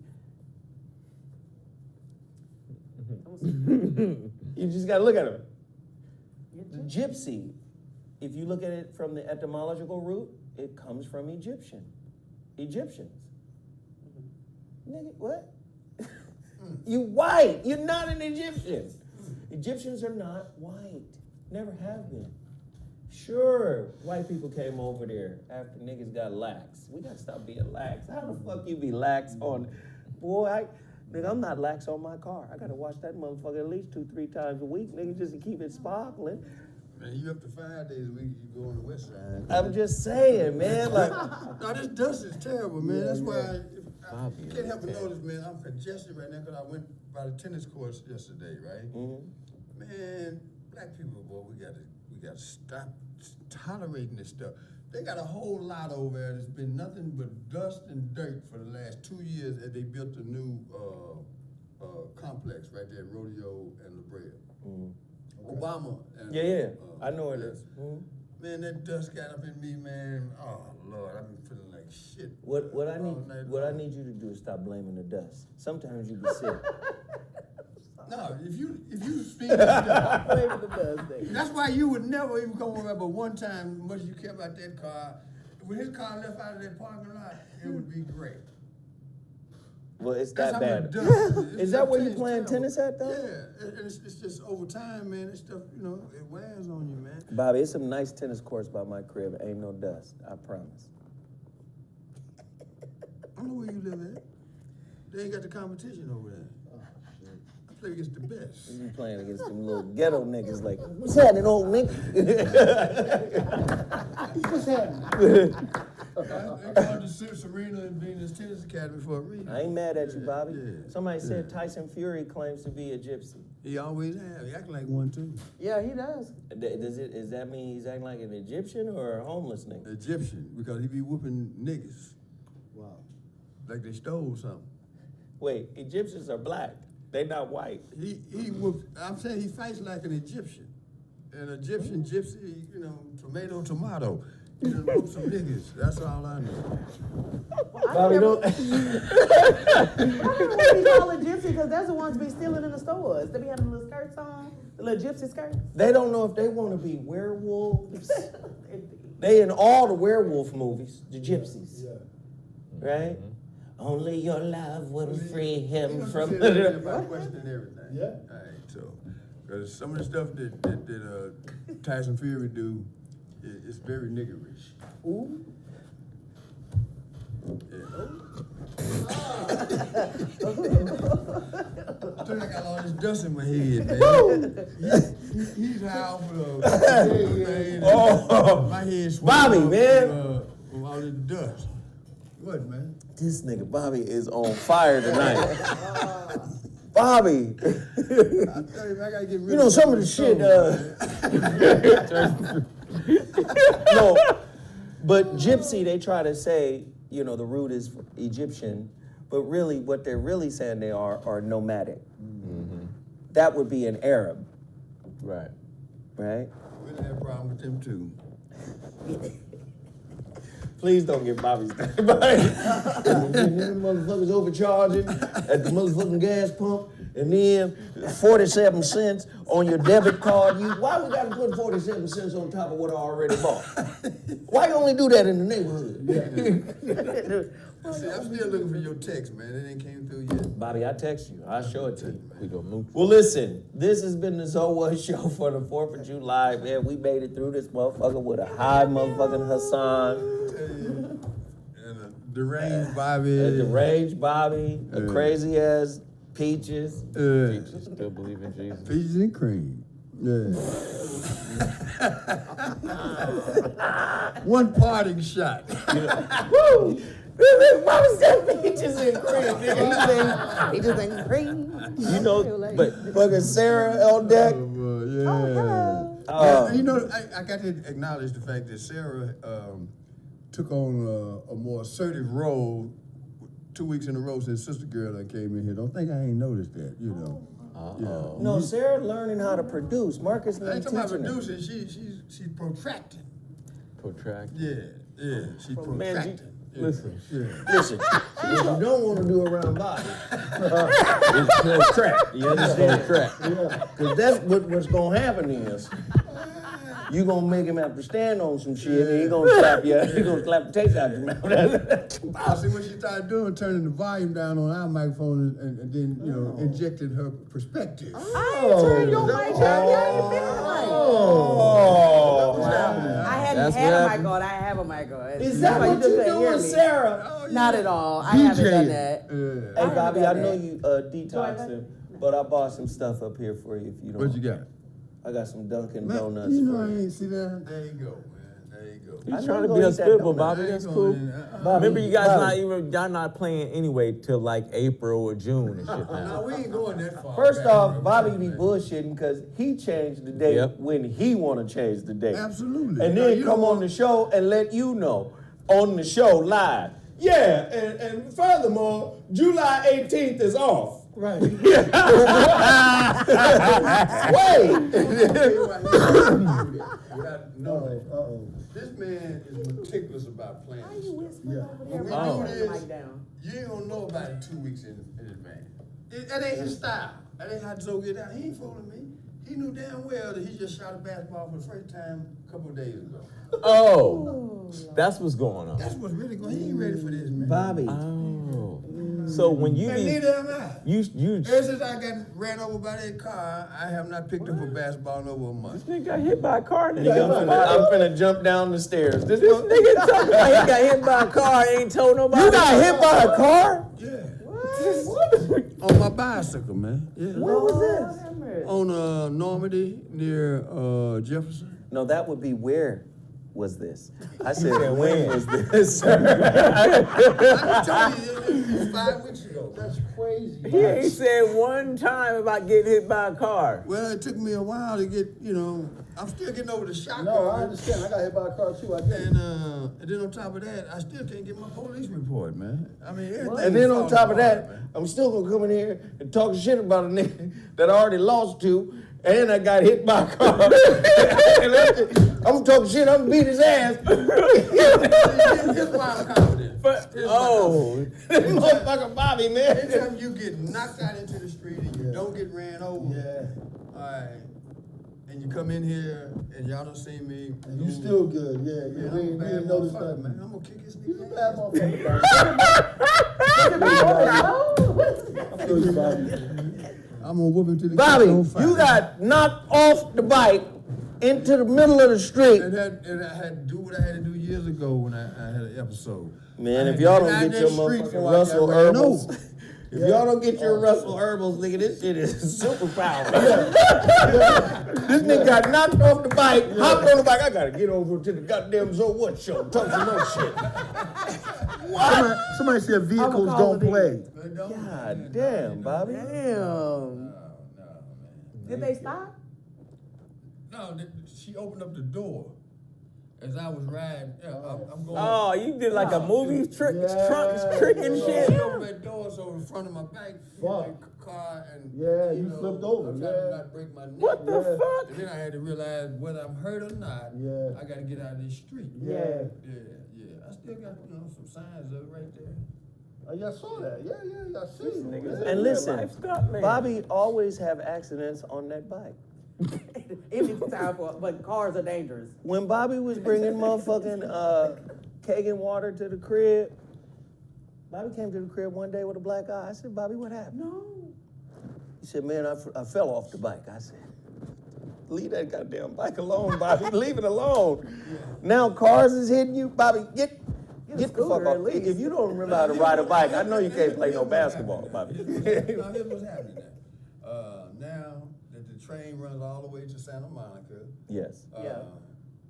You just gotta look at them. Gypsy, if you look at it from the etymological root, it comes from Egyptian. Egyptians. Nigga, what? You white. You're not an Egyptian. Egyptians are not white. Never have been. Sure, white people came over there after niggas got lax. We gotta stop being lax. How the fuck you be lax on, boy, nigga, I'm not lax on my car. I gotta wash that motherfucker at least 2-3 times a week, nigga, just to keep it sparkling. Man, you up to 5 days a week, you go on the west side. I'm just saying, man, like, No, this dust is terrible, man. That's why I Bobby, can't help but okay. notice, man, I'm congested right now because I went by the tennis courts yesterday, right? Man, black people, boy, we gotta stop tolerating this stuff. They got a whole lot over there that's been nothing but dust and dirt for the last 2 years as they built a new complex right there at Rodeo and La Brea. Obama. And, yeah, I know it yeah. is. Man, that dust got up in me, man. Oh Lord, I've been feeling like shit. What I all night need long. you to do is stop blaming the dust. Sometimes you be sick. No, if you speak this stuff, Blaming the dust thing. that's why you would never even come over but one time much you care about that car. When his car left out of that parking lot, it would be great. Well, it's That's that how bad. much dust Is that where you it's playing terrible. tennis at, though? Yeah, and it's just over time, man. This stuff, you know, it wears on you, man. Bobby, it's some nice tennis courts by my crib. Ain't no dust. I promise. I don't know where you live at. They ain't got the competition over there. I play against the best. You playing against them little ghetto niggas like, what's happening, old nigga? What's happening? They called the Serena and Venus Tennis Academy for a reason. I ain't mad at you, Bobby. Yeah, Somebody said Tyson Fury claims to be a gypsy. He always have. He act like one too. Yeah, he does. Does that mean he's acting like an Egyptian or a homeless nigga? Egyptian, because he be whooping niggas Wow. like they stole something. Wait, Egyptians are black. They not white. He whoops. I'm saying he fights like an Egyptian. An Egyptian gypsy, you know, tomato. He done whoop some niggas. That's all I know. Bobby, don't. I don't know what we call it gypsy because that's the ones be stealing in the stores. They be having little skirts on, the little gypsy skirts. They don't know if they want to be werewolves. They in all the werewolf movies, the gypsies, right? Only your love will free him from. About questioning everything. Yeah. All right, so because some of the stuff that Tyson Fury do is very niggerish. Ooh. I think I got all this dust in my head, man. He's high off of the Oh. my head swollen Bobby, up man. From all this dust. What, man? This nigga Bobby is on fire tonight. Bobby, I tell you, man, I gotta get rid you know of some of the shit. No, but gypsy, they try to say, you know, the root is Egyptian, but really what they're really saying they are nomadic. That would be an Arab, Right. right? We done had a problem with them too. Please don't get Bobby started. Them motherfuckers overcharging at the motherfucking gas pump, and then 47 cents on your debit card. Why we gotta put 47 cents on top of what I already bought? Why you only do that in the neighborhood? See, I'm still looking for your text, man. It ain't came through yet. Bobby, I text you. I'll show it to you. We go move. Well, listen, this has been the So What Show for the 4th of July, man. We made it through this motherfucker with a high motherfucking Hassan, And a deranged Bobby. a deranged Bobby, a Yeah. crazy ass Peaches. Still believe in Jesus. Peaches and cream. Yeah. One parting shot. Woo! Why was that Peaches and cream, nigga? He just ain't green. You know, but fucking Sarah on deck. Hello. You know, I got to acknowledge the fact that Sarah took on a more assertive role 2 weeks in a row since Sister Girl that came in here. Don't think I ain't noticed that, you know. Uh-oh. No, Sarah learning how to produce. Marcus I ain't talking about teaching her. producing. She's protracting. Protract. Yeah. She's Man, protracting. Listen. Yeah. Listen, what you don't want to do around Bobby is protract. You understand? Protract. Because that's what's going to happen is you going to make him have to stand on some shit and he going to slap you. He going to slap the taste out your mouth. I see what she started doing, turning the volume down on our microphone and then, you know, injecting her perspective. I ain't turned your mic down. Y'all ain't been on. Oh. What's happening? Is that That's why what you couldn't hear doing, me. Sarah? Not at all. I haven't done DJing. that. Yeah. Hey, Bobby, I done know that. you detoxing, but I bought some stuff up here for you if you don't. What you got? I got some Dunkin' Man, Donuts you know for I you. ain't see that. There you go, man. There you go. I He's know trying to you be gonna eat that hospitable, donut. Bobby. I ain't That's going cool. in. Remember, you guys Bobby. y'all not playing anyway till like April or June and shit No, now. we ain't going that far. First back, off, bro. Bobby be bullshitting because he changed the date Yep. when he want to change the date. Absolutely. And No, then you come don't on want- the show and let you know on the show live. Yeah, and furthermore, July 18th is off. Right. Wait. Uh-oh. This man is meticulous about planning. Why you whispering Yeah. over there? When we Why you do turn the this, mic down? you ain't gonna know about it 2 weeks in advance. That ain't his style. That ain't how Joe get out. He ain't fooling me. He knew damn well that he just shot a basketball for the first time a couple of days ago. Oh, that's what's going on. That's what's really going. He ain't ready for this, man. Bobby. Oh, so when you And be neither am I. you Ever since I got ran over by that car, I have not picked up a basketball in over a month. nigga got hit by a car. I'm finna jump down the stairs. This Nigga talking about he got hit by a car. Ain't told nobody. You got hit by a car? Yeah. On my bicycle, man. Yeah. Where was this? On Normandy near Jefferson. No, that would be where was this? I said, said when when? was this? I told you it was 5 weeks ago. That's crazy. He ain't said one time about getting hit by a car. Well, it took me a while to get, I'm still getting over the shock No, of I it. understand. I got hit by a car too. I did. And then on top of that, I still can't get my police report, man. I mean, everything And then is on falling top of apart, that, man. I'm still gonna come in here and talk shit about a nigga that I already lost to, and I got hit by a car. I'm talking shit, I'm gonna beat his ass. Here's why I'm confident. But Here's why I'm confident. This motherfucker Bobby, man. Anytime you get knocked out into the street and you don't get ran over, Yeah. all right, and you come in here and y'all don't see me. And you still good. Yeah, Man, yeah. I'm We a ain't bad noticed motherfucker, that, man. man. I'm gonna kick his You's a nigga bad Oh, motherfucker. I feel you, Bobby. I'm gonna whoop him to the Bobby, kick on fire. you got knocked off the bike into the middle of the street. And I had to do what I had to do years ago when I had an episode. Man, I if had y'all to don't out get your that street motherfucking before I Russell got ran Herbals, over. if y'all don't get your Russell Herbals, nigga, this shit is superpower. This nigga got knocked off the bike, hopped on the bike. I gotta get over to the goddamn So What show, talk some more shit. Somebody said vehicles call don't it play. God damn, Bobby. Damn. No, man. Did they stop? No, she opened up the door as I was riding. Yeah, I'm going. Oh, you did like a movie trick, Yeah. trunk trick and So shit. she opened that door so in front of my back, car, and Yeah, you flipped over, I'm trying yeah. to not break my neck. What the Yeah. fuck? And then I had to realize whether I'm hurt or not. Yeah. I got to get out of this street. Yeah. Yeah. I still got some signs of it right there. Oh, yeah, I saw that. Yeah, I see. Niggas And listen, life stuff, man. Bobby always have accidents on that bike. Any time for, but cars are dangerous. When Bobby was bringing motherfucking Kagan water to the crib, Bobby came to the crib one day with a black eye. I said, Bobby, what happened? No. He said, man, I fell off the bike. I said, leave that goddamn bike alone, Bobby. Leave it alone. Now cars is hitting you. Bobby, get the fuck scooter off. at least. If you don't remember how to ride a bike, I know you can't play no basketball, Bobby. Here's what's happening now. Now that the train runs all the way to Santa Monica, Yes. Yeah.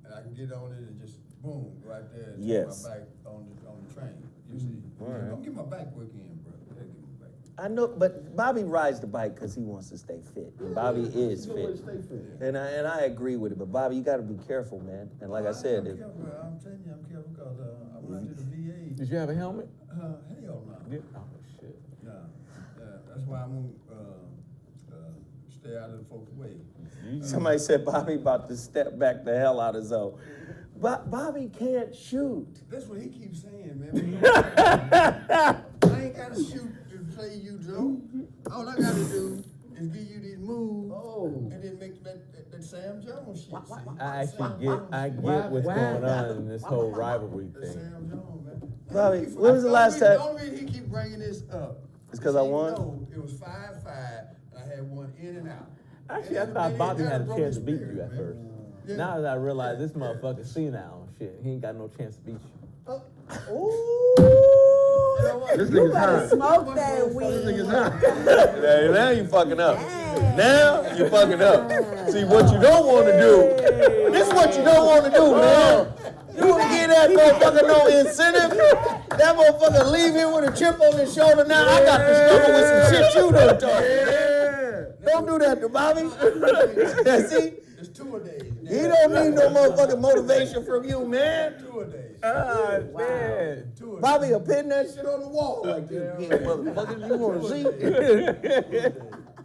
and I can get on it and just boom, go out there and Yes. take my bike on the train. You see? All right. Don't get my bike work in, bro. Gotta get my bike. I know, but Bobby rides the bike because he wants to stay fit. And Bobby is It's a good way to fit. stay fit. And I agree with it, but Bobby, you got to be careful, man. And like I said, I'm if, careful. I'm telling you, I'm careful because I went to the VA. Did you have a helmet? Hell no. Yeah. Oh shit. No. That's why I'm gonna stay out of the folks' way. somebody said Bobby about to step back the hell out of Zoe. But Bobby can't shoot. That's what he keeps saying, man. I ain't gotta shoot to play you, Joe. All I gotta do is give you these moves and then make that Sam Jones shit. See? I get what's going on in this whole rivalry That thing. Sam Jones, man. Bobby, He keep- when was the last The time- only reason he keep bringing this up It's 'cause I he won? know it was 5-5, and I had one in and out. Actually, I And thought it Bobby had a broke chance his to beat spirit, you at man. first. Yeah. Now that I realize this motherfucker senile, shit, he ain't got no chance to beat you. This You nigga's better hot. smoke that This weed. nigga's hot. Hey, now you fucking up. Now you fucking up. See what you don't want to do. This is what you don't want to do, man. You want to give that motherfucker no incentive? That motherfucker leave here with a chip on his shoulder. Now I got to struggle with some shit you done told. Don't do that to Bobby. See? It's 2 a day. He don't need no motherfucking motivation from you, man. 2 a day. Man. 2 a day. Bobby will pin that shit on the wall like this. Yeah, motherfucker, you want to see?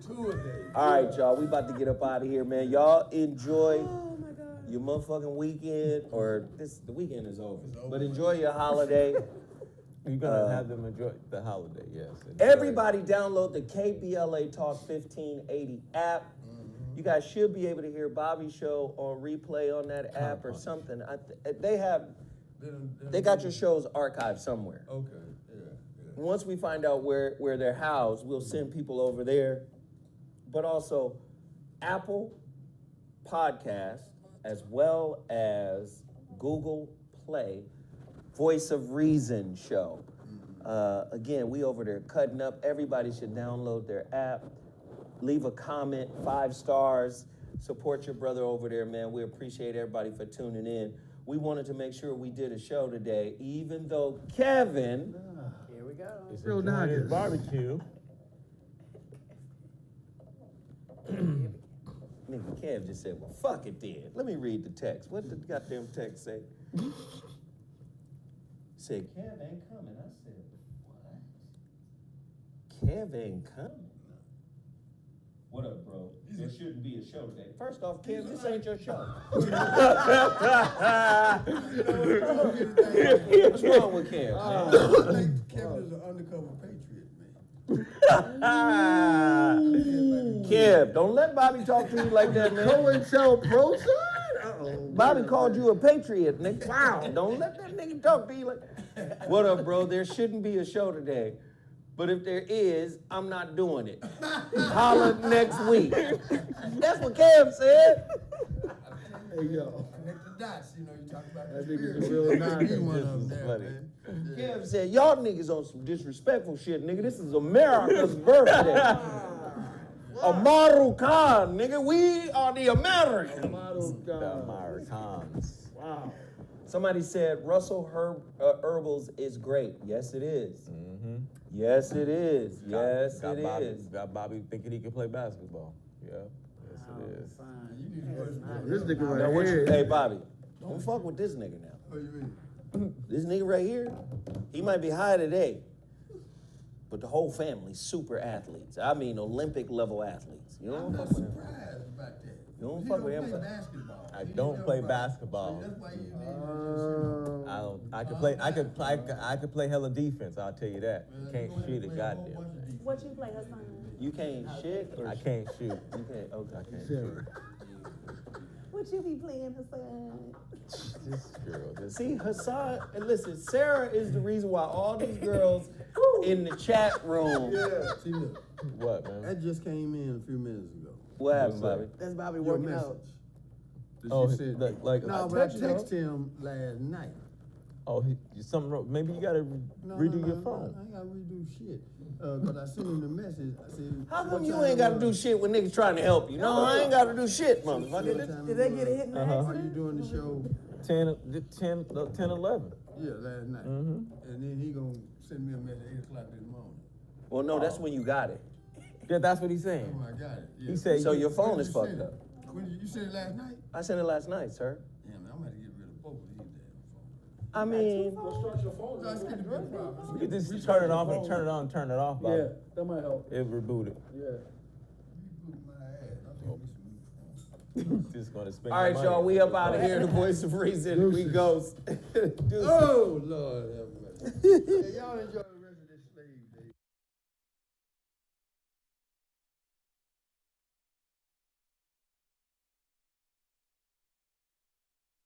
2 a day. All right, y'all, we about to get up out of here, man. Y'all enjoy your motherfucking weekend, or the weekend is over. But enjoy your holiday. You're gonna have them enjoy the holiday, yes. Enjoy. Everybody download the KBLA Talk 1580 app. You guys should be able to hear Bobby's show on replay on that app or something. They got your shows archived somewhere. Okay, yeah. Once we find out where they're housed, we'll send people over there. But also Apple Podcast, as well as Google Play, Voice of Reason show. Again, we over there cutting up. Everybody should download their app. Leave a comment, 5 stars. Support your brother over there, man. We appreciate everybody for tuning in. We wanted to make sure we did a show today, even though Kevin... Here we go. It's Real enjoying his niggas. barbecue. Nigga, Kev just said, well, fuck it then. Let me read the text. What did the goddamn text say? Said, Kev ain't coming. I said, what? Kev ain't coming? What up, bro? There shouldn't be a show today. First off, Kev, this ain't your show. What's wrong with Kev, man? I think Kevin is an undercover patriot, man. Kev, don't let Bobby talk to you like that, man. Co-and-tell pro side? Uh-oh. Bobby called you a patriot, nigga. Wow. Don't let that nigga talk to you like that. What up, bro? There shouldn't be a show today. But if there is, I'm not doing it. Holla next week. That's what Kev said. Hey, yo. Connect the dots, you know, you talk about That the nigga's spirit. a real nigga. Be one of them This is there, funny. man. Kev said, y'all niggas on some disrespectful shit, nigga. This is America's birthday. Amaru Khan, nigga. We are the Americans. The Americans. Wow. Somebody said Russell Herbals is great. Yes, it is. Mm-hmm. Yes, it is. Yes, it is. Got Bobby thinking he can play basketball. Yeah. Yes, it is. You need to work more. This nigga Now, right what you, here. hey, Bobby, don't fuck with this nigga now. What do you mean? This nigga right here, he might be high today, but the whole family's super athletes. I mean, Olympic level athletes. You I'm don't not fuck with him. surprised about that. You don't He fuck with him, play but- basketball. I He don't never play fight. basketball. So that's why you need I could play hella defense. I'll tell you that. Can't shoot a goddamn. What you play, Hassan? You can't shit or I can't shoot. You can't. Okay. I can't Sarah. shoot. What you be playing, Hassan? This girl. This See, Hassan, and listen, Sarah is the reason why all these girls in the chat room. Yeah, see, look, what, man? that just came in a few minutes ago. What happened, What's Bobby? That's Bobby Your working message. out. That Oh, you said, like no, but I texted him last night. Oh, something wrong. Maybe you gotta redo your I phone. ain't gotta redo shit. But I sent him the message. I said, How come what you time ain't got to was- do shit when niggas trying to help you? No, I ain't got to do shit, what motherfucker. time Did it they was? get a hit in the Uh-huh. Are accident? you doing the show? 10, 11. Yeah, last night. Mhm. And then he gonna send me a message at 8 o'clock this morning. Well, no, that's when you got it. Yeah, that's what he's saying. Oh, I got it. Yeah. He said So you- your phone When is you fucked send up. it? When you sent it last night? I sent it last night, sir. Damn, man, I'm gonna have to get rid of both of these damn phones. I mean, No, it's getting to be a problem. You can just turn it off and turn it on and turn it off. Bobby. Yeah, that might help. It rebooted. Yeah. Reboot my ass. I'm gonna get some new phones. Just gonna spend all right, your money. y'all, we up out of here. The voice of reason. We Deuces. ghost. Deuces. Oh, Lord have mercy. Hey, y'all enjoy.